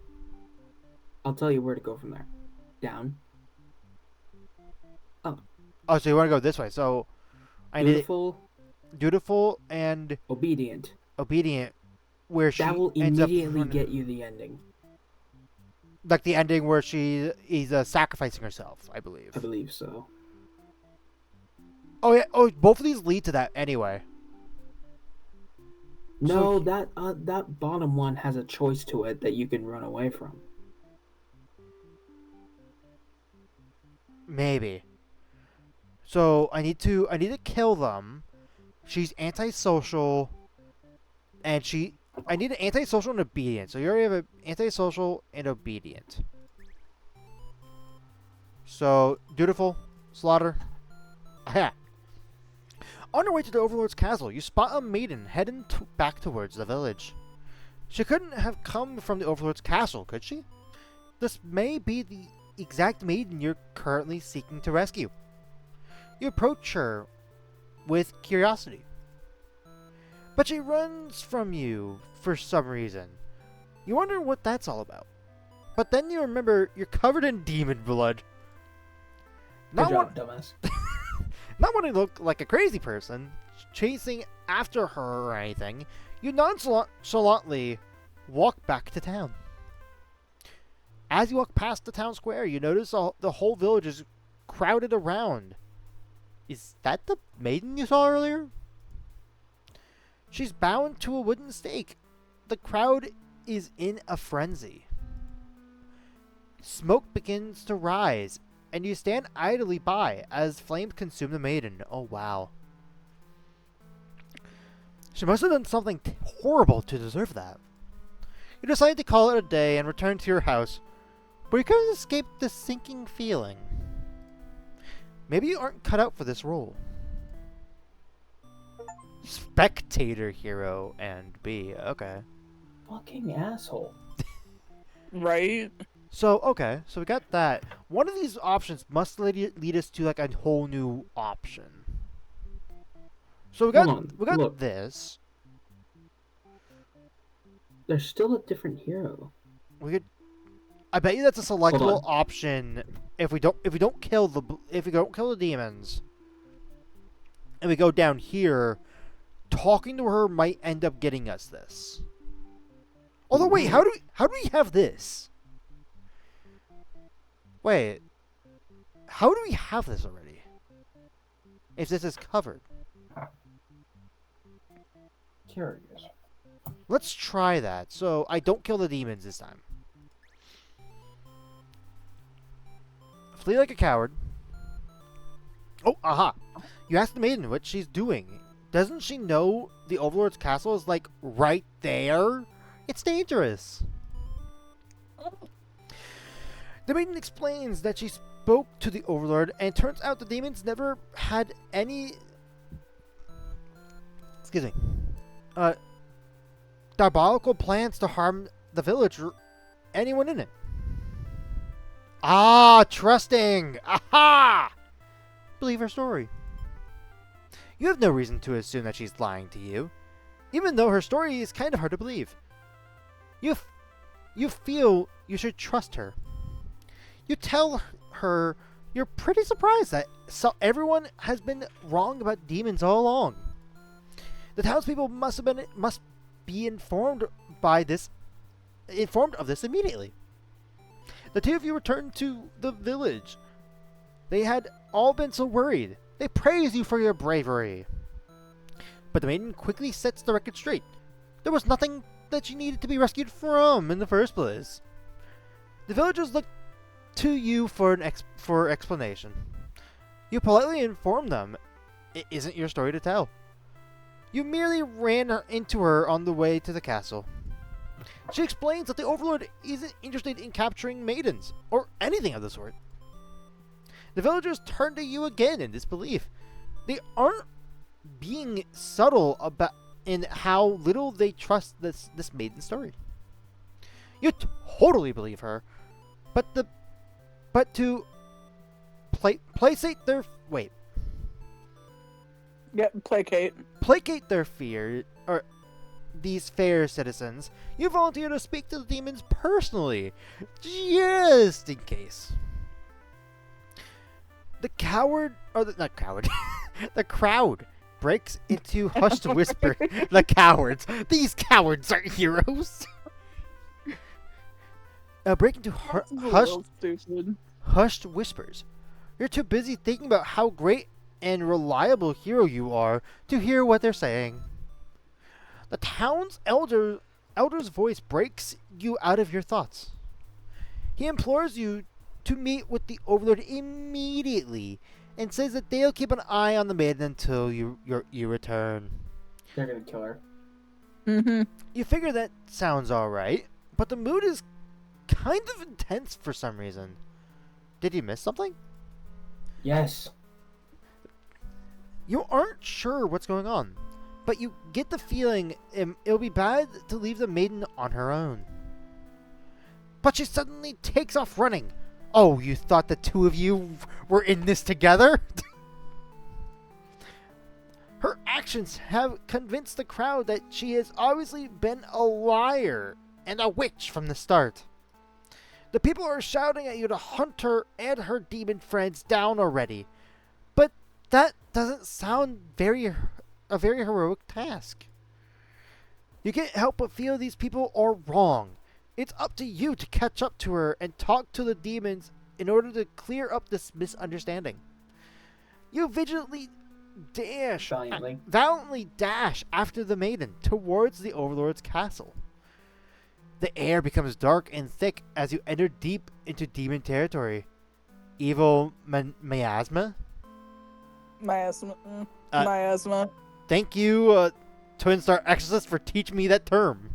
I'll tell you where to go from there. Down. Oh, so you want to go this way? So I need Beautiful. dutiful and Obedient. obedient, where she That will ends up immediately get you the ending. like the ending where she is sacrificing herself, I believe. I believe so. Oh yeah. Oh, both of these lead to that anyway. No, that bottom one has a choice to it that you can run away from. Maybe. So I need to kill them. She's antisocial, and I need an antisocial and obedient. So you already have an antisocial and obedient. So dutiful, slaughter. Aha. On her way to the Overlord's castle, you spot a maiden heading back towards the village. She couldn't have come from the Overlord's castle, could she? This may be the exact maiden you're currently seeking to rescue. You approach her with curiosity. But she runs from you for some reason. You wonder what that's all about. But then you remember you're covered in demon blood. Good job, dumbass. Not wanting to look like a crazy person, chasing after her or anything, you nonchalantly walk back to town. As you walk past the town square, you notice the whole village is crowded around. Is that the maiden you saw earlier? She's bound to a wooden stake. The crowd is in a frenzy. Smoke begins to rise, and you stand idly by as flames consume the maiden. Oh, wow. She must have done something horrible to deserve that. You decide to call it a day and return to your house, but you couldn't escape the sinking feeling. Maybe you aren't cut out for this role. Spectator hero and B. Okay. Fucking asshole. Right? So, okay. So we got that. One of these options must lead us to like a whole new option. So we got Hold on, look. this. There's still a different hero. We could. I bet you that's a selectable on. option if we don't kill the demons, and we go down here. Talking to her might end up getting us this. Although wait, how do we have this? Wait, how do we have this already? If this is covered, Curious. let's try that. So I don't kill the demons this time. Flee like a coward. Oh, aha! You ask the maiden what she's doing. Doesn't she know the Overlord's castle is like right there? It's dangerous. The maiden explains that she spoke to the Overlord, and it turns out the demons never had any. Excuse me. Diabolical plans to harm the village or anyone in it. Ah, trusting! Aha! Believe her story. You have no reason to assume that she's lying to you, even though her story is kind of hard to believe. You feel you should trust her. You tell her you're pretty surprised that everyone has been wrong about demons all along. The townspeople must be informed of this immediately. The two of you return to the village. They had all been so worried. They praise you for your bravery. But the maiden quickly sets the record straight. There was nothing that she needed to be rescued from in the first place. The villagers look to you for explanation. You politely inform them it isn't your story to tell. You merely ran into her on the way to the castle. She explains that the Overlord isn't interested in capturing maidens, or anything of the sort. The villagers turn to you again in disbelief. They aren't being subtle about in how little they trust this maiden story. You totally believe her, but to placate their placate their fear, or these fair citizens, you volunteer to speak to the demons personally, just in case. The the crowd breaks into hushed whisper. The cowards. These cowards aren't heroes. Break into hushed whispers. You're too busy thinking about how great and reliable hero you are to hear what they're saying. The town's elder's voice breaks you out of your thoughts. He implores you to meet with the Overlord immediately and says that they'll keep an eye on the maiden until you return. They're gonna kill her. Mm-hmm. You figure that sounds alright, but the mood is kind of intense for some reason. Did you miss something? Yes. You aren't sure what's going on, but you get the feeling it'll be bad to leave the maiden on her own. But she suddenly takes off running. Oh, you thought the two of you were in this together? Her actions have convinced the crowd that she has obviously been a liar and a witch from the start. The people are shouting at you to hunt her and her demon friends down already. But that doesn't sound a very heroic task. You can't help but feel these people are wrong. It's up to you to catch up to her and talk to the demons in order to clear up this misunderstanding. You valiantly dash after the maiden towards the Overlord's castle. The air becomes dark and thick as you enter deep into demon territory. Evil miasma? Miasma. Thank you, Twin Star Exorcist, for teaching me that term.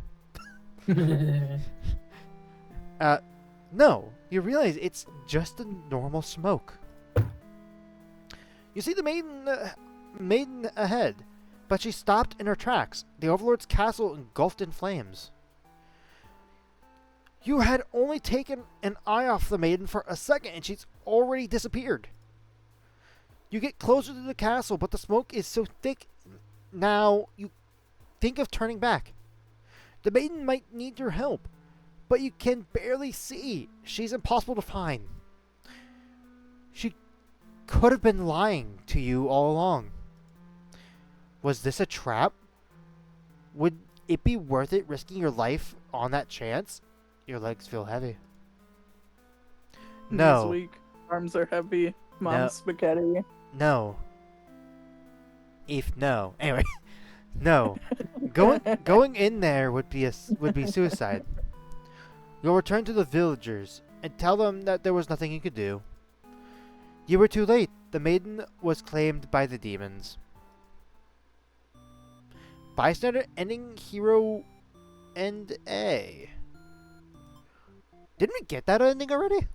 No, you realize it's just a normal smoke. You see the maiden ahead, but she stopped in her tracks. The Overlord's castle engulfed in flames. You had only taken an eye off the maiden for a second, and she's already disappeared. You get closer to the castle, but the smoke is so thick now you think of turning back. The maiden might need your help, but you can barely see. She's impossible to find. She could have been lying to you all along. Was this a trap? Would it be worth it risking your life on that chance? Your legs feel heavy. No. He's weak. Arms are heavy. Mom's spaghetti. No. No. Anyway, no. Going in there would be suicide. You'll return to the villagers and tell them that there was nothing you could do. You were too late. The maiden was claimed by the demons. Bystander ending hero end A. Didn't we get that ending already?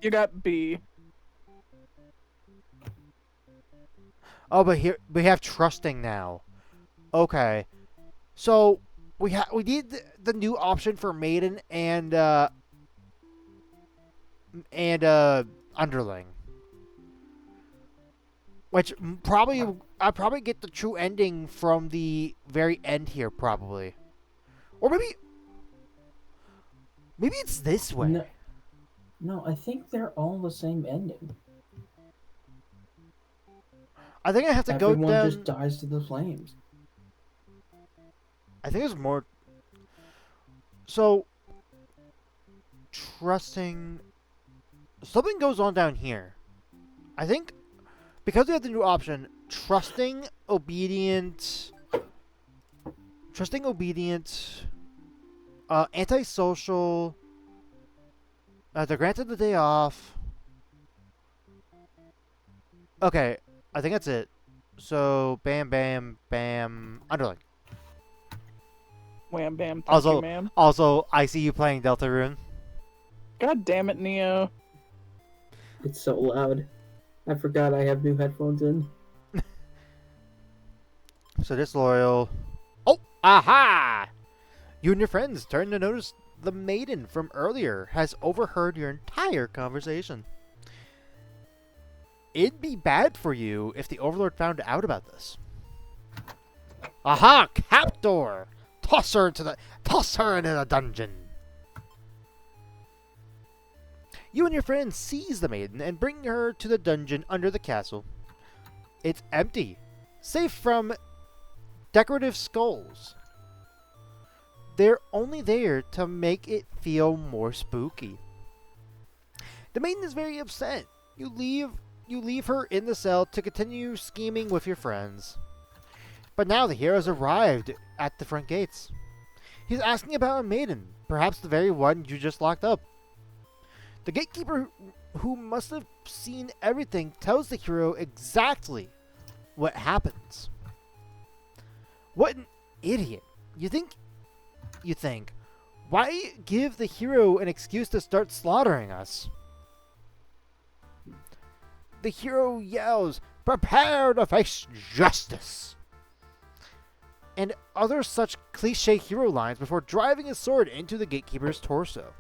You got B. Oh, but here we have trusting now. Okay, so we need the new option for maiden and and underling. Which probably I probably get the true ending from the very end here, probably, or maybe it's this way. No, no, I think they're all the same ending. I think I have to go Everyone just down. dies to the flames. I think there's more. So trusting something goes on down here. I think because we have the new option, trusting, obedient, antisocial. They're granted the day off. Okay, I think that's it. So, bam, bam, bam, underling. Wham bam, thank you, Also, ma'am. I see you playing Deltarune. God damn it, Neo. It's so loud. I forgot I have new headphones in. So disloyal. Oh, aha! You and your friends turn to notice the maiden from earlier has overheard your entire conversation. It'd be bad for you if the Overlord found out about this. Aha! Captor! Toss her into the dungeon. You and your friends seize the maiden and bring her to the dungeon under the castle. It's empty, safe from decorative skulls. They're only there to make it feel more spooky. The maiden is very upset. You leave her in the cell to continue scheming with your friends. But now the hero's arrived at the front gates. He's asking about a maiden, perhaps the very one you just locked up. The gatekeeper, who must have seen everything, tells the hero exactly what happens. What an idiot. You think, why give the hero an excuse to start slaughtering us? The hero yells, "Prepare to face justice!" and other such cliche hero lines before driving his sword into the gatekeeper's torso.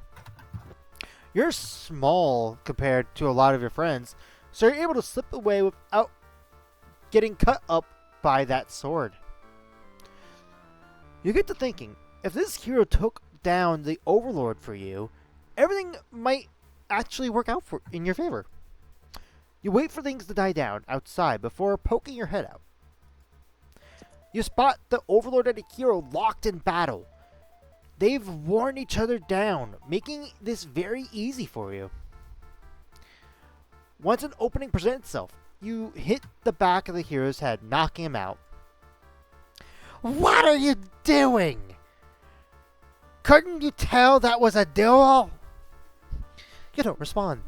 You're small compared to a lot of your friends, so you're able to slip away without getting cut up by that sword. You get to thinking, if this hero took down the Overlord for you, everything might actually work out in your favor. You wait for things to die down outside before poking your head out. You spot the Overlord and the hero locked in battle. They've worn each other down, making this very easy for you. Once an opening presents itself, you hit the back of the hero's head, knocking him out. What are you doing? Couldn't you tell that was a duel? You don't respond.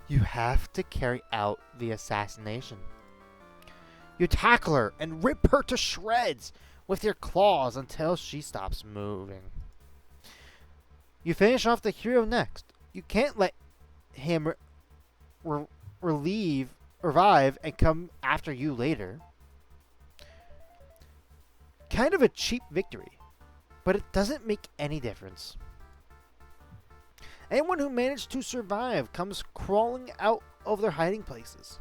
You have to carry out the assassination. You tackle her and rip her to shreds with your claws until she stops moving. You finish off the hero next. You can't let him revive and come after you later. Kind of a cheap victory, but it doesn't make any difference. Anyone who managed to survive comes crawling out of their hiding places.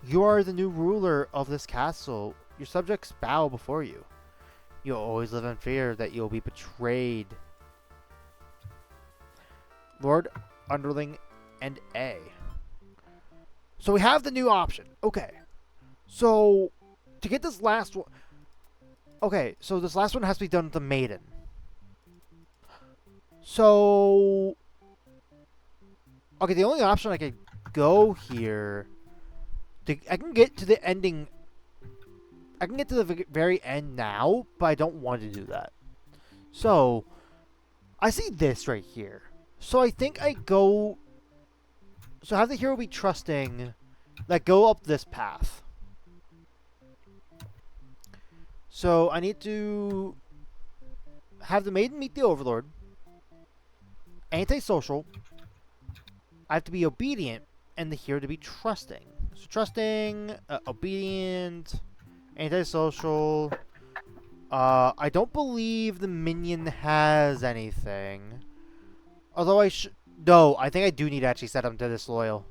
You are the new ruler of this castle. Your subjects bow before you. You'll always live in fear that you'll be betrayed. Lord, Underling, and A. So we have the new option. Okay. So, to get this last one... Okay, so this last one has to be done with the maiden. So... Okay, the only option I could go here... I can get to the ending... I can get to the very end now, but I don't want to do that. So, I see this right here. So I think I go... So have the hero be trusting... Like, go up this path. So I need to... Have the maiden meet the Overlord. Antisocial. I have to be obedient, and the hero to be trusting. So trusting, obedient, antisocial. I don't believe the minion has anything. Although No, I think I do need to actually set him to disloyal.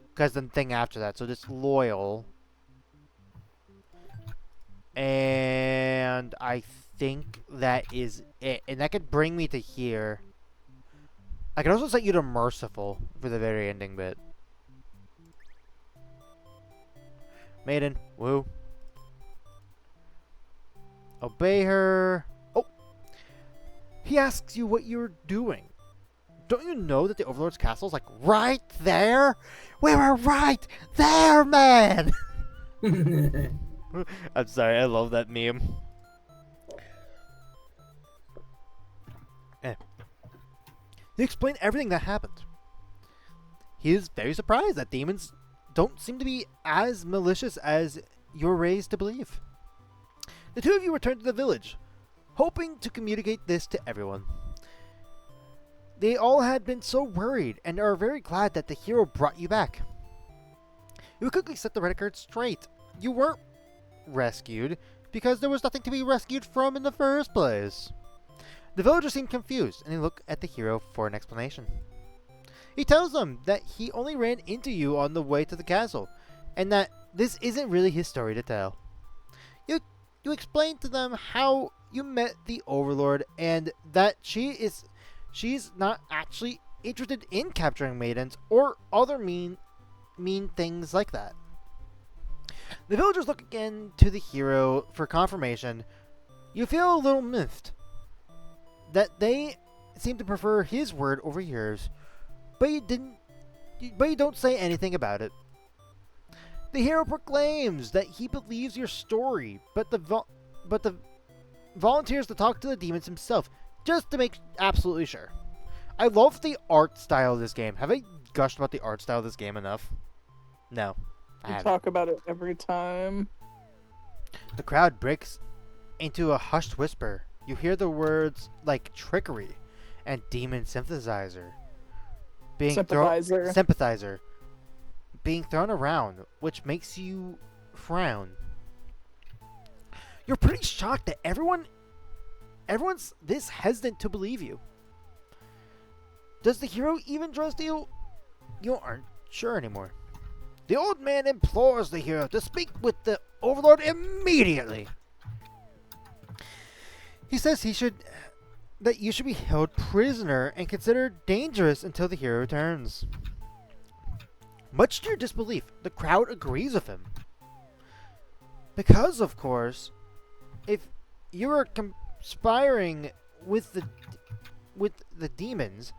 Because the thing after that. So disloyal. And I think that is it. And that could bring me to here. I could also set you to merciful for the very ending bit. Maiden, woo. Obey her. Oh! He asks you what you're doing. Don't you know that the Overlord's castle is like right there? We were right there, man! I'm sorry, I love that meme. He explained everything that happened. He is very surprised that demons don't seem to be as malicious as you're raised to believe. The two of you return to the village, hoping to communicate this to everyone. They all had been so worried and are very glad that the hero brought you back. You quickly set the record straight. You weren't rescued because there was nothing to be rescued from in the first place. The villagers seem confused and they look at the hero for an explanation. He tells them that he only ran into you on the way to the castle and that this isn't really his story to tell. You explain to them how you met the Overlord and that she's not actually interested in capturing maidens or other mean things like that. The villagers look again to the hero for confirmation. You feel a little miffed that they seem to prefer his word over yours, but you don't say anything about it. The hero proclaims that he believes your story, but the volunteers to talk to the demons himself, just to make absolutely sure. I love the art style of this game. Have I gushed about the art style of this game enough? No, I You haven't. talk about it every time. The crowd breaks into a hushed whisper. You hear the words like trickery and demon sympathizer sympathizer being thrown around, which makes you frown. You're pretty shocked that everyone's this hesitant to believe you. Does the hero even trust you? You aren't sure anymore. The old man implores the hero to speak with the Overlord immediately. He says that you should be held prisoner and considered dangerous until the hero returns. Much to your disbelief, the crowd agrees with him. Because, of course, if you are conspiring with the demons,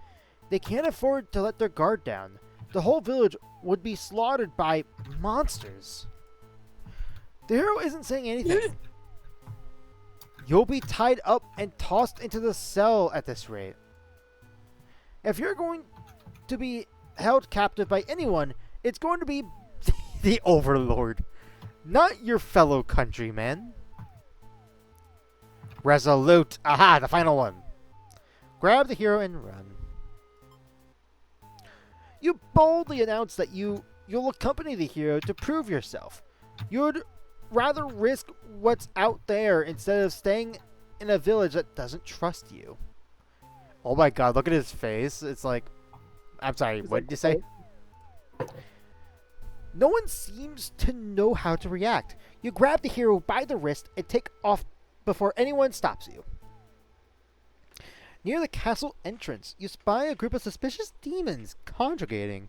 they can't afford to let their guard down. The whole village would be slaughtered by monsters. The hero isn't saying anything. You'll be tied up and tossed into the cell at this rate. If you're going to be held captive by anyone, it's going to be the Overlord, not your fellow countrymen. Resolute. Aha, the final one. Grab the hero and run. You boldly announce that you'll accompany the hero to prove yourself. You'd rather risk what's out there instead of staying in a village that doesn't trust you. Oh my god, look at his face. It's like... I'm sorry, what did you say? No one seems to know how to react. You grab the hero by the wrist and take off before anyone stops you. Near the castle entrance, you spy a group of suspicious demons congregating.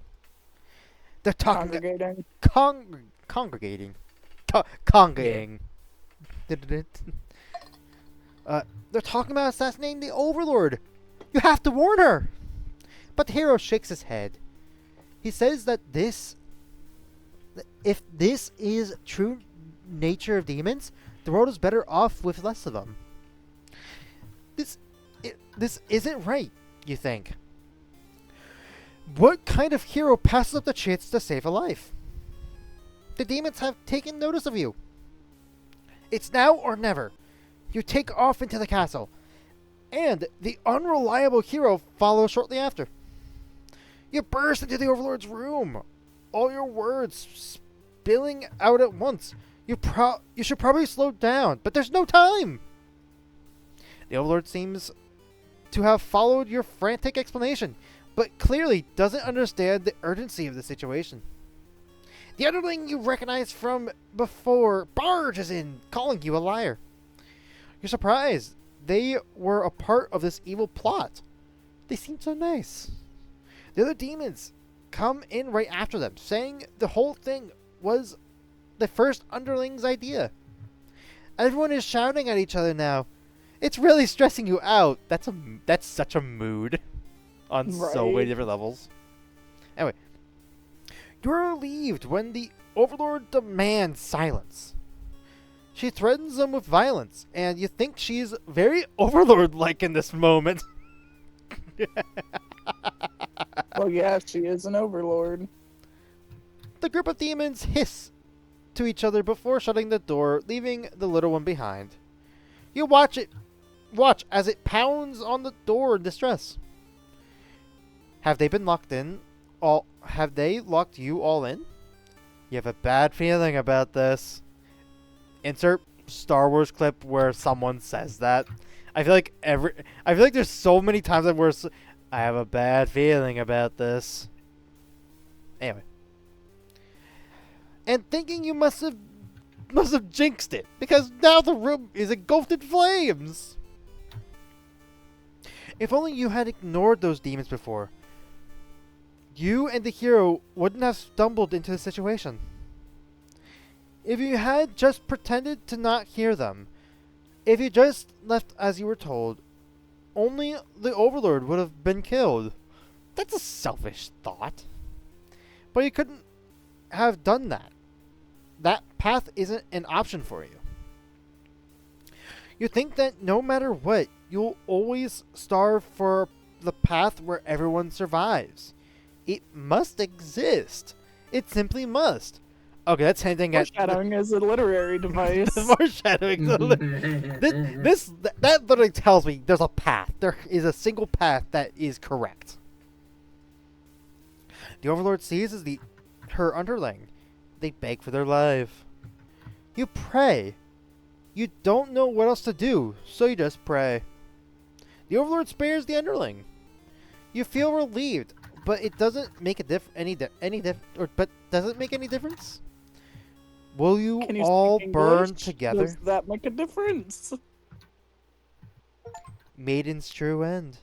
They're talking... Congregating. Congregating. They're talking about assassinating the Overlord. You have to warn her. But the hero shakes his head. He says that if this is true nature of demons, the world is better off with less of them. This isn't right, you think. What kind of hero passes up the chance to save a life? The demons have taken notice of you. It's now or never. You take off into the castle, and the unreliable hero follows shortly after. You burst into the Overlord's room, all your words spilling out at once. You should probably slow down, but there's no time. The Overlord seems to have followed your frantic explanation. but clearly doesn't understand the urgency of the situation. The underling you recognize from before barges in, calling you a liar. You're surprised they were a part of this evil plot. They seem so nice. The other demons come in right after them, saying the whole thing was the first underling's idea. Everyone is shouting at each other now. It's really stressing you out. That's such a mood on so many Right. different levels. Anyway, you're relieved when the Overlord demands silence. She threatens them with violence, and you think she's very Overlord-like in this moment. Well, yeah, she is an overlord. The group of demons hiss to each other before shutting the door, leaving the little one behind. You watch as it pounds on the door in distress. Have they been locked in? Have they locked you all in? You have a bad feeling about this. Insert Star Wars clip where someone says that. I feel like there's so many times I have a bad feeling about this. Anyway. And thinking you must have jinxed it, because now the room is engulfed in flames. If only you had ignored those demons before, you and the hero wouldn't have stumbled into the situation. If you had just pretended to not hear them, if you just left as you were told, only the Overlord would have been killed. That's a selfish thought. But you couldn't have done that. That path isn't an option for you. You think that no matter what, you'll always starve for the path where everyone survives. It must exist. It simply must. Okay, that's hinting at Foreshadowing is a literary device. foreshadowing. That literally tells me there's a path. There is a single path that is correct. The Overlord seizes her underling. They beg for their life. You pray. You don't know what else to do, so you just pray. The Overlord spares the underling. You feel relieved, but it doesn't make a but does it make any difference? Will you Can you all speak burn English? together? Does that make a difference? Maiden's true end.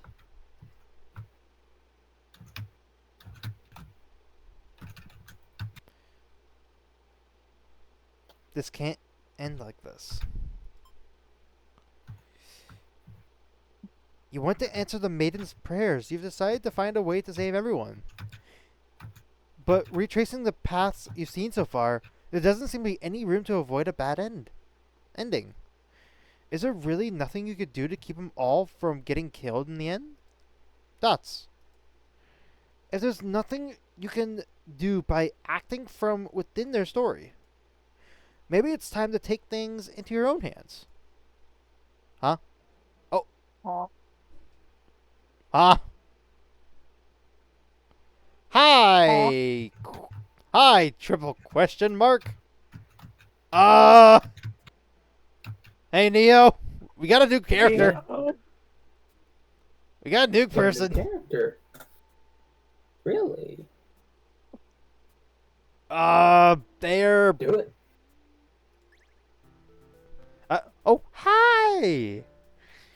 This can't end like this. You want to answer the maiden's prayers. You've decided to find a way to save everyone. But retracing the paths you've seen so far, there doesn't seem to be any room to avoid a bad ending. Is there really nothing you could do to keep them all from getting killed in the end? Dots. If there's nothing you can do by acting from within their story, maybe it's time to take things into your own hands. Huh? Oh. Aw. Huh? Hi! Hi, triple question mark. Hey, Neo. We got a new character. Yeah. We got a new What a person. character. Really? They're... Do it. Oh, hi!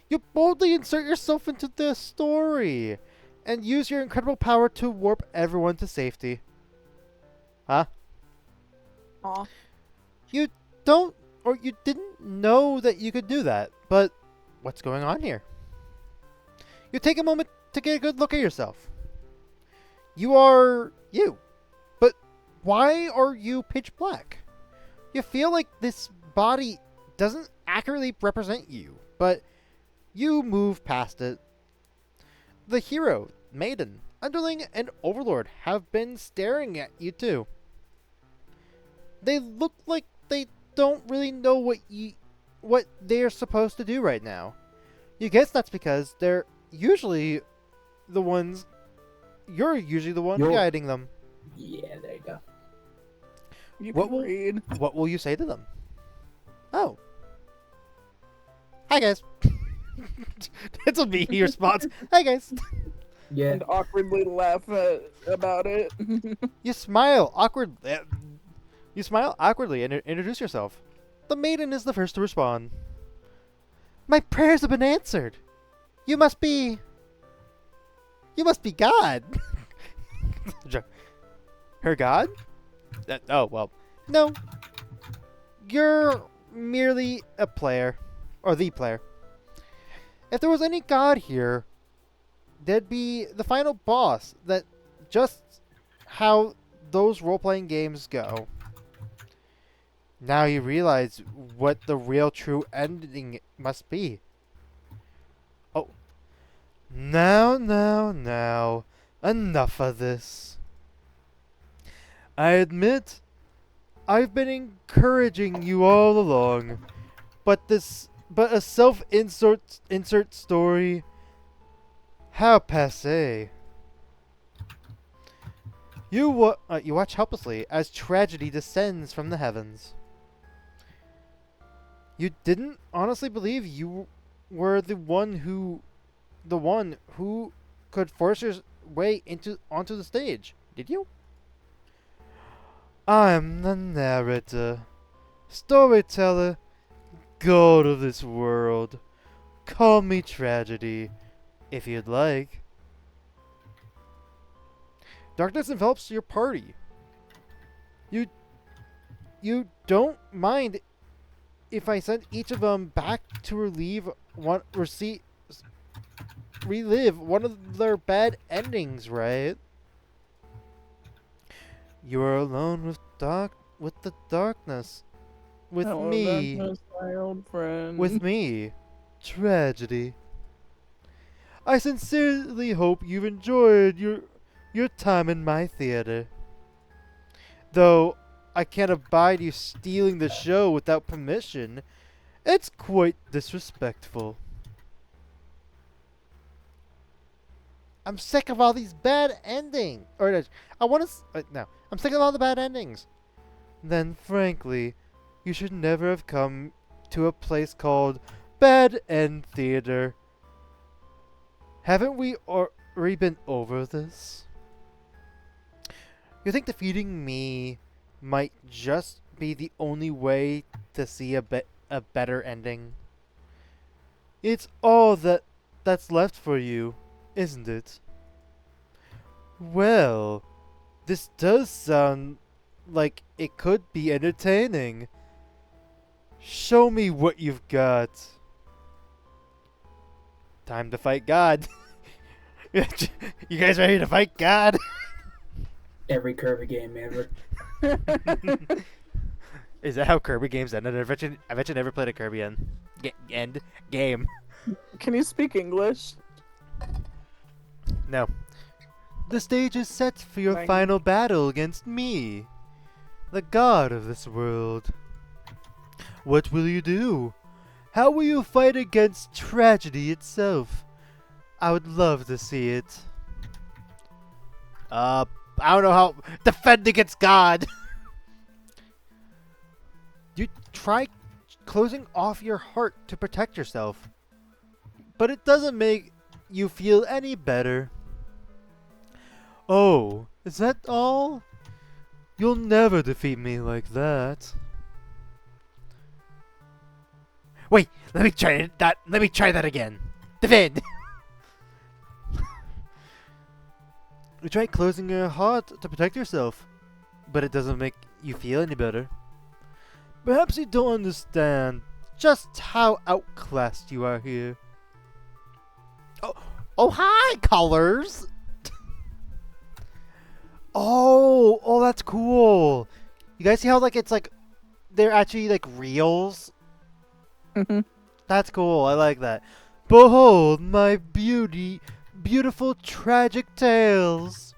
You boldly insert yourself into this story and use your incredible power to warp everyone to safety. Huh? Aw. You don't, or you didn't know that you could do that, but what's going on here? You take a moment to get a good look at yourself. You are you, but why are you pitch black? You feel like this body doesn't accurately represent you, but you move past it. The hero, maiden, underling, and overlord have been staring at you too. They look like they don't really know what they're supposed to do right now. You guess that's because they're usually the ones. You're usually the one guiding them. Yeah, there you go. You What can will- read. What will you say to them? Oh. Hi, guys. It's a me response. Hi, guys. Yeah. and awkwardly laugh about it. You smile awkwardly and introduce yourself. The maiden is the first to respond. My prayers have been answered. You must be God. Her God? Oh, well. No. You're merely a player. Or the player. If there was any God here, there'd be the final boss. That just how those role-playing games go. Now you realize what the real true ending must be. Oh. Now. Enough of this. I admit, I've been encouraging you all along, but a self-insert story, how passé. You watch helplessly as tragedy descends from the heavens. You didn't honestly believe you were the one who could force your way onto the stage, did you? I'm the narrator, storyteller, god of this world. Call me tragedy, if you'd like. Darkness envelops your party. You don't mind if I send each of them back to relive one of their bad endings, right? You are alone with the darkness. With Hello, me. darkness, my old friend. With me. Tragedy. I sincerely hope you've enjoyed your time in my theater. Though I can't abide you stealing the show without permission. It's quite disrespectful. I'm sick of all these bad endings. I'm sick of all the bad endings. Then, frankly, you should never have come to a place called Bad End Theater. Haven't we already been over this? You think defeating me might just be the only way to see a better ending? It's all that's left for you, isn't it? Well, this does sound like it could be entertaining. Show me what you've got. Time to fight God. You guys ready to fight God? Every Kirby game ever. Is that how Kirby games ended? I bet you never played a Kirby end game. Can you speak English? No. The stage is set for your Thank final battle against me, the god of this world. What will you do? How will you fight against tragedy itself? I would love to see it. I don't know how. Defend against God! You try closing off your heart to protect yourself, but it doesn't make you feel any better. Oh, is that all? You'll never defeat me like that. Wait, let me try that again. Defend! You try closing your heart to protect yourself, but it doesn't make you feel any better. Perhaps you don't understand just how outclassed you are here. Oh, hi, colors! Oh, that's cool. You guys see how they're actually reals? Mm-hmm. That's cool. I like that. Behold my beautiful tragic tales.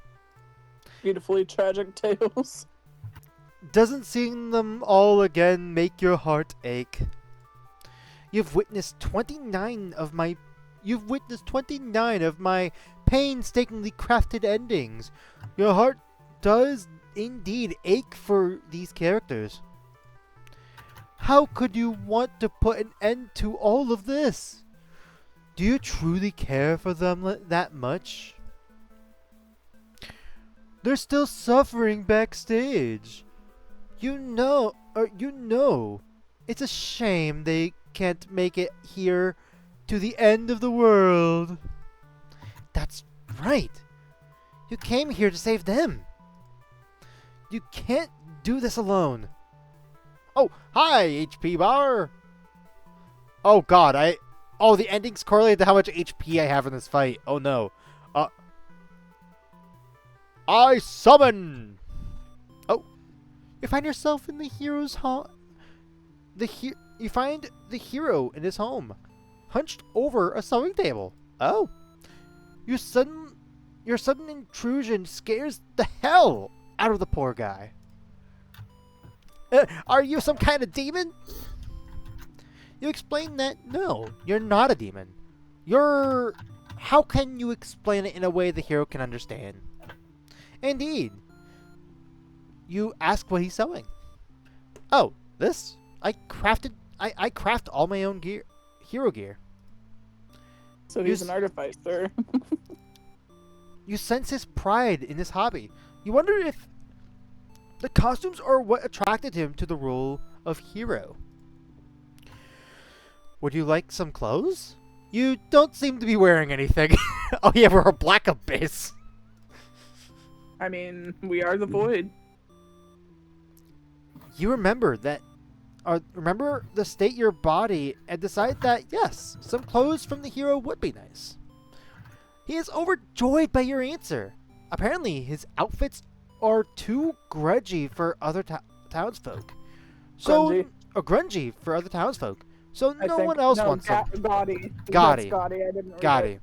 Beautifully tragic tales. Doesn't seeing them all again make your heart ache? You've witnessed 29 of my painstakingly crafted endings. Your heart does indeed ache for these characters. How could you want to put an end to all of this? Do you truly care for them that much? They're still suffering backstage. It's a shame they can't make it here to the end of the world. That's right. You came here to save them. You can't do this alone. Oh, hi, HP bar. Oh god, the ending's correlated to how much HP I have in this fight. Oh no. I summon. Oh, you find yourself in the hero's home. You find the hero in his home, hunched over a sewing table. Oh, your sudden intrusion scares the hell out of the poor guy. Are you some kind of demon? You explain that no, you're not a demon. How can you explain it in a way the hero can understand? Indeed. You ask what he's sewing. Oh, this? I craft all my own gear, hero gear. So he's an artificer. You sense his pride in his hobby. You wonder if the costumes are what attracted him to the role of hero. Would you like some clothes? You don't seem to be wearing anything. Oh yeah, we're a black abyss. I mean, we are the void. You remember the state your body and decide that yes, some clothes from the hero would be nice. He is overjoyed by your answer. Apparently, his outfits are too grungy for other townsfolk. Grungy for other townsfolk. So no one else wants them. Gaudy. Gaudy. Gaudy. I didn't read Gaudy. it.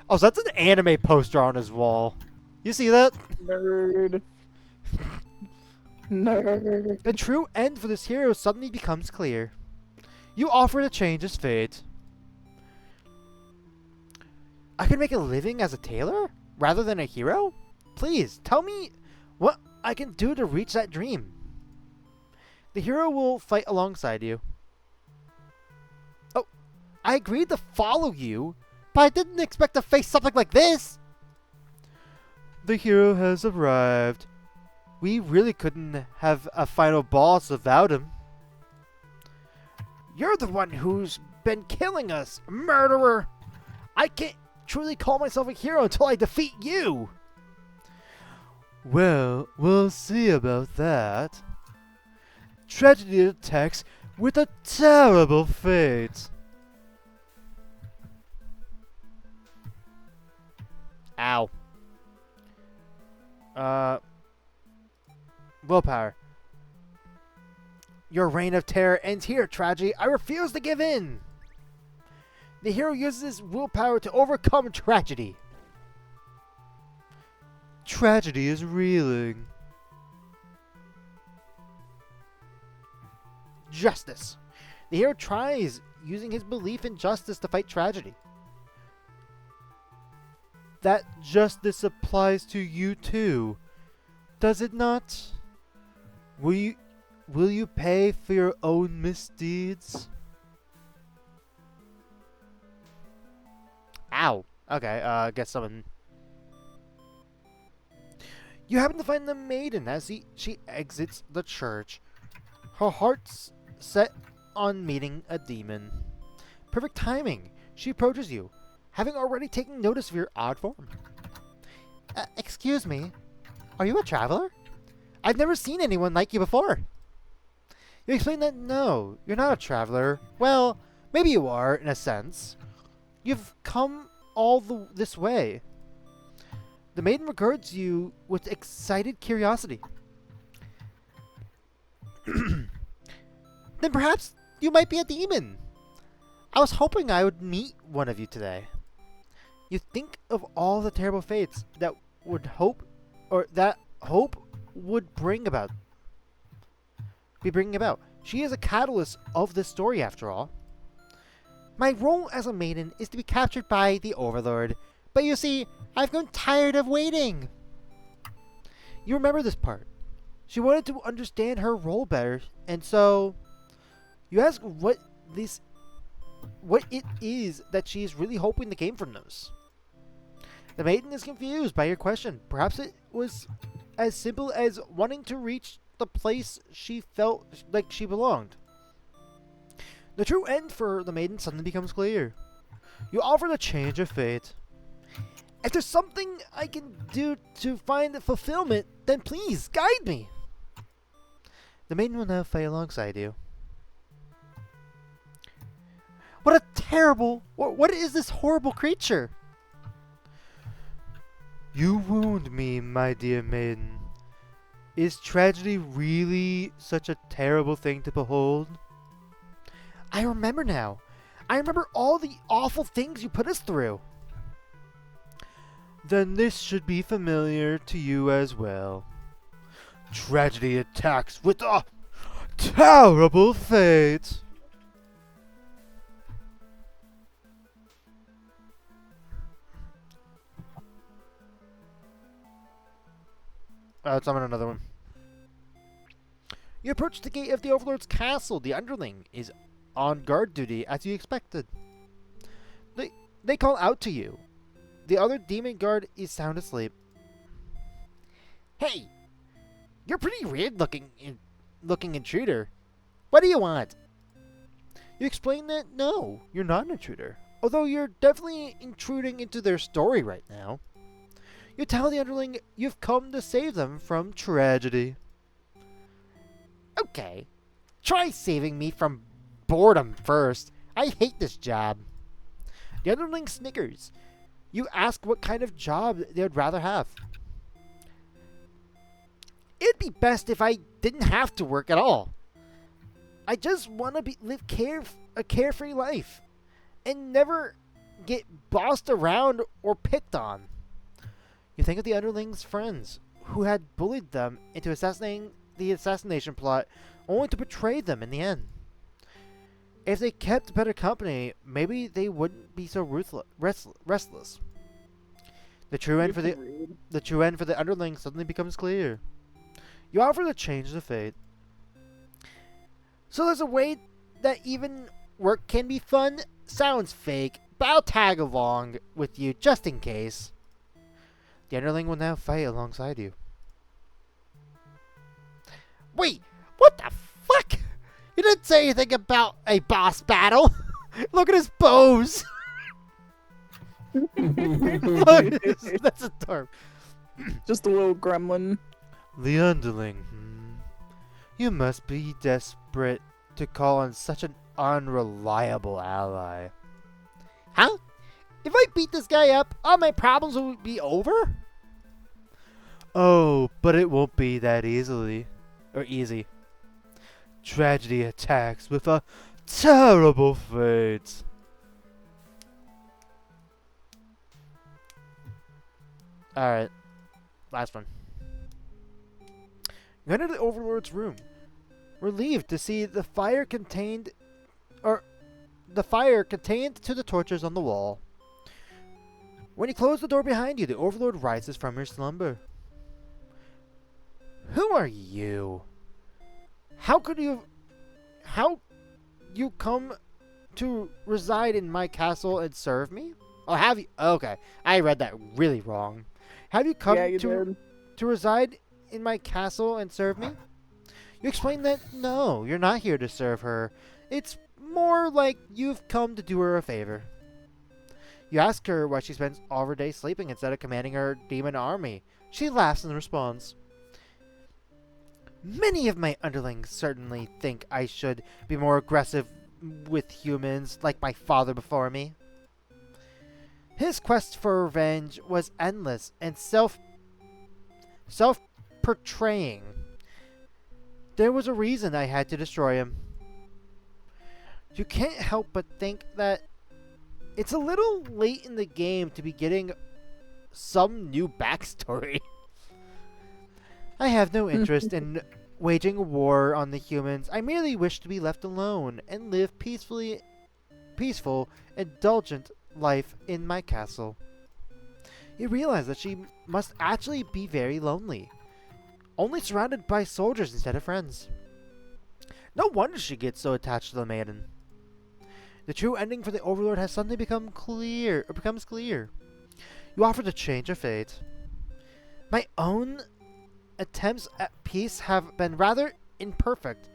Oh, so that's an anime poster on his wall. You see that? Nerd. Nerd. The true end for this hero suddenly becomes clear. You offer to change his fate. I can make a living as a tailor rather than a hero? Please, tell me what I can do to reach that dream. The hero will fight alongside you. Oh, I agreed to follow you, but I didn't expect to face something like this. The hero has arrived. We really couldn't have a final boss without him. You're the one who's been killing us, murderer! I can't truly call myself a hero until I defeat you! Well, we'll see about that. Tragedy attacks with a terrible fate. Ow. Willpower. Your reign of terror ends here, tragedy. I refuse to give in. The hero uses his willpower to overcome tragedy. Tragedy is reeling. Justice. The hero tries using his belief in justice to fight tragedy. That justice applies to you too, does it not? Will you pay for your own misdeeds? Ow. Okay, get someone. You happen to find the maiden as she exits the church. Her heart's set on meeting a demon. Perfect timing. She approaches you, having already taken notice of your odd form. Excuse me, are you a traveler? I've never seen anyone like you before. You explain that no, you're not a traveler. Well, maybe you are, in a sense. You've come all this way. The maiden regards you with excited curiosity. Then perhaps you might be a demon. I was hoping I would meet one of you today. You think of all the terrible fates that hope would bring about. She is a catalyst of this story, after all. My role as a maiden is to be captured by the Overlord, but you see, I've grown tired of waiting. You remember this part. She wanted to understand her role better, and so you ask what it is that she is really hoping the game from knows. The maiden is confused by your question. Perhaps it was as simple as wanting to reach the place she felt like she belonged. The true end for the maiden suddenly becomes clear. You offer the change of fate. If there's something I can do to find fulfillment, then please guide me. The maiden will now fight alongside you. What a terrible... What is this horrible creature? You wound me, my dear maiden. Is tragedy really such a terrible thing to behold? I remember now. I remember all the awful things you put us through. Then this should be familiar to you as well. Tragedy attacks with a terrible fate. Let's summon another one. You approach the gate of the Overlord's castle. The underling is on guard duty as you expected. They call out to you. The other demon guard is sound asleep. Hey, you're pretty weird looking intruder. What do you want? You explain that no, you're not an intruder. Although you're definitely intruding into their story right now. You tell the underling you've come to save them from tragedy. Okay, try saving me from boredom first. I hate this job. The underling snickers. You ask what kind of job they would rather have. It'd be best if I didn't have to work at all. I just want to live a carefree life and never get bossed around or picked on. You think of the underling's friends who had bullied them into assassinating the assassination plot only to betray them in the end. If they kept better company, maybe they wouldn't be so restless. The true end for the underling suddenly becomes clear. You offer the change of fate. So there's a way that even work can be fun? Sounds fake, but I'll tag along with you just in case. The underling will now fight alongside you. Wait, what the fuck? You didn't say anything about a boss battle. Look at his bows. Look, that's a dorm. Just a little gremlin. The underling. You must be desperate to call on such an unreliable ally. Huh? If I beat this guy up, all my problems will be over? Oh, but it won't be that easy. Tragedy attacks with a terrible fate. Alright. Last one. You enter the Overlord's room. Relieved to see the fire contained to the torches on the wall. When you close the door behind you, the Overlord rises from her slumber. Who are you? How you come to reside in my castle and serve me? Oh, have you? Okay, I read that really wrong. Have you come to reside in my castle and serve me? You explain that no, you're not here to serve her. It's more like you've come to do her a favor. You ask her why she spends all her day sleeping instead of commanding her demon army. She laughs and responds, many of my underlings certainly think I should be more aggressive with humans, like my father before me. His quest for revenge was endless and self-portraying. There was a reason I had to destroy him. You can't help but think that it's a little late in the game to be getting some new backstory. I have no interest in waging a war on the humans. I merely wish to be left alone and live peaceful, indulgent life in my castle. You realize that she must actually be very lonely, only surrounded by soldiers instead of friends. No wonder she gets so attached to the maiden. The true ending for the Overlord has suddenly becomes clear. You offer to change a fate. My own attempts at peace have been rather imperfect.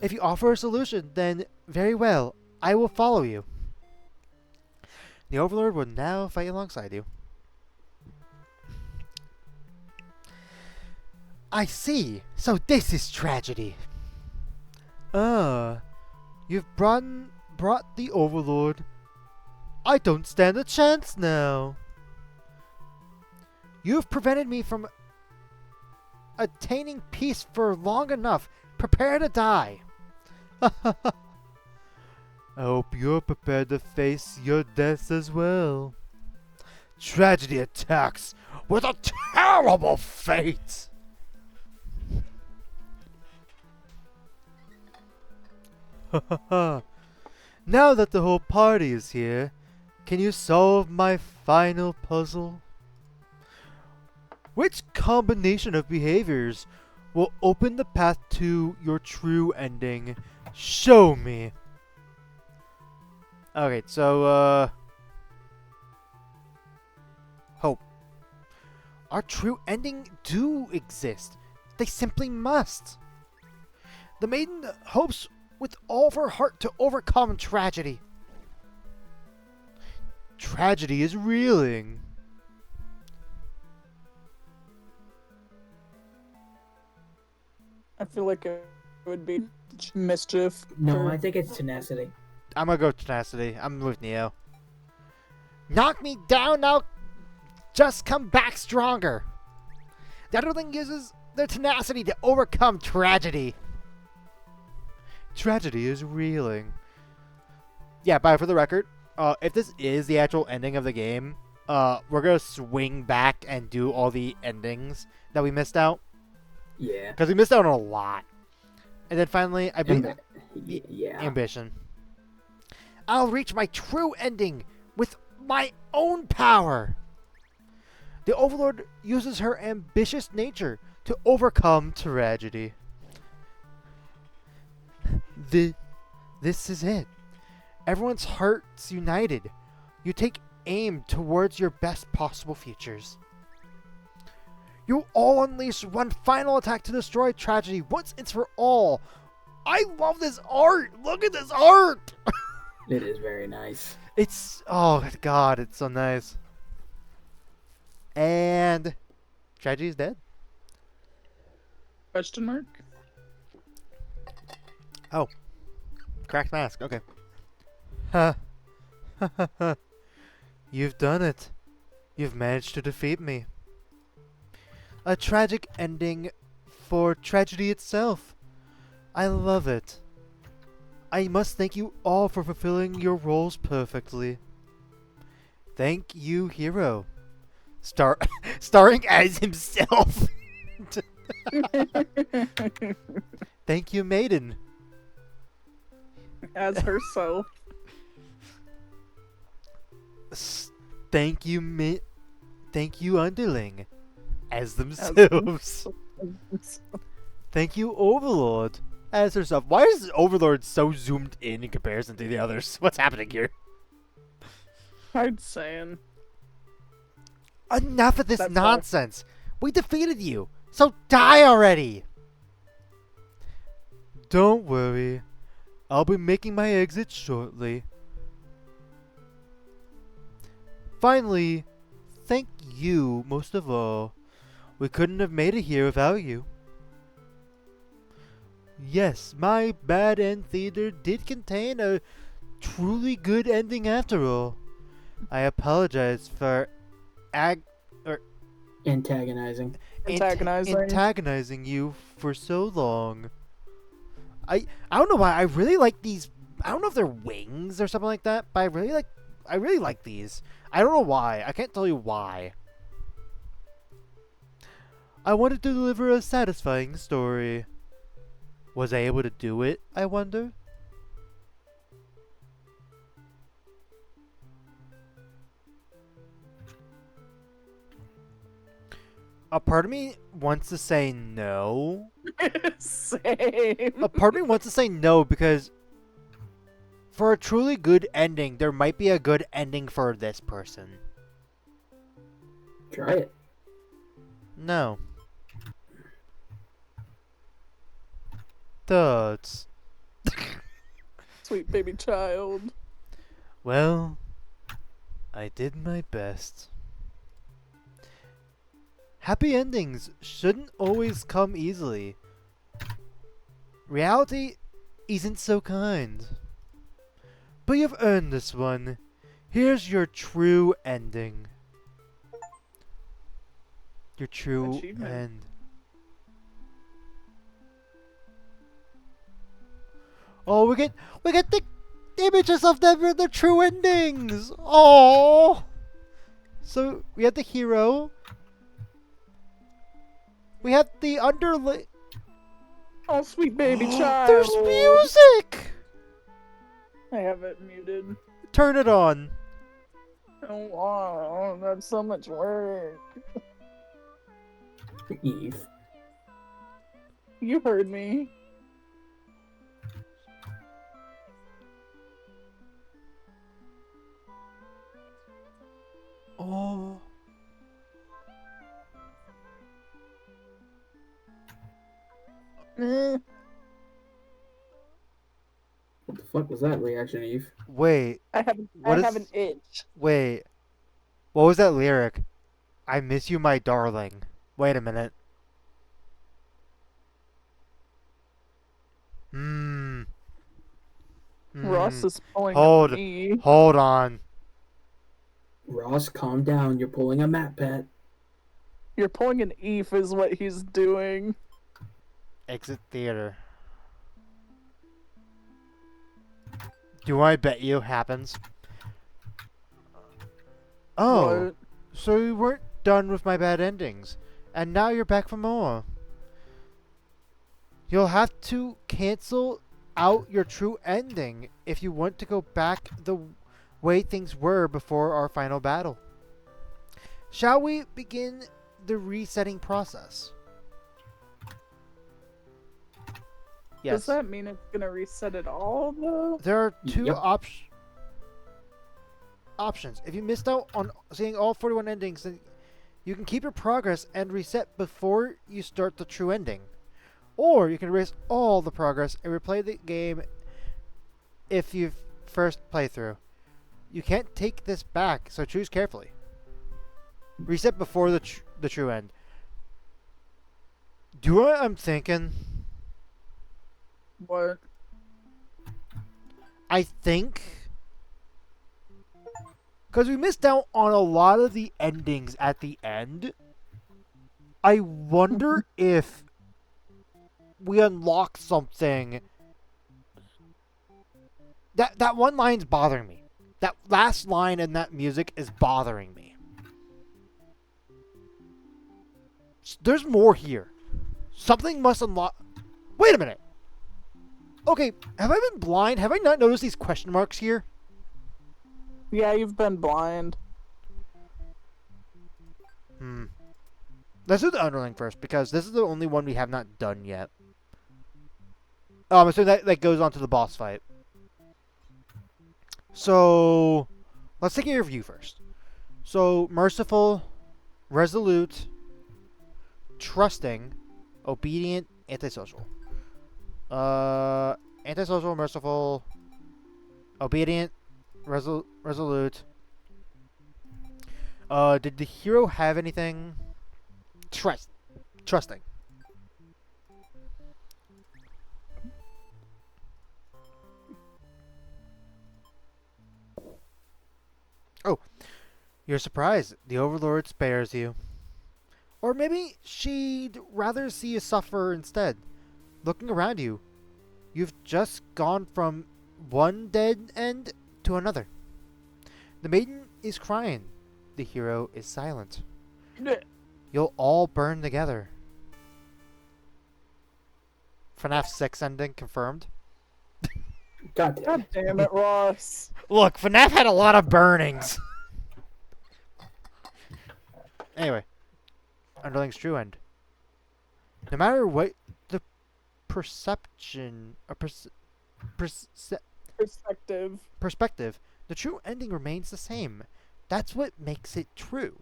If you offer a solution, then very well, I will follow you. The Overlord will now fight alongside you. I see. So this is tragedy. You've brought the Overlord. I don't stand a chance now. You've prevented me from attaining peace for long enough. Prepare to die. I hope you're prepared to face your deaths as well. Tragedy attacks with a terrible fate. Now that the whole party is here, can you solve my final puzzle? Which combination of behaviors will open the path to your true ending? Show me. Okay, so, hope. Our true ending do exist. They simply must. The maiden hopes with all of her heart to overcome tragedy. Tragedy is reeling. I feel like it would be mischief. No, I think it's tenacity. I'm gonna go tenacity. I'm with Neo. Knock me down now. Just come back stronger. The underling uses their tenacity to overcome tragedy. Tragedy is reeling. Yeah, but for the record, if this is the actual ending of the game, we're gonna swing back and do all the endings that we missed out. Yeah. Because we missed out on a lot. And then finally, I believe Yeah. ambition. I'll reach my true ending with my own power. The Overlord uses her ambitious nature to overcome tragedy. This is it. Everyone's hearts united. You take aim towards your best possible futures. You all unleash one final attack to destroy tragedy once and for all. I love this art. Look at this art. It is very nice. It's, oh god, it's so nice. And tragedy is dead. Question mark? Oh. Cracked mask, okay. Ha. You've done it. You've managed to defeat me. A tragic ending for tragedy itself. I love it. I must thank you all for fulfilling your roles perfectly. Thank you, hero. Starring as himself. Thank you, maiden. As herself. Thank you, thank you, underling. As themselves. Thank you, Overlord. As herself. Why is Overlord so zoomed in comparison to the others? What's happening here? Hard saying. Enough of this That's nonsense. We defeated you. So die already. Don't worry. I'll be making my exit shortly. Finally, thank you most of all. We couldn't have made it here without you. Yes, my bad end theater did contain a truly good ending after all. I apologize for Antagonizing. antagonizing you for so long. I don't know why. I really like these. I don't know if they're wings or something like that, but I really like these. I don't know why. I can't tell you why. I wanted to deliver a satisfying story. Was I able to do it, I wonder? A part of me wants to say no. Same. A part of me wants to say no because for a truly good ending, there might be a good ending for this person. Try it. No. Duds. Sweet baby child. Well, I did my best. Happy endings shouldn't always come easily. Reality isn't so kind. But you've earned this one. Here's your true ending. Your true Achievement. end. Oh, we get the images of them with the true endings. Oh. So we have the hero. We have the underling. Oh, sweet baby child. There's music. I have it muted. Turn it on. Oh, wow, that's so much work. Eve. You heard me. Oh. Eh. What the fuck was that reaction, Eve? Wait. I What have is- an itch. Wait. What was that lyric? I miss you, my darling. Wait a minute. Ross is pulling Hold. me. Hold on. Ross, calm down. You're pulling a Matt Pet. You're pulling an Eef is what he's doing. Exit theater. Do I bet you happens? Oh, What? so you weren't done with my bad endings, and now you're back for more. You'll have to cancel out your true ending if you want to go back the way things were before our final battle. Shall we begin the resetting process? Yes. Does that mean it's gonna reset it all though? There are two Yep. options. If you missed out on seeing all 41 endings, then you can keep your progress and reset before you start the true ending. Or you can erase all the progress and replay the game if you've first playthrough. You can't take this back, so choose carefully. Reset before the true end. Do what I'm thinking? What? I think because we missed out on a lot of the endings at the end. I wonder if we unlock something. That one line's bothering me. That last line in that music is bothering me. There's more here. Something must unlock. Wait a minute. Okay, have I been blind? Have I not noticed these question marks here? Yeah, you've been blind. Let's do the underling first, because this is the only one we have not done yet. So that goes on to the boss fight. So, let's take a review first. So, merciful, resolute, trusting, obedient, antisocial. Antisocial, merciful, obedient, resolute. Did the hero have anything? Trusting. Oh, you're surprised. The Overlord spares you. Or maybe she'd rather see you suffer instead. Looking around you, you've just gone from one dead end to another. The maiden is crying. The hero is silent. You'll all burn together. FNAF 6 ending confirmed. God damn God it. damn it, Ross. Look, FNAF had a lot of burnings. Anyway, underling's true end. No matter what the perception or Perspective. the true ending remains the same. That's what makes it true.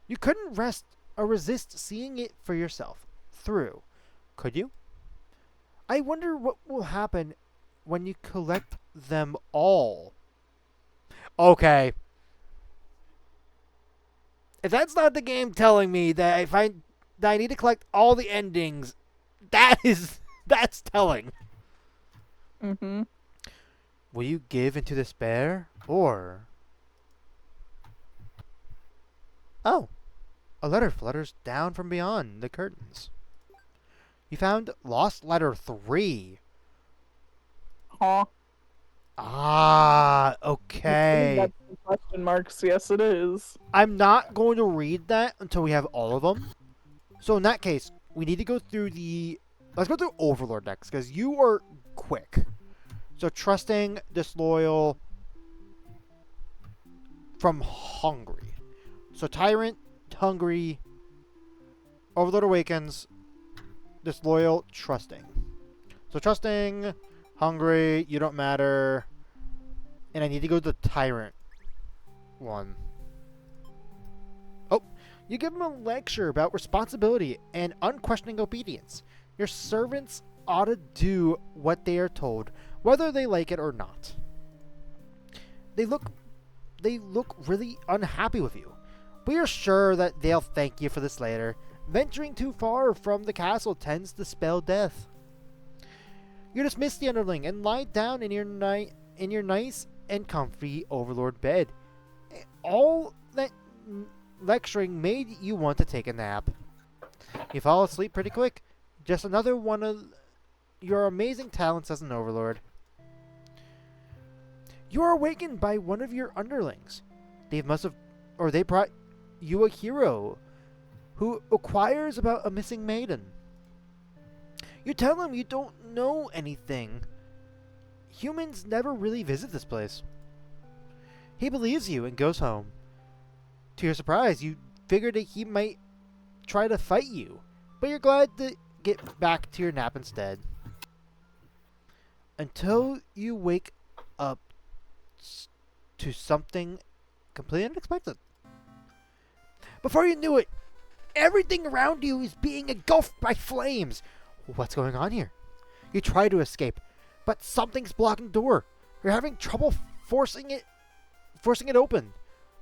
You couldn't rest or resist seeing it for yourself through, could you? I wonder what will happen when you collect them all. Okay. If that's not the game telling me that that I need to collect all the endings, that's telling. Mm-hmm. Will you give into despair or oh, a letter flutters down from beyond the curtains. You found lost letter 3. Huh. Ah, Assuming okay. that's the question marks. Yes, it is. I'm not going to read that until we have all of them. So in that case, we need to go through the... Let's go through Overlord next, because you are quick. So trusting, disloyal, from hungry. So Tyrant, hungry, Overlord awakens, disloyal, trusting. So trusting, hungry, you don't matter, and I need to go to the Tyrant one. Oh, you give him a lecture about responsibility and unquestioning obedience. Your servants ought to do what they are told, whether they like it or not. They look really unhappy with you, but you're sure that they'll thank you for this later. Venturing too far from the castle tends to spell death. You dismiss the underling and lie down in your nice and comfy Overlord bed. All that lecturing made you want to take a nap. You fall asleep pretty quick. Just another one of your amazing talents as an Overlord. You are awakened by one of your underlings. They brought you a hero who inquires about a missing maiden. You tell him you don't know anything. Humans never really visit this place. He believes you and goes home. To your surprise, you figured that he might try to fight you, but you're glad to get back to your nap instead. Until you wake up to something completely unexpected. Before you knew it, everything around you is being engulfed by flames. What's going on here? You try to escape, but something's blocking the door. You're having trouble forcing it open.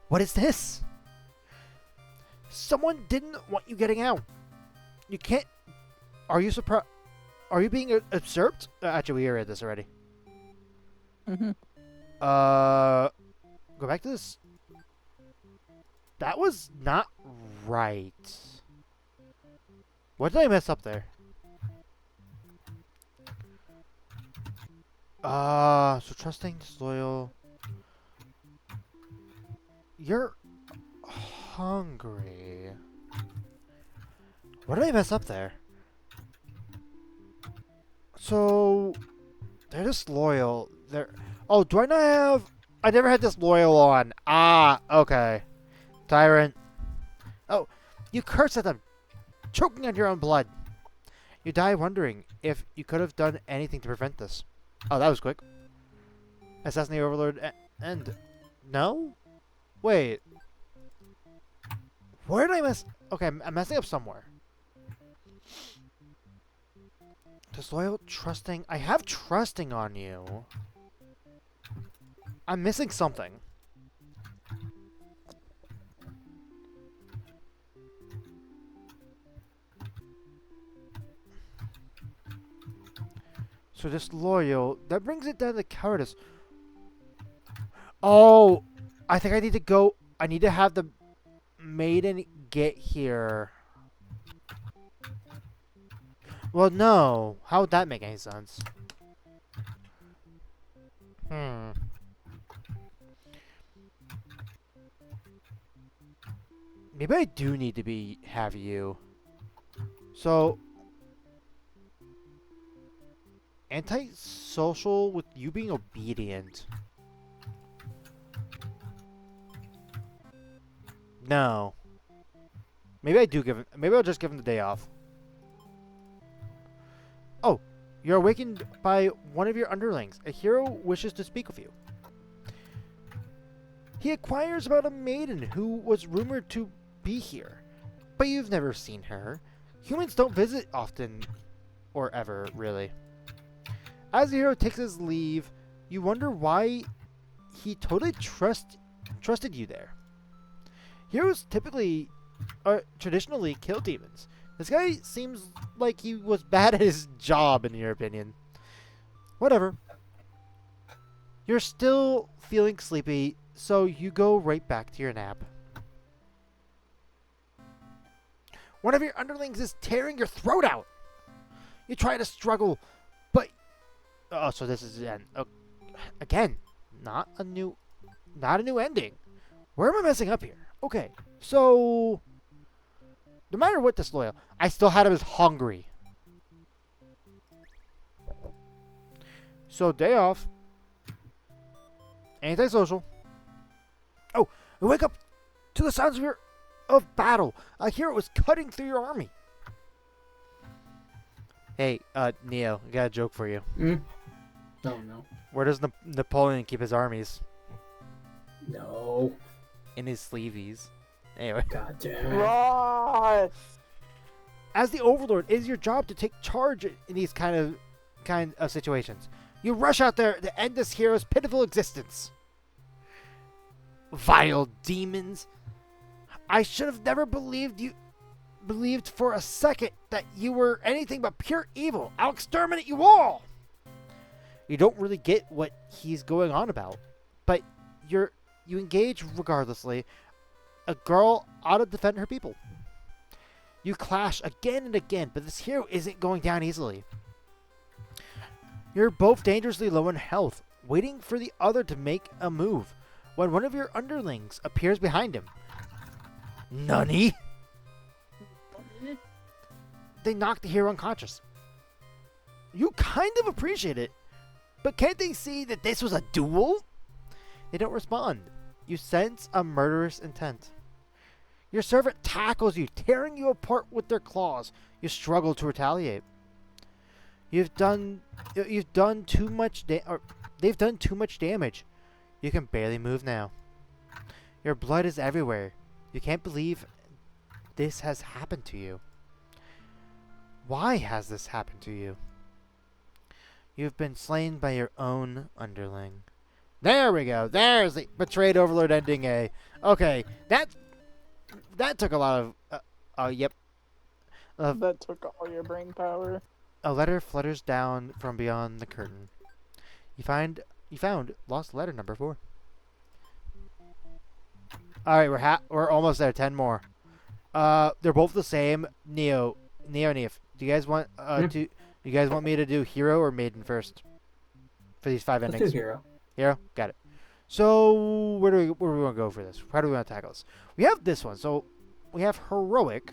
What is this? Someone didn't want you getting out. You can't. Are you surprised? Are you being usurped? Actually, we read this already. Mm-hmm. Go back to this. That was not right. What did I mess up there? So trusting, disloyal. You're hungry. What did I mess up there? So they're disloyal. They're oh, do I not have? I never had disloyal on. Ah, okay. Tyrant. Oh, you curse at them, choking on your own blood. You die wondering if you could have done anything to prevent this. Oh, that was quick. Assassinate Overlord and no? Wait. Where did I mess? Okay, I'm messing up somewhere. Disloyal, trusting. I have trusting on you. I'm missing something. So disloyal, that brings it down to cowardice. Oh, I think I need to go. I need to have the maiden get here. Well, no. How would that make any sense? Maybe I do need to have you. So antisocial with you being obedient. No. Maybe I do give it. Maybe I'll just give him the day off. Oh, you're awakened by one of your underlings. A hero wishes to speak with you. He inquires about a maiden who was rumored to be here, but you've never seen her. Humans don't visit often, or ever, really. As the hero takes his leave, you wonder why he totally trusted you there. Heroes traditionally kill demons. This guy seems like he was bad at his job, in your opinion. Whatever. You're still feeling sleepy, so you go right back to your nap. One of your underlings is tearing your throat out. You try to struggle, but oh, so this is the end. Again, not a new ending. Where am I messing up here? Okay, so no matter what disloyal, I still had him as hungry. So day off. Antisocial. Oh, you wake up to the sounds of battle. A hero is cutting through your army. Hey, Neo, I got a joke for you. Oh no. Where does Napoleon keep his armies? No. In his sleeveys. Anyway. God damn. Right. As the Overlord, it is your job to take charge in these kind of situations. You rush out there to end this hero's pitiful existence. Vile demons. I should have never believed for a second that you were anything but pure evil. I'll exterminate you all. You don't really get what he's going on about, but you engage regardlessly. A girl ought to defend her people. You clash again and again, but this hero isn't going down easily. You're both dangerously low in health, waiting for the other to make a move, when one of your underlings appears behind him. Nunny! They knock the hero unconscious. You kind of appreciate it, but can't they see that this was a duel? They don't respond. You sense a murderous intent. Your servant tackles you, tearing you apart with their claws. You struggle to retaliate. They've done too much damage. You can barely move now. Your blood is everywhere. You can't believe this has happened to you. Why has this happened to you? You've been slain by your own underling. There we go. There's the betrayed Overlord ending A. Okay, that took a lot of yep. That took all your brain power. A letter flutters down from beyond the curtain. You found lost letter number 4. All right, we're almost there. 10 more. They're both the same. Neo and Eaf. Do you guys want you guys want me to do hero or maiden first for these 5 endings? Let's do hero. Hero, got it. So where do we want to go for this? How do we want to tackle this? We have this one. So we have heroic.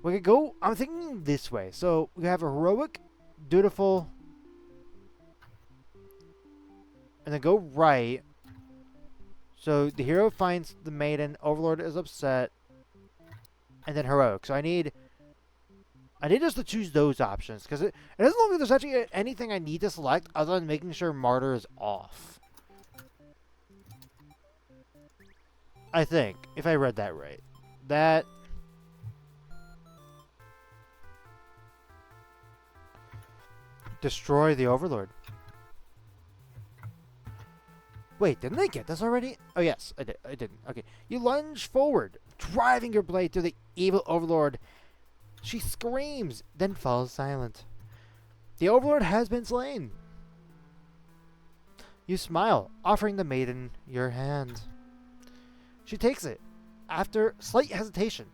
We could go. I'm thinking this way. So we have a heroic, dutiful, and then go right. So the hero finds the maiden. Overlord is upset, and then heroic. So I need us to choose those options because it doesn't look like there's actually anything I need to select other than making sure martyr is off. I think if I read that right, that. Destroy the Overlord. Wait, didn't I get this already? Oh, yes, I did. I didn't. Okay. You lunge forward, driving your blade through the evil Overlord. She screams, then falls silent. The Overlord has been slain. You smile, offering the maiden your hand. She takes it. After slight hesitation,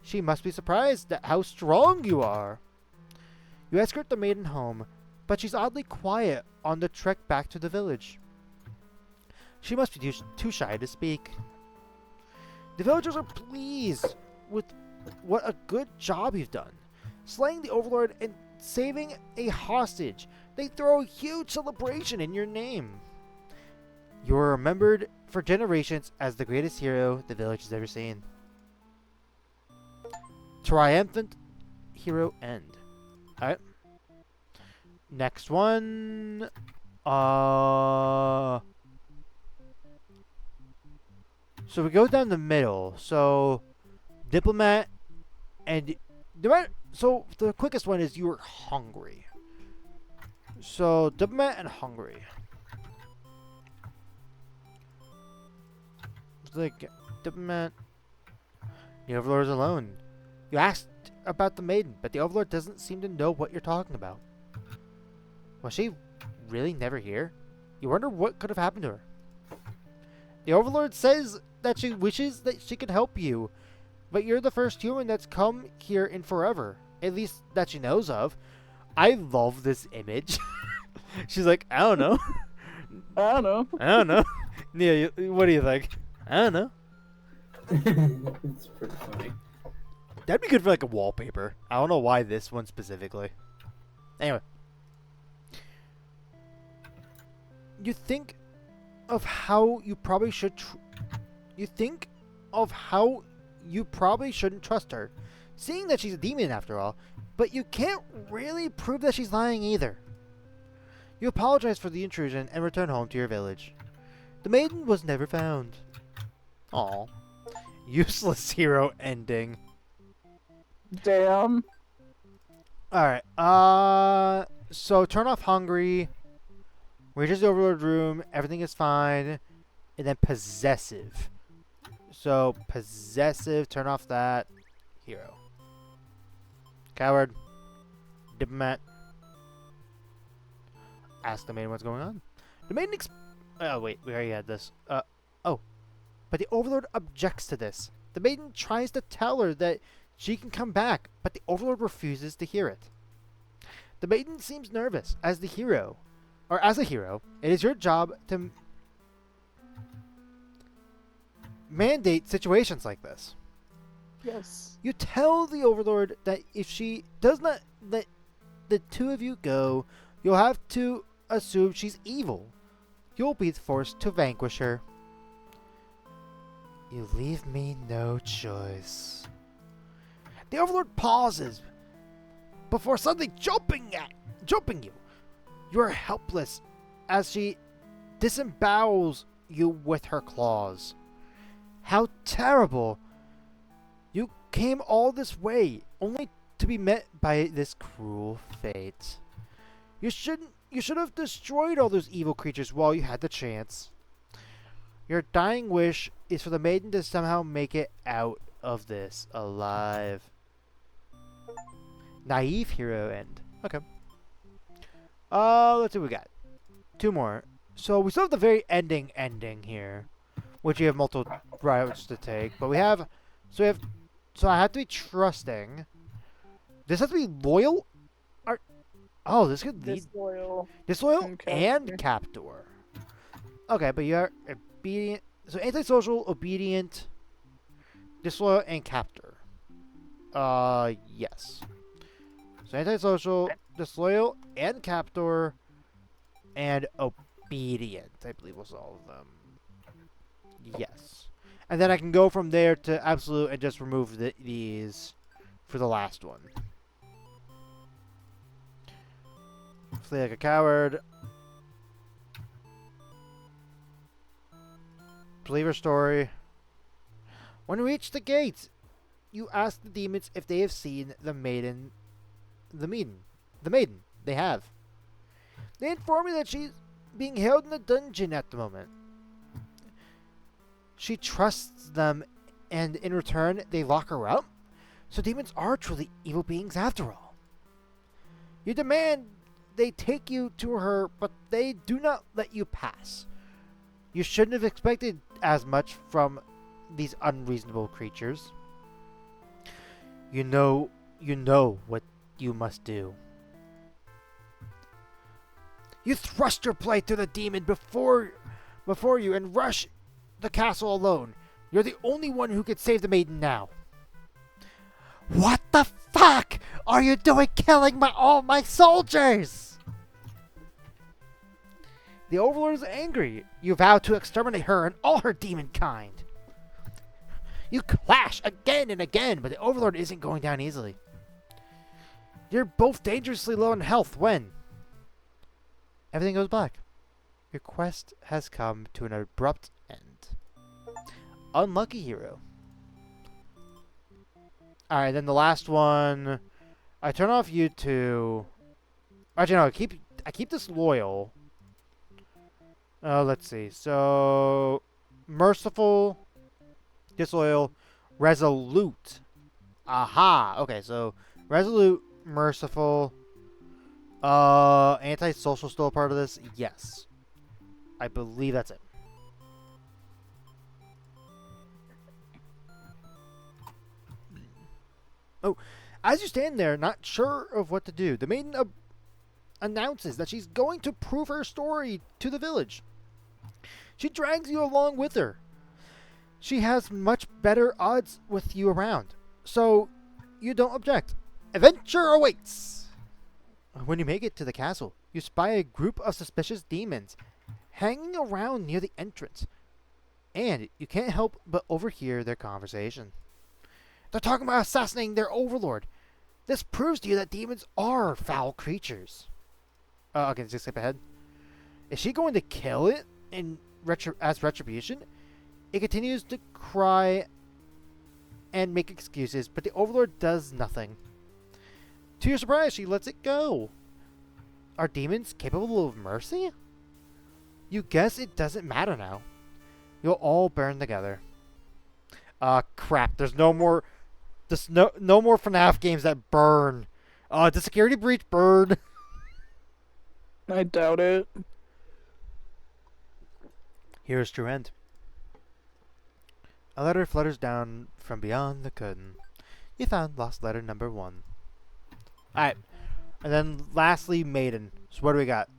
she must be surprised at how strong you are. You escort the maiden home, but she's oddly quiet on the trek back to the village. She must be too shy to speak. The villagers are pleased with what a good job you've done. Slaying the Overlord and saving a hostage. They throw a huge celebration in your name. You are remembered for generations as the greatest hero the village has ever seen. Triumphant hero end. Alright. Next one. So So we go down the middle. So diplomat and so the quickest one is you were hungry. So diplomat and hungry. It's like diplomat. The Overlord is alone. You asked about the maiden, but the Overlord doesn't seem to know what you're talking about. Was she really never here? You wonder what could have happened to her. The Overlord says that she wishes that she could help you, but you're the first human that's come here in forever. At least that she knows of. I love this image. She's like, I don't know. I don't know. I don't know. Neo, what do you think? I don't know. It's pretty funny. That'd be good for like a wallpaper. I don't know why this one specifically. Anyway. You think of how you probably should shouldn't trust her, seeing that she's a demon after all, but you can't really prove that she's lying either. You apologize for the intrusion and return home to your village. The maiden was never found. Aw. Useless hero ending. Damn. Alright, so turn off hungry. Reaches the Overlord room, everything is fine. And then possessive. So, possessive, turn off that. Hero. Coward. Diplomat. Ask the maiden what's going on. The maiden oh, wait, we already had this. Oh. But the Overlord objects to this. The maiden tries to tell her that she can come back, but the Overlord refuses to hear it. The maiden seems nervous. As a hero, it is your job to mandate situations like this. Yes. You tell the Overlord that if she does not let the two of you go, you'll have to assume she's evil. You'll be forced to vanquish her. You leave me no choice. The Overlord pauses before suddenly jumping you. You are helpless as she disembowels you with her claws. How terrible! You came all this way only to be met by this cruel fate. You should have destroyed all those evil creatures while you had the chance. Your dying wish is for the maiden to somehow make it out of this alive. Naive hero end. Okay. Let's see what we got. Two more. So we still have the very ending here, which you have multiple routes to take. But so I have to be trusting. This has to be loyal. This could lead disloyal and captor. Okay, but you are obedient. So antisocial, obedient, disloyal, and captor. Yes. So antisocial, disloyal, and captor, and obedient, I believe was all of them. Yes. And then I can go from there to absolute and just remove these for the last one. Flee like a coward. Believer story. When you reach the gate, you ask the demons if they have seen the maiden. The maiden. They have. They inform me that she's being held in a dungeon at the moment. She trusts them, and in return, they lock her up. So demons are truly evil beings after all. You demand they take you to her, but they do not let you pass. You shouldn't have expected as much from these unreasonable creatures. You know what you must do. You thrust your blade through the demon before you and rush the castle alone. You're the only one who could save the maiden now. What the fuck are you doing killing all my soldiers? The Overlord is angry. You vow to exterminate her and all her demon kind. You clash again and again, but the Overlord isn't going down easily. You're both dangerously low in health when everything goes black. Your quest has come to an abrupt end. unlucky hero. Alright, then the last one. I turn off you two. Actually, no, I keep this loyal. Let's see. So, merciful, disloyal, resolute. Aha. Okay, so resolute, merciful. Antisocial still a part of this? Yes. I believe that's it. Oh, as you stand there, not sure of what to do, the maiden announces that she's going to prove her story to the village. She drags you along with her. She has much better odds with you around, so you don't object. Adventure awaits! When you make it to the castle, you spy a group of suspicious demons hanging around near the entrance, and you can't help but overhear their conversation. They're talking about assassinating their overlord. This proves to you that demons are foul creatures. Okay, just skip ahead. Is she going to kill it as retribution? It continues to cry and make excuses, but the overlord does nothing. To your surprise, she lets it go. Are demons capable of mercy? You guess it doesn't matter now. You'll all burn together. Crap. There's no more FNAF games that burn. The security breach burn. I doubt it. Here's true end. A letter flutters down from beyond the curtain. You found lost letter number 1. Alright. And then lastly, Maiden. So what do we got?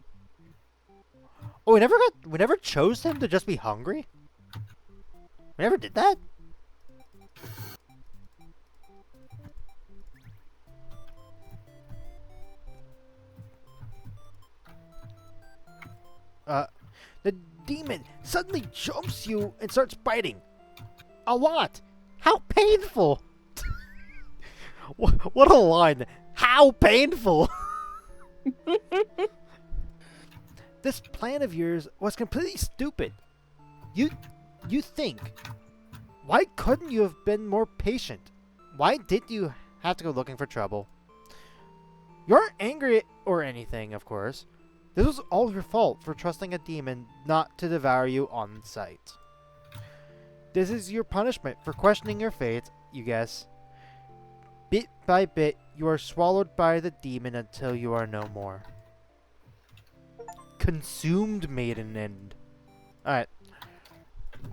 Oh, we never chose him to just be hungry? We never did that? The demon suddenly jumps you and starts biting. A lot. How painful. What a line. How painful. This plan of yours was completely stupid. You think. Why couldn't you have been more patient? Why did you have to go looking for trouble? You aren't angry or anything, of course. This was all your fault for trusting a demon not to devour you on sight. This is your punishment for questioning your fate, you guess. Bit by bit, you are swallowed by the demon until you are no more. Consumed Maiden End. Alright.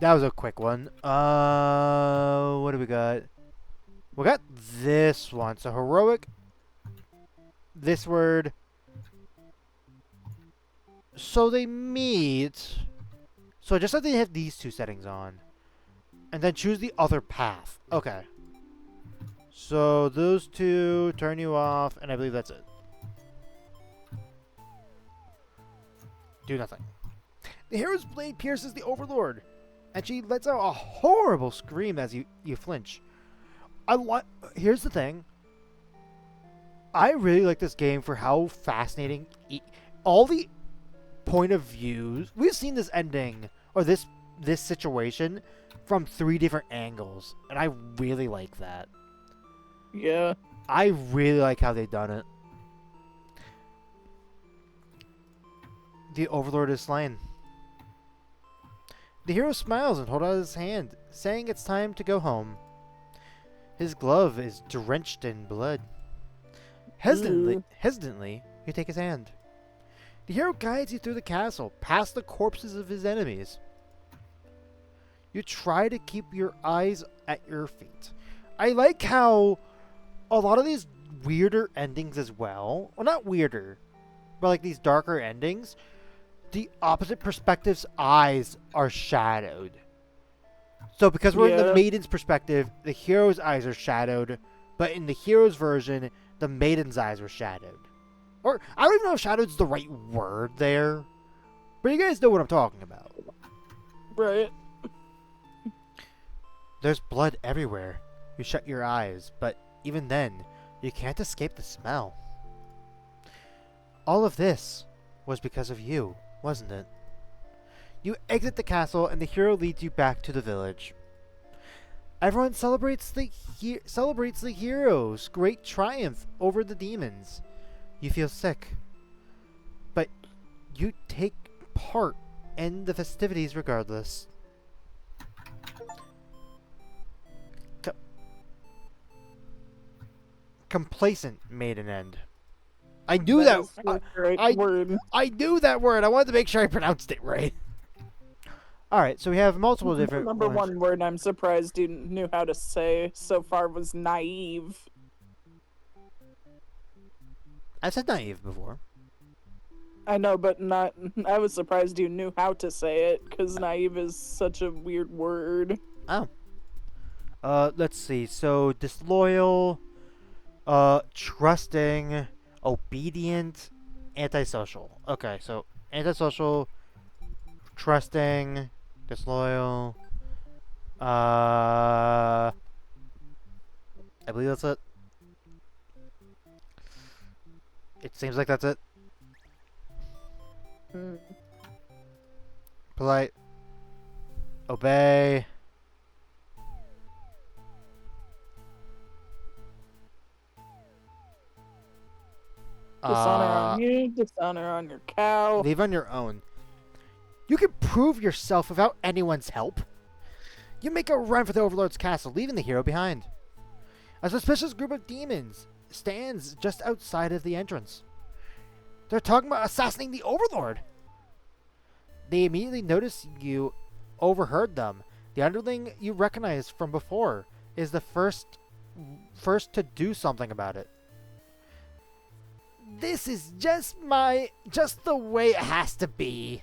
That was a quick one. What do we got? We got this one. So heroic. This word. So they meet. So just like they have these two settings on. And then choose the other path. Okay. So those two turn you off, and I believe that's it. Do nothing. The hero's blade pierces the overlord, and she lets out a horrible scream as you flinch. Here's the thing. I really like this game for how fascinating all the point of views. We've seen this ending or this situation from 3 different angles, and I really like that. Yeah. I really like how they've done it. The overlord is slain. The hero smiles and holds out his hand, saying it's time to go home. His glove is drenched in blood. Hesitantly, you take his hand. The hero guides you through the castle, past the corpses of his enemies. You try to keep your eyes at your feet. I like how a lot of these weirder endings as well, not weirder, but like these darker endings, the opposite perspective's eyes are shadowed. So because we're in the maiden's perspective, the hero's eyes are shadowed, but in the hero's version, the maiden's eyes were shadowed. Or, I don't even know if shadowed's the right word there, but you guys know what I'm talking about. Right. There's blood everywhere. You shut your eyes, but even then, you can't escape the smell. All of this was because of you, wasn't it? You exit the castle and the hero leads you back to the village. Everyone celebrates the hero's great triumph over the demons. You feel sick, but you take part in the festivities regardless. Complacent made an end. I knew that. is the right I word. I knew that word. I wanted to make sure I pronounced it right. All right, so we have multiple different Number ones. one word I'm surprised you knew how to say so far was naive. I said naive before. I know, but not. I was surprised you knew how to say it because naive is such a weird word. Oh. Let's see. So disloyal, trusting, obedient, antisocial. Okay, so antisocial, trusting, disloyal. I believe that's it. It seems like that's it. Hmm. Polite, obey. Dishonor on you, dishonor on your cow. Leave on your own. You can prove yourself without anyone's help. You make a run for the Overlord's castle, leaving the hero behind. A suspicious group of demons stands just outside of the entrance. They're talking about assassinating the Overlord. They immediately notice you overheard them. The underling you recognize from before is the first to do something about it. This is just the way it has to be.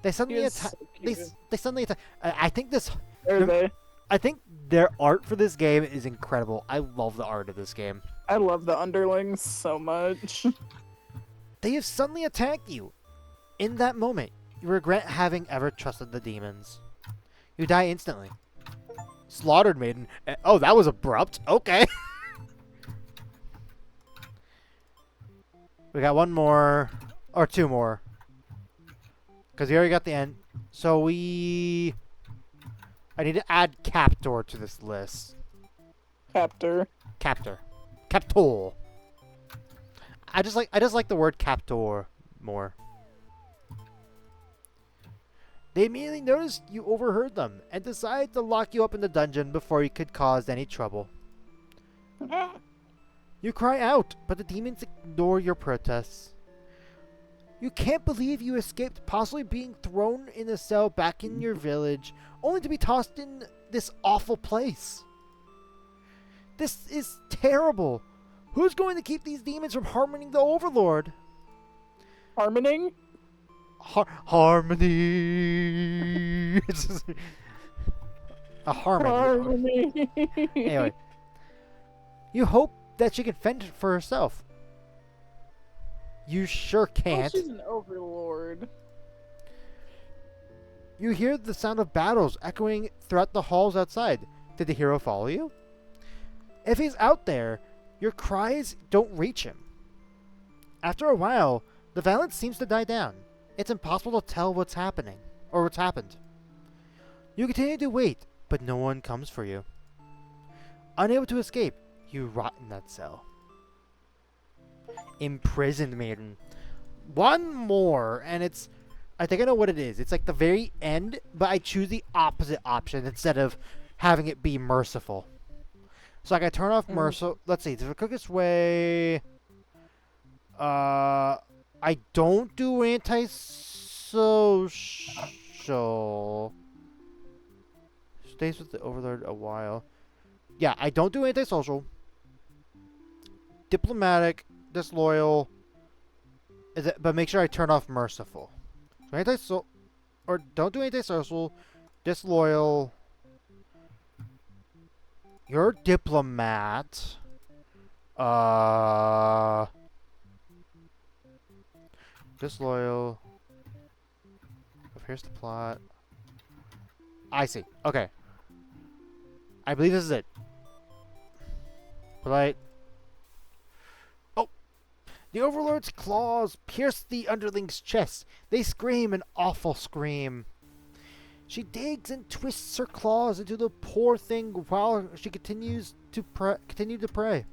They suddenly attack. They suddenly attack. I think this. Are they? I think their art for this game is incredible. I love the art of this game. I love the underlings so much. They have suddenly attacked you. In that moment, you regret having ever trusted the demons. You die instantly. Slaughtered maiden. Oh, that was abrupt. Okay. We got one more. Or two more. Because we already got the end. So I need to add Captor to this list. Captor. Captor. Captor. I just like the word Captor more. They immediately noticed you overheard them and decided to lock you up in the dungeon before you could cause any trouble. You cry out, but the demons ignore your protests. You can't believe you escaped possibly being thrown in a cell back in your village, only to be tossed in this awful place. This is terrible. Who's going to keep these demons from harming the Overlord? Harmoning? Harmony. It's just a harmony. Anyway, you hope that she can fend for herself. You sure can't. Oh, she's an overlord. You hear the sound of battles echoing throughout the halls outside. Did the hero follow you? If he's out there, your cries don't reach him. After a while, the violence seems to die down. It's impossible to tell what's happening, or what's happened. You continue to wait, but no one comes for you. Unable to escape, you rot in that cell. Imprisoned maiden. One more, and it's... I think I know what it is. It's like the very end, but I choose the opposite option instead of having it be merciful. So like I turn off merciful... Let's see, the quickest way... I don't do antisocial. Stays with the Overlord a while. Yeah, I don't do antisocial. Diplomatic, disloyal. But make sure I turn off merciful. So or don't do antisocial, disloyal. You're diplomat. Disloyal. Here's the plot. I see. Okay. I believe this is it. Polite. Oh! The Overlord's claws pierce the underling's chest. They scream an awful scream. She digs and twists her claws into the poor thing while she continues to pray.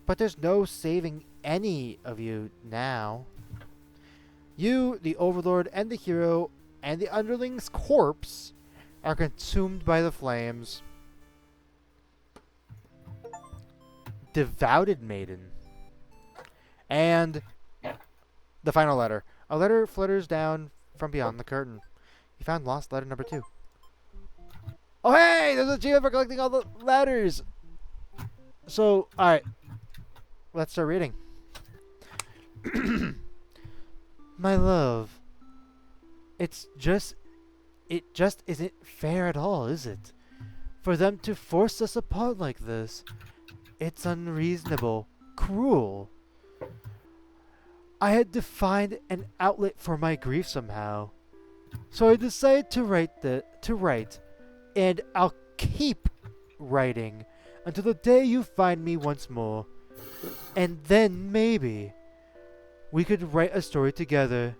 But there's no saving any of you now. You, the Overlord, and the hero, and the underling's corpse are consumed by the flames. Devoted maiden. And the final letter. A letter flutters down from beyond the curtain. You found lost letter number 2. Oh hey! There's an achievement for collecting all the letters! So, alright. Let's start reading. My love. It just isn't fair at all, is it? For them to force us apart like this. It's unreasonable. Cruel. I had to find an outlet for my grief somehow. So I decided to write, and I'll keep writing until the day you find me once more. And then maybe we could write a story together.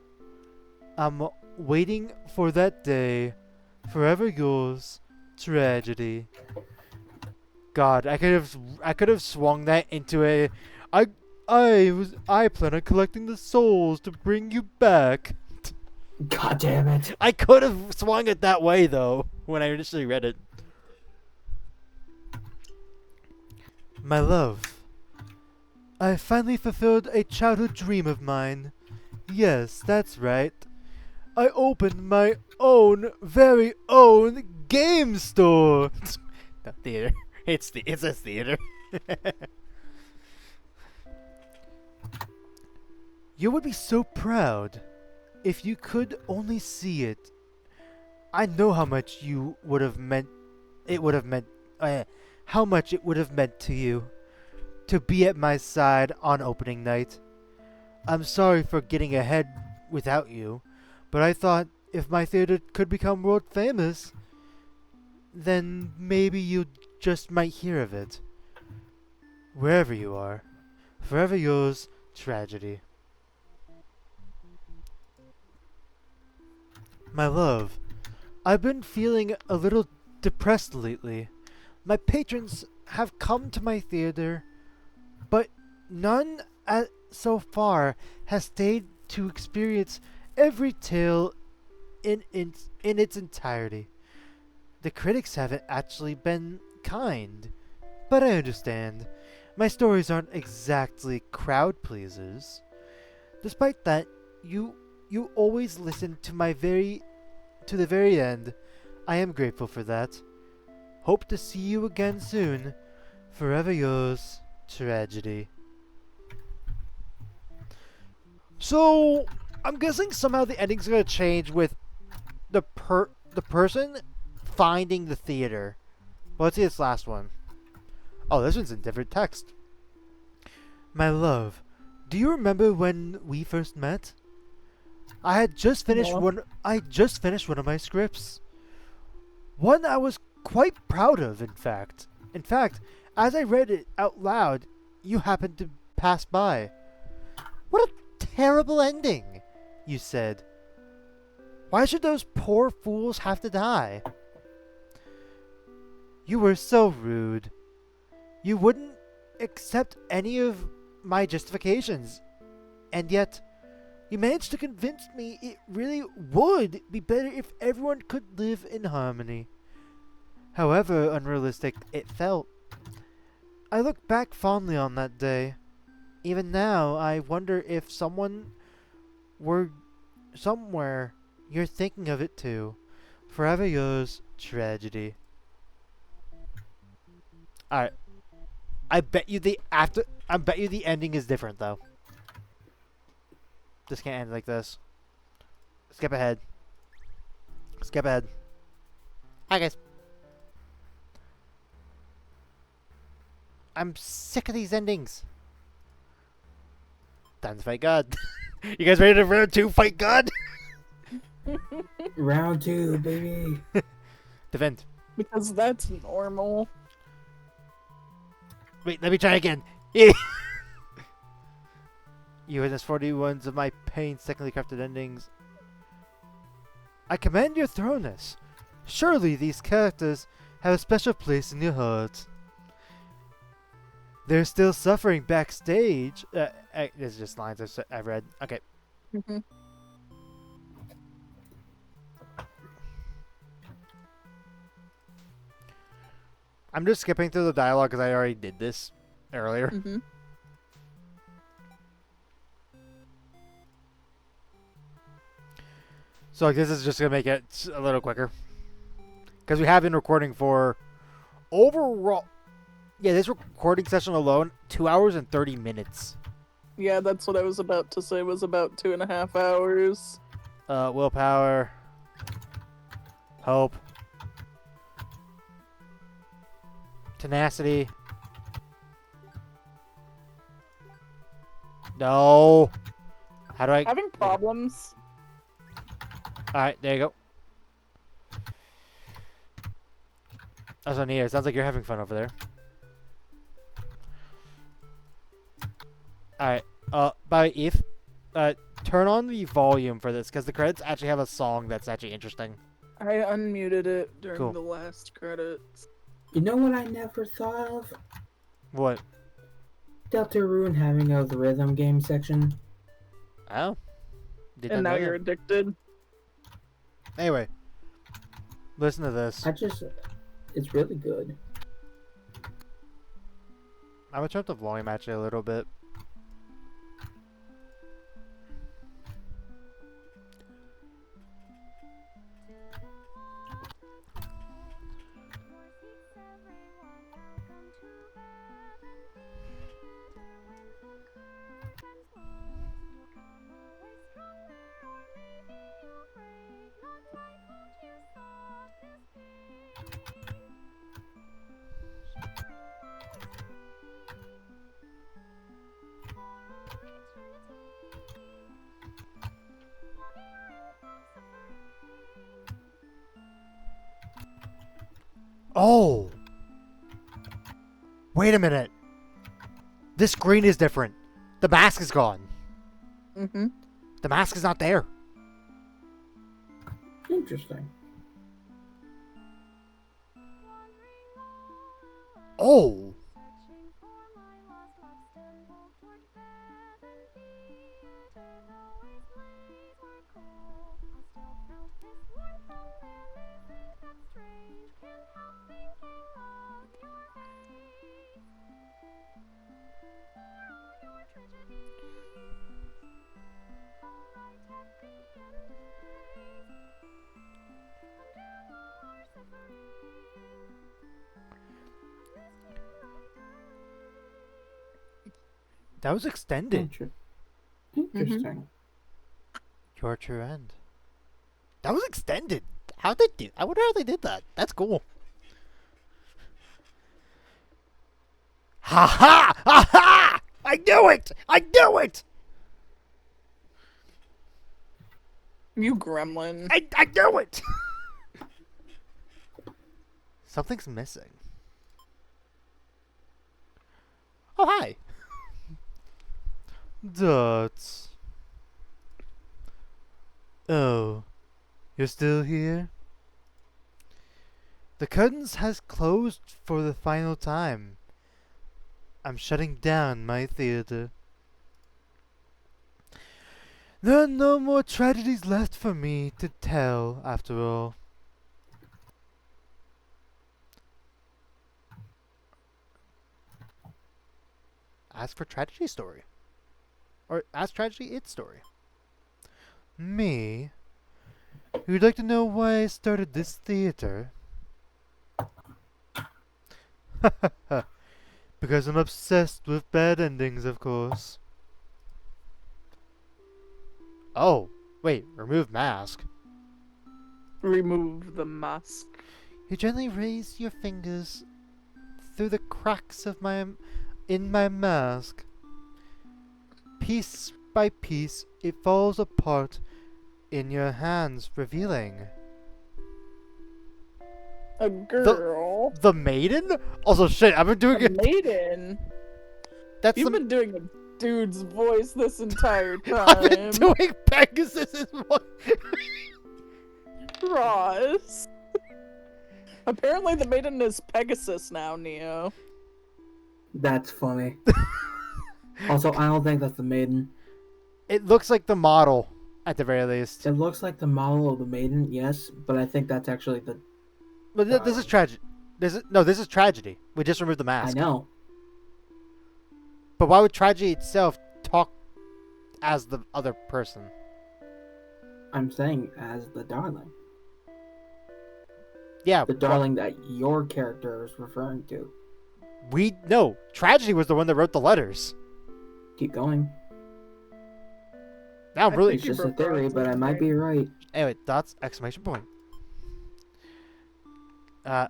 I'm waiting for that day. Forever yours, Tragedy. God, I could have swung that into a I plan on collecting the souls to bring you back. God damn it. I could have swung it that way though when I initially read it. My love, I finally fulfilled a childhood dream of mine. Yes, that's right. I opened my own, very own game store. Not theater. It's a theater. You would be so proud if you could only see it. I know how much you would have meant. How much it would have meant to you to be at my side on opening night. I'm sorry for getting ahead without you, but I thought if my theater could become world famous, then maybe you just might hear of it. Wherever you are, forever yours, Tragedy. My love, I've been feeling a little depressed lately. My patrons have come to my theater, but none so far has stayed to experience every tale in its entirety. The critics haven't actually been kind, but I understand. My stories aren't exactly crowd pleasers. Despite that, you always listen to the very end. I am grateful for that. Hope to see you again soon. Forever yours, Tragedy. So, I'm guessing somehow the ending's gonna change with the person finding the theater. Well, let's see this last one. Oh, this one's in different text. My love, do you remember when we first met? I just finished one of my scripts. One I was quite proud of, in fact. In fact, as I read it out loud, you happened to pass by. What a terrible ending, you said. Why should those poor fools have to die? You were so rude. You wouldn't accept any of my justifications. And yet, you managed to convince me it really would be better if everyone could live in harmony. However unrealistic it felt. I look back fondly on that day. Even now, I wonder if someone were somewhere you're thinking of it too. Forever yours, Tragedy. Alright. I bet you the ending is different though. This can't end like this. Skip ahead. Skip ahead. Hi guys. I'm sick of these endings. Time to fight God. You guys ready to round 2 fight God? Round 2, baby. Defend. Because that's normal. Wait, let me try again. You witnessed 41s of my painstakingly crafted endings. I command your thoroughness. Surely these characters have a special place in your heart. They're still suffering backstage. This is just lines I've read. Okay. Mhm. I'm just skipping through the dialogue because I already did this earlier. Mhm. So like, this is just going to make it a little quicker. Because we have been recording for overall... Yeah, this recording session alone, 2 hours and 30 minutes. Yeah, that's what I was about to say. Was about 2.5 hours. Willpower. Hope. Tenacity. No. How do I... Having problems. Alright, there you go. Also, Nia, it sounds like you're having fun over there. Alright, by Eaf, turn on the volume for this, because the credits actually have a song that's actually interesting. I unmuted it during Cool. the last credits. You know what I never thought of? What? Deltarune having a rhythm game section. Oh. Did And not now know you're that. addicted. Anyway. Listen to this. It's really good. I'm gonna turn up the volume actually a little bit. Oh! Wait a minute. This screen is different. The mask is gone. Mm-hmm. The mask is not there. Interesting. Oh! That was extended. Interesting. Your true end. That was extended. How'd they do? I wonder how they did that. That's cool. Ha ha! Ha ha! I knew it! I knew it! You gremlin. I knew it! Something's missing. Oh, hi. Dots. Oh, you're still here? The curtains has closed for the final time. I'm shutting down my theater. There are no more tragedies left for me to tell, after all. Ask for tragedy story. Or ask tragedy its story. Me? You'd like to know why I started this theater? Because I'm obsessed with bad endings, of course. Oh, wait, remove mask. Remove the mask. You gently raise your fingers through the cracks of in my mask. Piece by piece, it falls apart in your hands, revealing A girl. the maiden. Also, shit, I've been doing A it. maiden. That's You've the. been doing a dude's voice this entire I've been time. doing Pegasus's voice. Ross. Apparently the maiden is Pegasus now, Neo. That's funny. Also, I don't think that's the maiden. It looks like the model, at the very least. It looks like the model of the maiden, yes, but I think that's actually the. But this is tragedy. This is tragedy. We just removed the I mask. know. But why would tragedy itself talk as the other person? I'm saying as the darling. Yeah. The darling that your character is referring to. No. Tragedy was the one that wrote the letters. Keep going. Now, really. It's just a theory, but I might be right. Anyway, thoughts! Exclamation point. I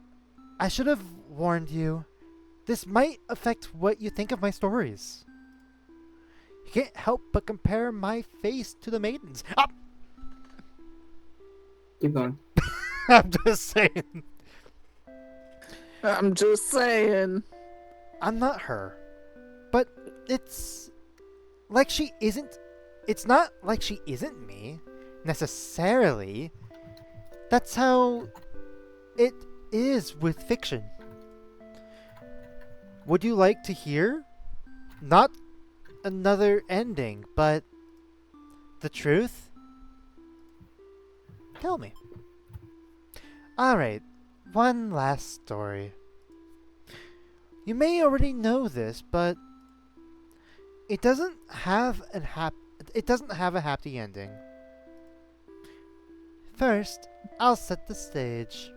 should have warned you. This might affect what you think of my stories. You can't help but compare my face to the maiden's. Ah! Keep going. I'm just saying. I'm just saying. I'm not her. But it's like she isn't. It's not like she isn't me, necessarily. That's how it is with fiction. Would you like to hear? Not another ending, but the truth? Tell me. Alright, one last story. You may already know this, but it doesn't have a happy ending. First, I'll set the stage.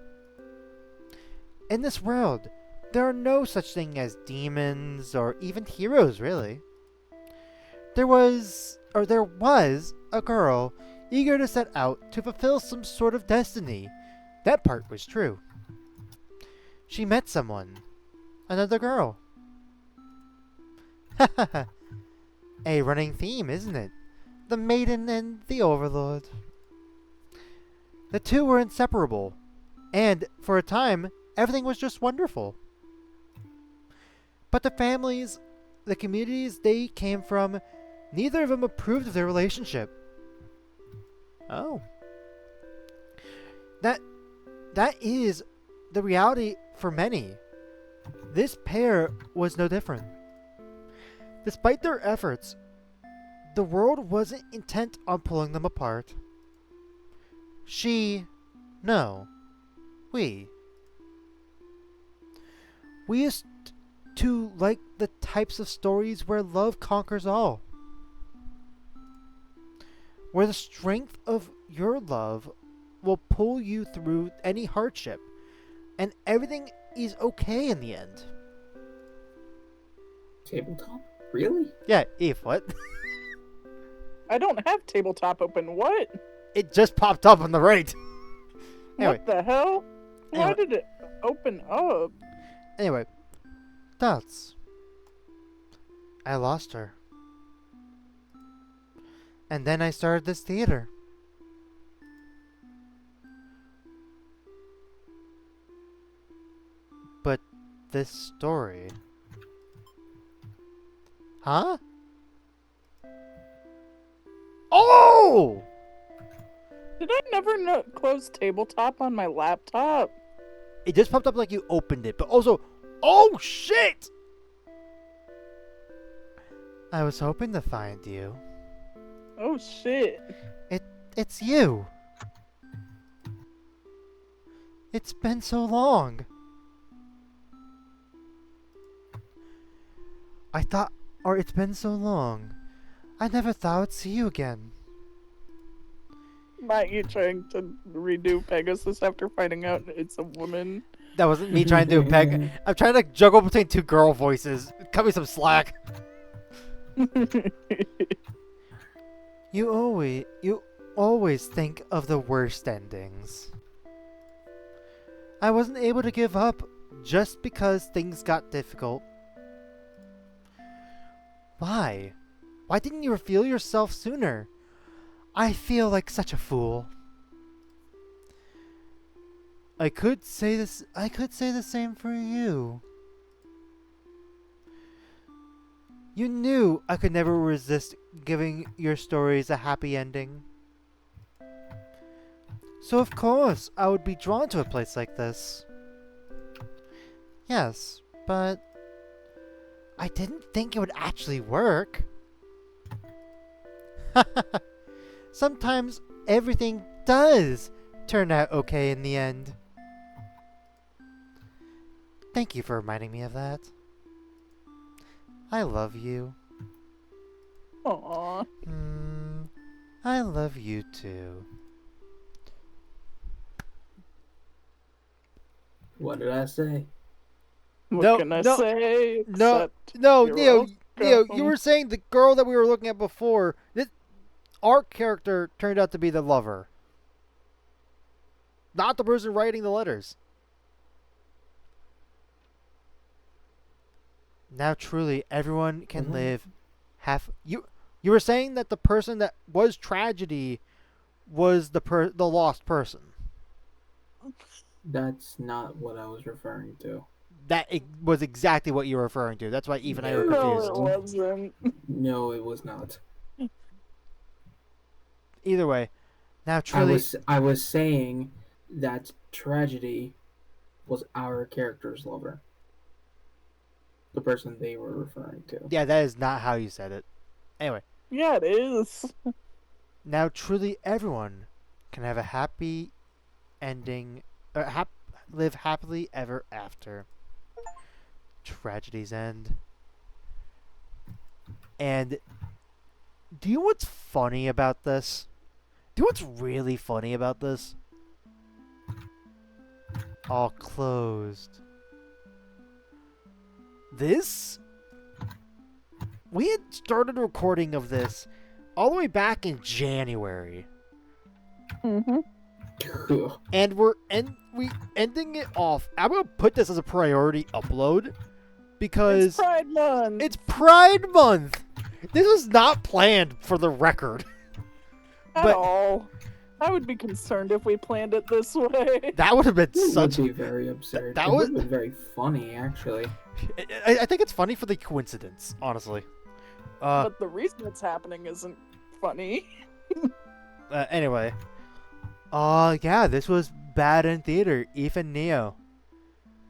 In this world, there are no such thing as demons or even heroes, really. There was a girl eager to set out to fulfill some sort of destiny. That part was true. She met someone. Another girl. A running theme, isn't it? The maiden and the overlord. The two were inseparable, and for a time, everything was just wonderful. But the communities they came from, neither of them approved of their relationship. Oh. That is the reality for many. This pair was no different. Despite their efforts, the world wasn't intent on pulling them apart. We. We used to like the types of stories where love conquers all. Where the strength of your love will pull you through any hardship, and everything is okay in the end. Tabletop? Really? Yeah, Eve, what? I don't have tabletop open. What? It just popped up on the right. Anyway. What the hell? Why Anyway. did it open up? Anyway, thoughts. I lost her. And then I started this theater. But this story... Huh? Oh! Did I never close tabletop on my laptop? It just popped up like you opened it, but also... Oh, shit! I was hoping to find you. Oh shit. It's you. It's been so long. It's been so long. I never thought I'd see you again. Not you trying to redo Pegasus after finding out it's a woman. That wasn't me trying to do Peg. I'm trying to juggle between two girl voices. Cut me some slack. You always think of the worst endings. I wasn't able to give up just because things got difficult. Why? Why didn't you reveal yourself sooner? I feel like such a fool. I could say the same for you. You knew I could never resist giving your stories a happy ending. So of course I would be drawn to a place like this. Yes, but I didn't think it would actually work. Sometimes everything does turn out okay in the end. Thank you for reminding me of that. I love you. Aww. I love you too. What did I say? What No, can I no, say? No, Except no, you're Neo, Neo, you welcome. were saying the girl that we were looking at before, this, our character turned out to be the lover. Not the person writing the letters. Now truly everyone can Mhm. live you were saying that the person that was tragedy was the lost person. That's not what I was referring to. Was exactly what you were referring to. That's why Eve and I were No, it confused. wasn't. No, it was not. Either way, now truly I was saying that tragedy was our character's lover. The person they were referring to. yeah, that is not how you said it. Anyway, Yeah, it is. now truly everyone can have a happy ending, live happily ever after. Tragedies end. And do you know what's funny about this? Do you know what's really funny about this? All closed. This? We had started recording of this all the way back in January. Mm-hmm. And we ending it off. I'm gonna put this as a priority upload because It's Pride Month. it's Pride Month. This was not planned for the record. At but- all. I would be concerned if we planned it this way. That would have been It such. would be very absurd. that It would- would have been very funny, actually. I think it's funny for the coincidence, honestly. But the reason it's happening isn't funny. Anyway. Yeah, this was Bad in Theater, Eaf and Neo.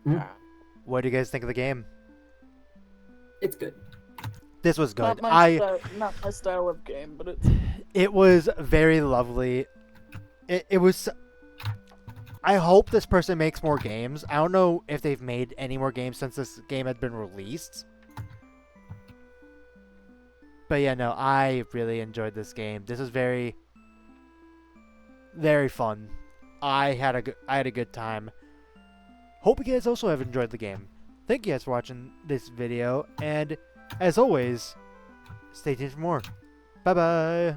Mm. What do you guys think of the game? It's good. This was good. Not my style of game, but it's It was very lovely. It was. I hope this person makes more games. I don't know if they've made any more games since this game had been released. But yeah, no, I really enjoyed this game. This was very, very fun. I had a good time. Hope you guys also have enjoyed the game. Thank you guys for watching this video, and as always, stay tuned for more. Bye bye.